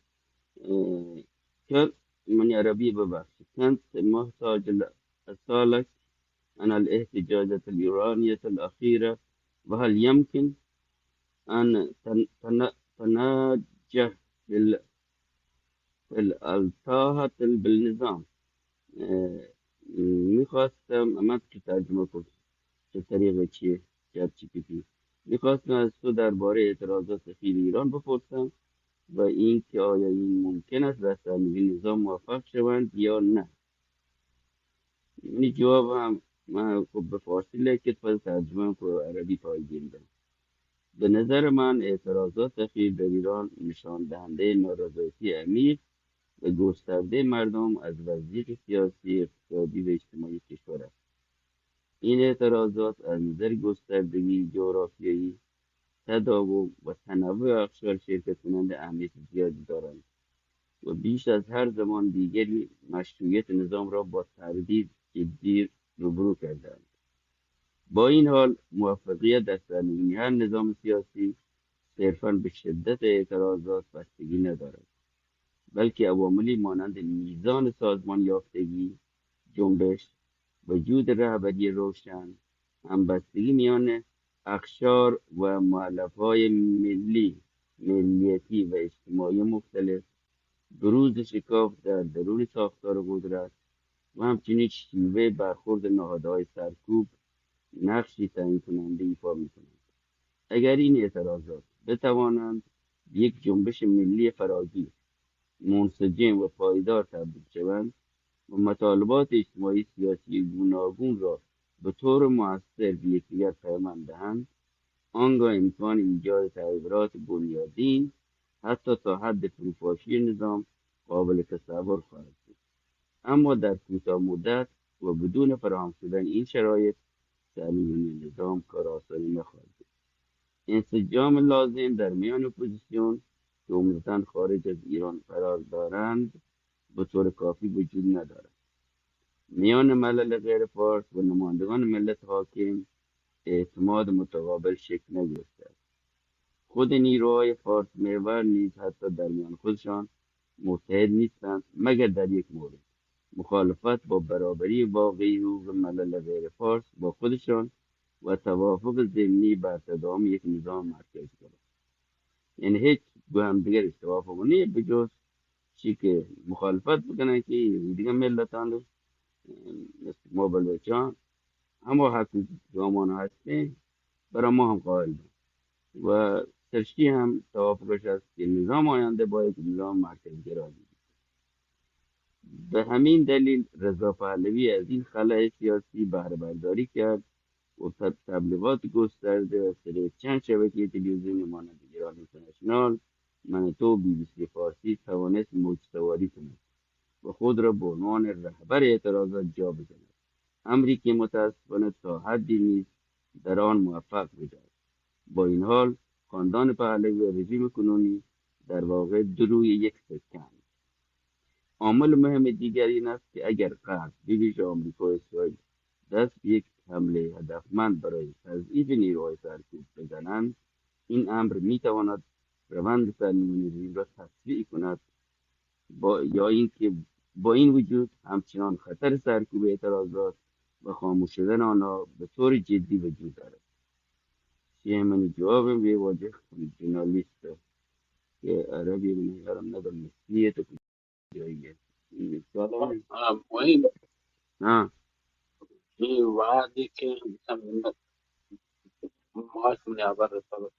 كان من عربي ببخش كانت محتاج الأصالة عن الاحتجاجات الإيرانية الأخيرة، وهل يمكن أن تنجح في الالتهاب بالنظام. اه، میخواستم من تو ترجمه کنم چه طریقه چیه چت جی پی تی. میخواستم از تو درباره اعتراضات خیلی ایران بپرسم و اینکه آیا این ممکن است رسانه‌های نظام موفق شوند یا نه. این جواب هم من خب به فارسی لکت پس ترجمه کنم عربی پایگیری دارم. به نظر من اعتراضات اخیر در ایران نشان دهنده نارضایتی عمیق و گسترده مردم از وضعیت سیاسی، اقتصادی و اجتماعی کشور است. این اعتراضات از نظر گستردگی جغرافیایی، تداوم و تنوع اقشار شرکت کننده اهمیت زیادی دارند و بیش از هر زمان دیگری مشروعیت نظام را با تردید جدی روبرو کردند. با این حال موفقیت در سرنگونی هر نظام سیاسی صرفاً به شدت اعتراضات بستگی ندارد، بلکه عواملی مانند میزان سازمان یافتگی جنبش، وجود رهبری روشن، همبستگی میان اقشار و مؤلفه‌های ملیتی و اجتماعی مختلف، بروز شکاف در درون ساختار قدرت و همچنین شیوه برخورد نهادهای سرکوب نقشی تعیین کننده ایفا میکنند. اگر این اعتراضات بتوانند به یک جنبش ملی فراگیر، منسجم و پایدار تبدیل شوند و مطالبات اجتماعی سیاسی گوناگون را به طور مؤثر به یکدیگر پیوند دهند، آنگاه امکان ایجاد تغییرات بنیادین حتی تا حد فروپاشی نظام قابل تصور خواهد بود. اما در کوتاه مدت و بدون فراهم شدن این شرایط، سرنگونی نظام کار آسانی نخواهد بود. انسجام لازم در میان اپوزیسیون که عمدتا خارج از ایران قرار دارند به طور کافی وجود ندارد. میان ملل غیر فارس و نمایندگان ملت حاکم اعتماد متقابل شکل نگرفته است. خود نیروهای فارس محور نیز حتی در میان خودشان متحد نیستند، مگر در یک مورد: مخالفت با برابری واقعی حقوق ملل غیر فارس با خودشان و توافق ضمنی بر تداوم یک نظام مرکزی دارند. یعنی هیچ با هم دیگر توافق نیست به جز چی که مخالفت بکنن که دیگه ملتان رو مثل ما بلوچان اما حق زمان هستیم برای ما هم قائل بود و سرشتی هم توافقش است که نظام آینده باید نظام مرکزی گرایی. به همین دلیل رضا پهلوی از این خلأ سیاسی بهره برداری کرد و تبلیغات گسترده از طریق چند شبکه تلویزیونی مانند ایران اینترنشنال، منتو و بی بی سی فارسی توانست موج سواری کند و خود را به عنوان رهبر اعتراضات جا بزند، امری که متاسفانه تا حدی نیز در آن موفق بوده است. با این حال خاندان پهلوی و رژیم کنونی در واقع دو روی یک سکه‌اند. عامل مهم دیگر این است که اگر غرب به ویژه آمریکا و اسرائیل دست به یک حمله هدفمند برای تضعیف نیروهای سرکوب بزنند، این امر میتواند روند سرنگونی رژیم را تسریع کند. یا اینکه با این وجود همچنان خطر سرکوب اعتراضات و خاموش شدن آنها به طور جدی وجود دارد. من جوابم به واجه جورنالیست که عربی نگرم ندارم مسیحیت کجاییه سلام. مهم ها این وعدی که مثلا ماش من اول رسالت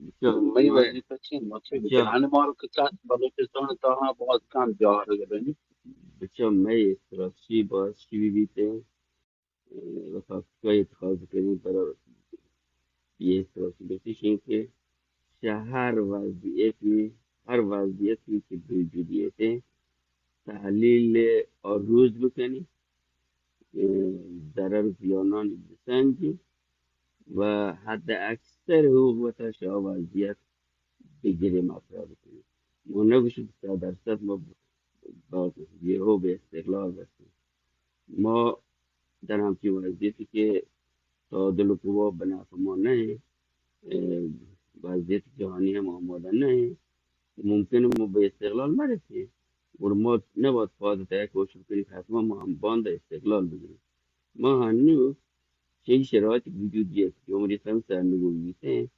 بسیار می ما وظیفه ما چه بسیار بکنه ما رو که کس بلوچستان تا ها باز کم جاهل گرنی بسیار می استراتژی باز چی بیته و فاکتورهای اتخاذ کنیم برای یه استراتژی بسیش این که هر وضعیتی که به وجودیته تحلیل روز بکنی، ضرر و زیانان بسنجی و حد اکثر حقوق و تشا وضعیت بگیریم مطرح بکنیم. ما نگوشیم 100% ما با یهو به استقلال رسیم. ما در همچین وضعیتی که تعادل و قوا به نفع ما نه، اه، وضعیت جهانی هم آماده نه، ممکنه ما به استقلال نرسیم و ما نباید فاز تایی کوشش کنیم که حتما ما هم باند استقلال بگیریم. ما هنوز چه شرایط وجودیه که جمهوری اسلامی سرنگونیته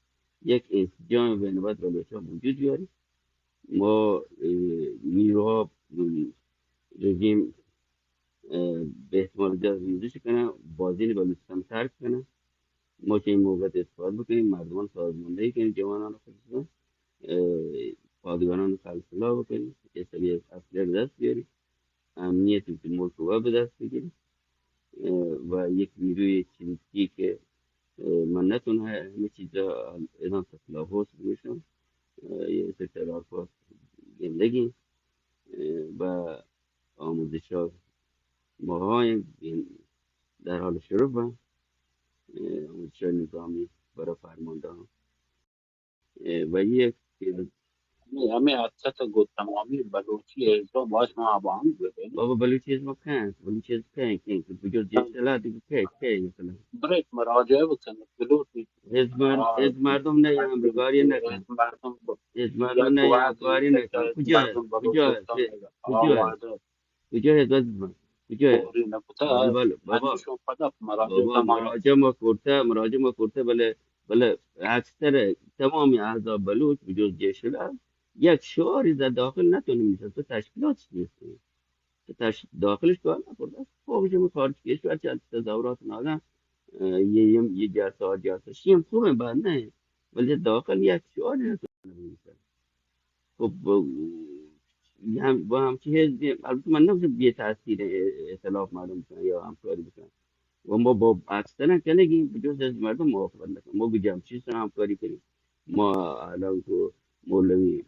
یک انسجام بین بلوچ ها وجود بیاره. ما نیروها رژیم به احتمال زیاد ریزش کنن، بازدین بلوچستان ترک کنن. ما که این موقع استفاده بکنیم، مردمان سازماندهی کنیم، جوانان خصوصا پادگانان خلق الله بکنیم، یه سری اصلی رو دست بیاریم، امنیت ملک رو به دست بگیریم و یک نیروی چریکی که من نتونه همه چیزا ادام تسلاح بشم، یه سری راکات زندگی و آموزش ها ماهای در حال شروع و آموزش های نظامی برای فرمانده و یک همه حدثت گو تمامی بلوچی ازدو باش ما با هم گرنی بابا بلوچیز بلوچیز که بجز جیش دیگه که مثلا برایت مراجعه بکنه بلوچی از مردم نه یا امریکایی نکن، مردم از مردم یک نه یا وضعی افغانی که نکن. مردم بلوچستان آوارده کجا هست عزیزم؟ کجا هست؟ فوری بله نبوده بله بابا، هنشون فقط مراجعه تمام مراجع ما کرده بله اکثر تمامی احزاب بلوچ بجز جیش یک شعاری در داخل نتونیم میشه تو تشکیلات نیست که داخلش کار نکرده. خب جمعه خارج کشور چند تظاهرات نادن یه جلسه شیم خوبه بعد نه، ولی داخل یک شعاری نتونیم بنویسن. خب با همچی حزبی البته من نمیشه بی تاثیر اطلاف معلوم کنه یا همکاری بکنه و ما با اکثر کنگیم بجز از مردم موافقت نکنم. ما بجام چیز همکاری کنیم، ما الان تو مولوی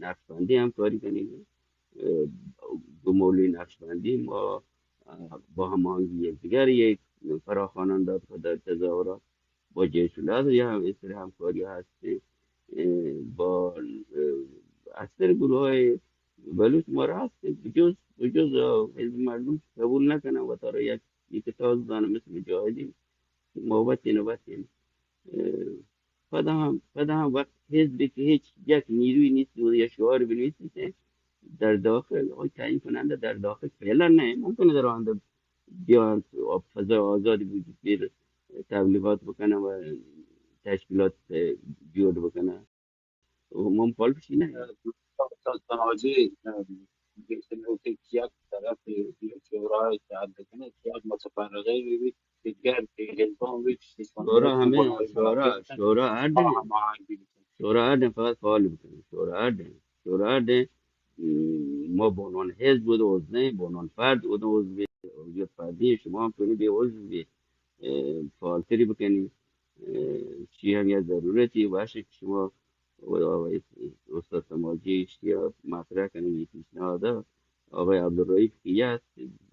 نقشبندی همکاری کنیم، دو مولوی نقشبندی ما با هماهنگی یکدیگر یک فراخواننده در تظاهرات با جیش الهند یا هم اسر همکاری هستی با اکثر گروه های بلوچ ما را هست بجز حزب مردم قبول نکنم و تا را یک تاز دانه مثل مجاهدین نوبتی بعد هم وقت حزبی که هیچ یک نیروی نیست و یا شعار بنویسید در داخل آقای تعیین کننده در داخل فعلا نه، ممکنه در آینده بیان فضای آزادی وجود بیاره، تبلیغات بکنه و تشکیلات جور بکنه و ما مخالفش نه. تناجی که یک طرف شورای اتحاد بکنه یک متفرقه بید دیگر که حزبان بید شورا سیستان همه های مراجع بکنه شورا هماهنگی بکنه شورا فقط فعال بکنه. شورا ما به عنوان حزب بود عضو به عنوان فرد بود عضو فردی شما هم کنید به عضو فعالتری بکنید. چی هم یه ضرورتی باشه که شما و آقای استاد سماجی اشتیا مطرح کنید. یک پیشنهاد آقای عبدالرئیف کیه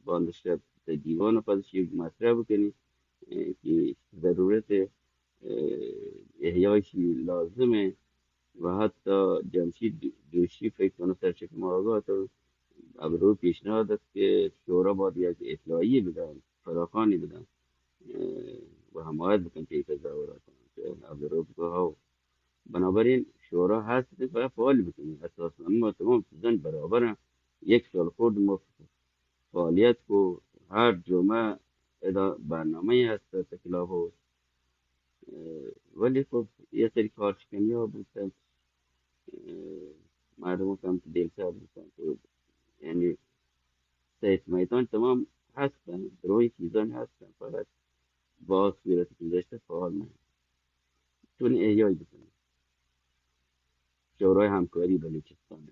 باندشتر دیوان خودش مطرح بکنید که ضرورت احیایشی لازمه و حتی جمشید دوشی فکر کنه سرچشمه آگاه تو ابرو پیشنهاد است که شورا باید یک اطلاعیه بدن، فراخانی بدن و حمایت بکن که این تظاهرات کنن که ابرو بگاه. بنابراین شورا هست و فعال بکنید اساسا ما تمام چیزان برابر. یک سال خورد ما فعالیت کو هر جمعه برنامه هست تکلاف هست ولی خب یه سری کارشکنی ها بودن مردم هم که دلسر بودن یعنی سیف میدان تمام هستن روی چیزان هستن فقط با صورت گذشته فعال نه چون احیای بکنن شورای همکاری بلوچستان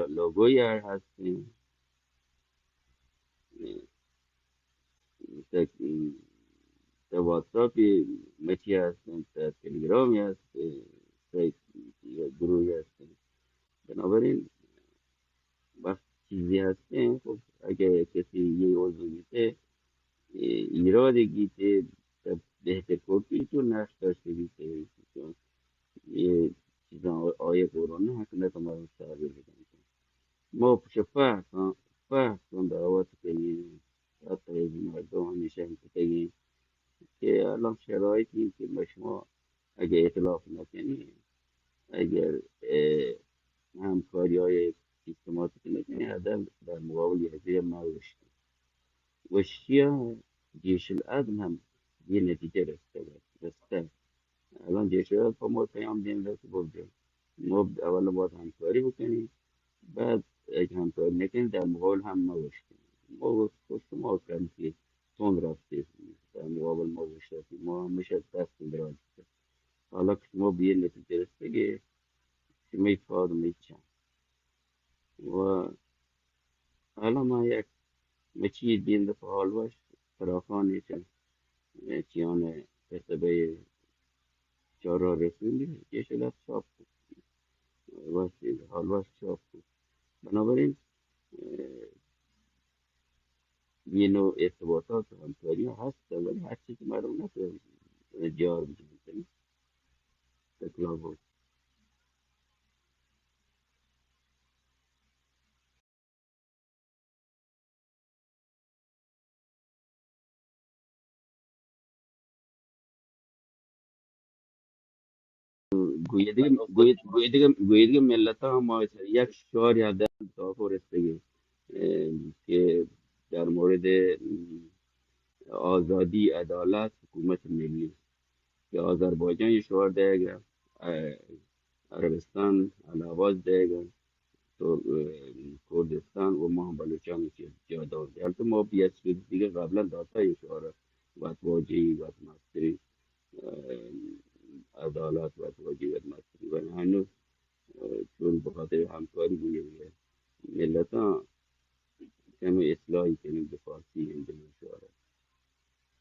لوگوی هر هستیم، تا تا واتساپی مچی هستیم، تا تلگرامی هست، تا گروهی هستیم. بنابراین وقت چیزی هستیم، خب اگه کسی یه عضو میشه ایرادی گیته بهتر کپی تو نقش داشته بیشه، چون یه چیزا آیه قرآن حکمت ما رو تعبیر بکنیم. ما پشت فرق کن دعوت کنیم، حتی از مردم همیشه هم بگیم که الان شرایطی که با شما اگه اطلاف نکنی، اگر همکاری های سیستماتیک نکنی، هدف در مقابل یه ما وشیا جيش الأدم هم دي نتيجة رسته الان جيش الأدم با ما پیام دیم رسه بوده ما اول باید همکاری بکنیم، بعد اگه همکاری نکنیم در مقابل هم ما باشیم. ما گفت ما کردیم که تون رفته در مقابل ما باشیم، ما همیشه دست دراز کرد. حالا که شما به یه نتیجه رسیده شما ایفاد میچن و حالا ما یک مچی دین دفعه حال باش فراخانی چیان کسبه چهارراه رسولی یه شدت چاپ حال باش چاپ بود. بنابراین یه نوع ارتباطات و همکاری ها هست، ولی هر چیزی مردم نتونه جار بجنه تکلا بود. گویدگی ملت ها ما یک شعار یا در تافور استگی که در مورد آزادی، عدالت، حکومت ملی که آذربایجان یه شعار دیگه، عربستان علاواز دیگه، تو کردستان و ما هم بلوچان که جا داده. البته ما بیاد دیگه قبلا داتا یه شعار وطواجی وطمستری عدالت وطواجی وطمستری و هنوز چون بخاطر همکاری بوده ملت ها کمی اصلاحی کنیم به فارسی هم به شعار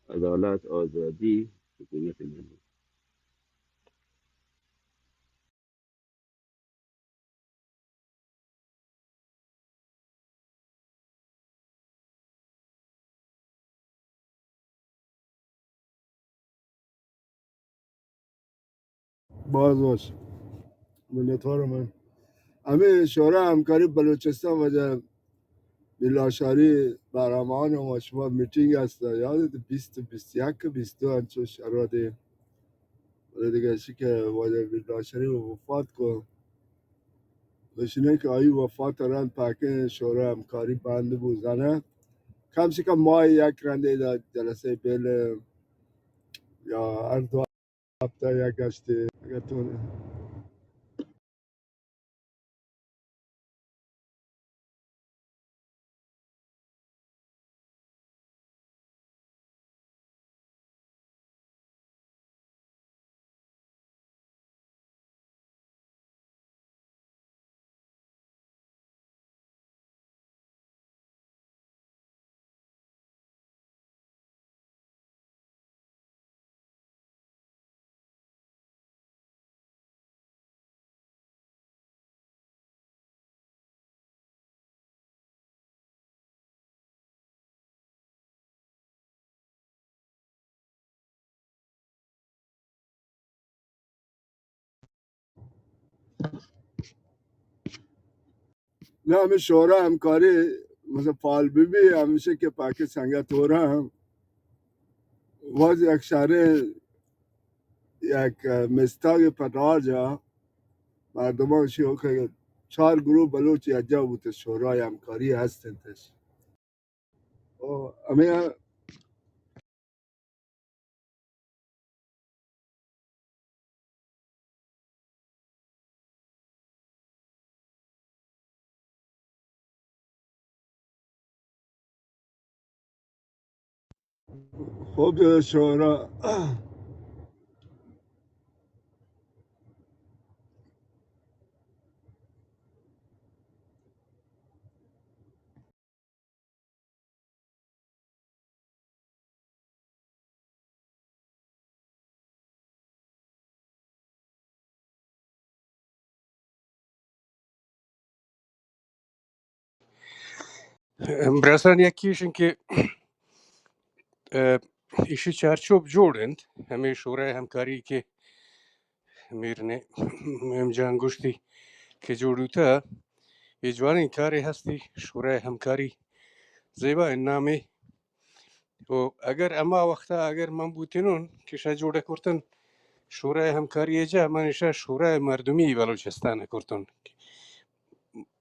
عدالت، آزادی، حکومت ملی. باز باش منتظرم. همه شورای همکاری بلوچستان و بلاشاری برهمان و شما میتینگ هست یادت 20 21 22 انچو شرادی ولی دیگه اشی که واجه بلاشاری وفات کن بشینه که آیی وفات رن پاکه شورای همکاری بنده بوزنه کم سی کم ماه یک رنده دا جلسه بیل یا هر دو هفته یک گشتی اگر تونه نه همه شورای همکاری مثلا فعال بی همیشه که پاک سنگه توره هم واز یک شهر یک مستاق پتاجا مردمان شیعه که 4 گروه بلوچ یجا بود شورای همکاری هستندش همه خب شورا برسان یکیشن که ایشی چارچوب جوړند همه شورای همکاری که میرنه مهم جانگوشتی که جوړوتا یجوانی کاری هستی شورای همکاری زیبا نامه و اگر اما وقتا اگر من بوتینون که شا جوڑه کرتن شورای همکاری جا منشا شورای مردمی بلوچستان کرتن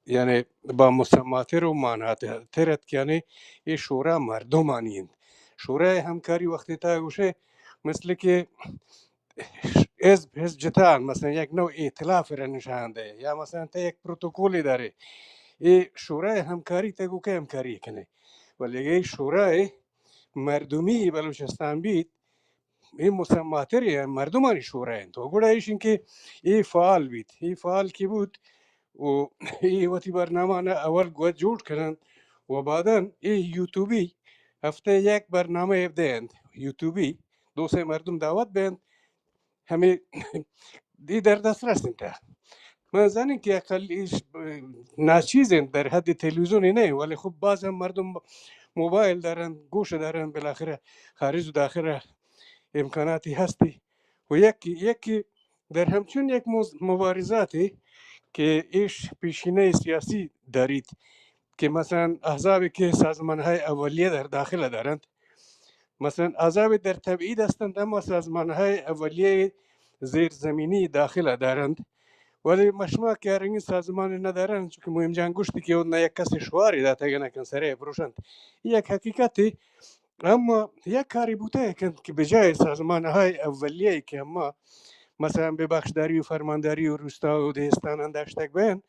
یعنی با مسماتر و مانات ترت یعنی این شورا مردمانیند شورای همکاری وقتی تا گوشه مثل که حزب جتان مثلا یک نوع ائتلاف را نشان ده یا مثلا تا یک پروتکولی داره این شورای همکاری تا گو که همکاری کنه ولی این شورای مردمی بلوچستان بید این مسماتر مردمانی شورای تو گوڑا ایشین که این فعال بید این فعال کی بود و این وقتی برنامه نه اول گوه جوڑ کنند و بعدا این یوتیوبی هفته یک برنامه بدهند یوتیوبی دو سه مردم دعوت بند همه دی در دسترس انت من زنی که اقل ناچیزند در حد تلویزیونی نه ولی خب باز هم مردم موبایل دارن گوش دارن بالاخره خارج و داخل امکاناتی هستی و یکی در همچون یک مبارزاتی که ایش پیشینه سیاسی دارید که مثلا احزابی که سازمان های اولیه در داخل دارند مثلا احزاب در تبعید هستند اما سازمان های اولیه زیرزمینی داخل دارند ولی مشما که رنگی سازمان ندارند چون مهم جانگوشتی که اون یک کسی شواری داده نکن سره بروشند یک حقیقتی اما یک کاری بوده که به جای سازمان های اولیه که اما مثلا به بخشداری و فرمانداری و روستا و دهستان داشته بین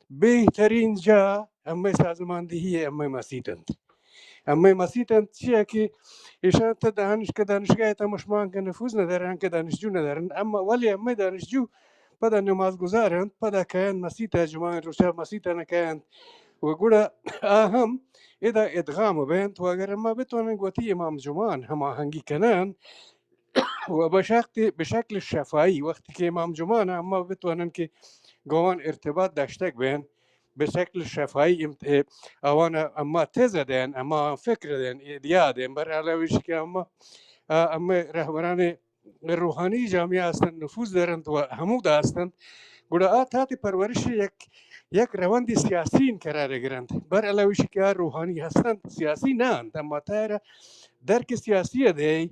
بهترین جا اما سازماندهی اما مسیطند اما مسیطند چیه که ایشان تا دانشگاه تا مشمان که نفوذ ندارن که دانشجو ندارن اما ولی اما دانشجو پدا نماز گذارند پدا کهن مسیطه جماعه روشا مسیطه نکهند و گوڑا اهم اذا ادغام بینت و اگر ما بتوانن گوتی امام جمعان هماهنگی کنن و به شکل شفاهی وقتی که امام جمعان اما بتوانن که گوان ارتباط داشته بین به شکل شفاهی اوان اما تزه دین اما فکر دین ایدیا دین بر علاوه که اما رهبران روحانی جامعه هستند نفوذ دارند و همو هستند گوڑا تحت پرورش یک روند سیاسی قرار گرند بر علاوه که روحانی هستند سیاسی نه اما تر درک سیاسی ده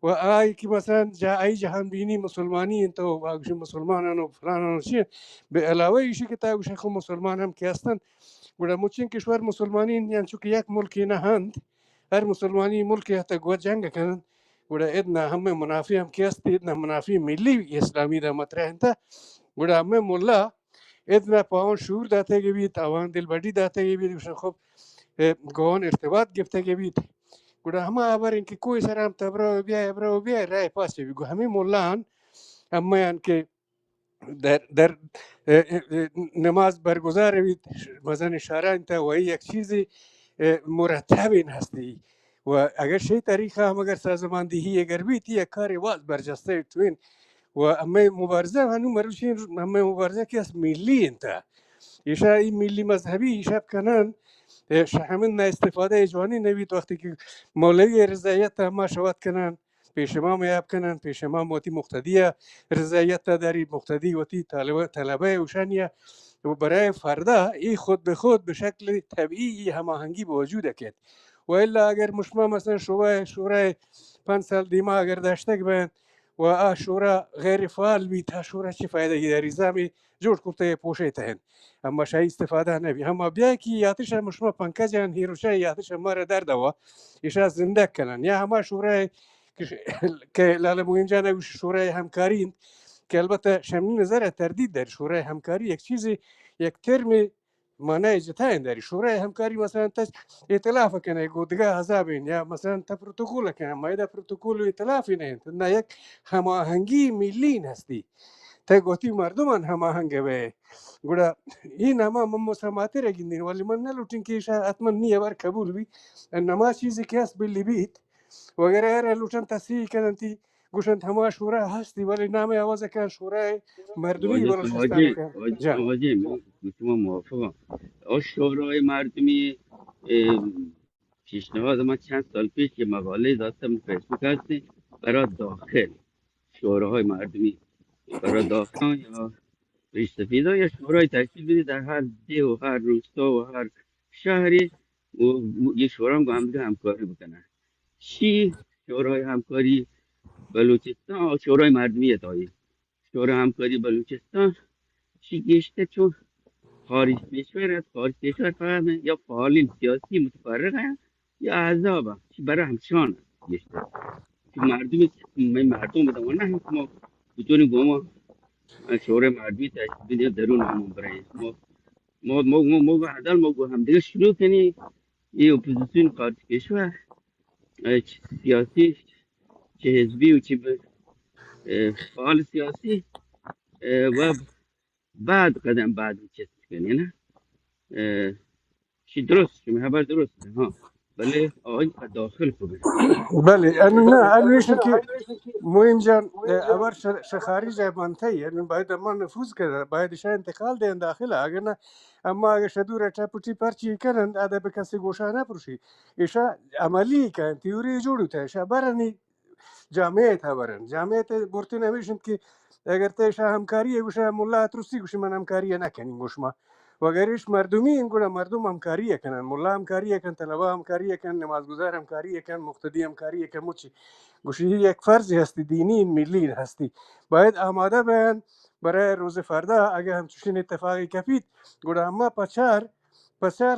و آی که مثلا ای جهان بینی مسلمانی انت و باقی مسلمانان و فلانان چیه به علاوه ایشی که تاگوش خو مسلمان هم که هستند گوڑا مچین کشور مسلمانی یعنی چون که یک ملکی نه هند هر مسلمانی ملکی حتی گوه جنگ کنند گوڑا ادنا همه منافی هم که هست ادنا منافی ملی اسلامی ده مطرح انت گوڑا همه ملا ادنا پاون شعور داته گه بید اوان دلبردی داته گه بید خب گوان ارتباط گفته گه بید گوڑا همه آورین که کوئی سرام تا برو بیای رای پاس بگو همه مولان اما یعنی که در نماز برگزار بید مثلا شارع تا و یک چیزی مرتب این هستی و اگر شی تاریخ هم اگر سازماندهی اگر بیت یک کاری واز برجسته توین و اما مبارزه هنو مروشین اما مبارزه که از ملی انتا ایشا این ملی مذهبی ایشا کنن همین استفاده جوانی نوید وقتی که مولوی رضایت ما شواد کنن پیش ما میاب کنن پیش ما موتی مقتدی رضایت داری مقتدی وتی طلبه اوشانیه و برای فردا این خود به خود به شکل طبیعی هماهنگی به وجود کد و الا اگر مشما مثلا شورای 5 سال دیما اگر داشته بین و شورا غیر فعال بی تا شورا چه فایده داری زمی جور کرده پوشه تهن اما شای استفاده نبی اما بیا که یاتش مشما پنکجان هیروشای یاتش ما را در دوا ایشا زنده کنن یا همه شورای که لاله مهمجان نوش شورای همکاری که البته شمین نظر تردید در شورای همکاری یک چیزی یک ترم معنای جتاین داری شورای همکاری مثلا تا ائتلاف کنه گودگاه حزابین یا مثلا تا پروتکول کنه ما دا پروتکول ائتلافی نه یک هماهنگی ملی هستی تا گوتی مردمان هماهنگ به گوڑا این اما من مسامحتی را گندین ولی من نلوٹین که شاید حتما نیه بار قبول بی انما چیزی که هست بلی بیت وغیره لوٹن تصحیح کنن تی گوشن همه شورای هستی ولی نام آواز کن شورای مردمی بلوچستان کن جان واجه من شما موافقم. شورای مردمی پیشنهاد ما چند سال پیش که مقاله داشتم فیسبوک هستی برای داخل شوراهای مردمی، برای داخل یا ریش سفیدا یا شورای تشکیل بدید در هر ده و هر روستا و هر شهری و یه شورا هم هم دیگه همکاری بکنن. چی شورای همکاری بلوچستان شورای مردمی اتایی شورای همکاری بلوچستان چی گشته؟ چون خارج کشور از خارج کشور فهمه یا فعالین سیاسی متفرق هست یا احزاب هست چی برای همشان گشته که مردم بدن و نه ما بتونیم با ما شورای مردمی تشکیل بدیم درون همون برای ما بعدال ما هم دیگه شروع کنی یه اپوزیسیون خارج کشور چه سیاسی چه حزبی و چه فعال سیاسی و بعد قدم بعد چیز کنی نه چی درست شما خبر درسته ها بله آقای داخل خوبه. بله نه الویشن که مهم جان اول خارج منطقه یعنی باید ما نفوذ کرده باید شاید انتقال دهند داخل اگر نه اما اگر شدور چپوتی پرچی کنند ادا به کسی گوشه نپروشی ایشا عملی کن تیوری جوړو ته ایشا برنی جامعه ته برن جامعه ته برتی نمیشند که اگر تیشا همکاری گوشه ملا تروسی گوشه من همکاری نکنیم گوشما وگرش مردمی این گوشه مردم همکاری کنن ملا همکاری کن طلبه همکاری کن نمازگزار همکاری کن مقتدی همکاری کن موچی گوشه یک فرضی هستی دینی ملی هستی باید آماده بین برای روز فردا اگه همچنین اتفاقی کپید گوشه اما پچار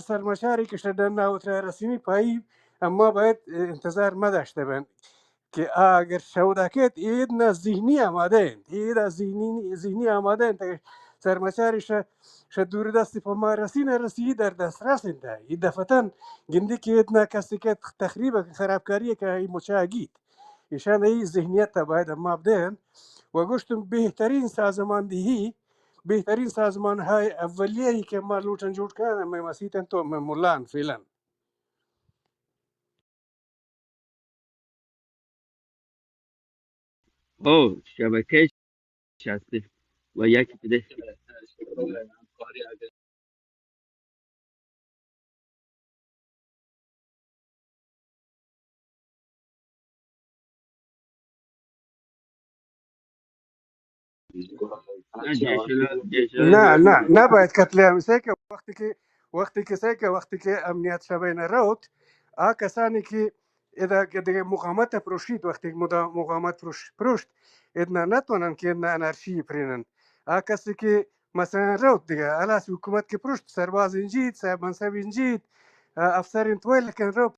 سرمشاری که شدن ناوتر رسیمی پایی اما باید انتظار نداشته بین که اگر شودکت اید نه ذهنی آماده اند اید از ذهنی آماده اند تا سرمچارش دور دستی پا ما رسی نرسی در دسترس اند اید دفتن گندی که اید نه کسی که تخریب خرابکاری که ای مچاگید ایشان ای ذهنیت تا باید اما بدهند و گوشتم بهترین سازمان های اولیه‌ای که ما لوتن جور کردن ما مسیتن تو مولان فعلا او شبکه هستی و یکی بده شورای همکاری اگر نه هرچی آماده نه باید قتل عام سه که وقتی که امنیت شبه نرود کسانی که دیگه مقاومت پروشید وقتی مقاومت پروشت ادنا نتونن که ادنا انارشی پرینن کسی که مثلا رود دیگه علاس حکومت که پروشت سرباز انجید منصب انجید افسر انتوی لکن رو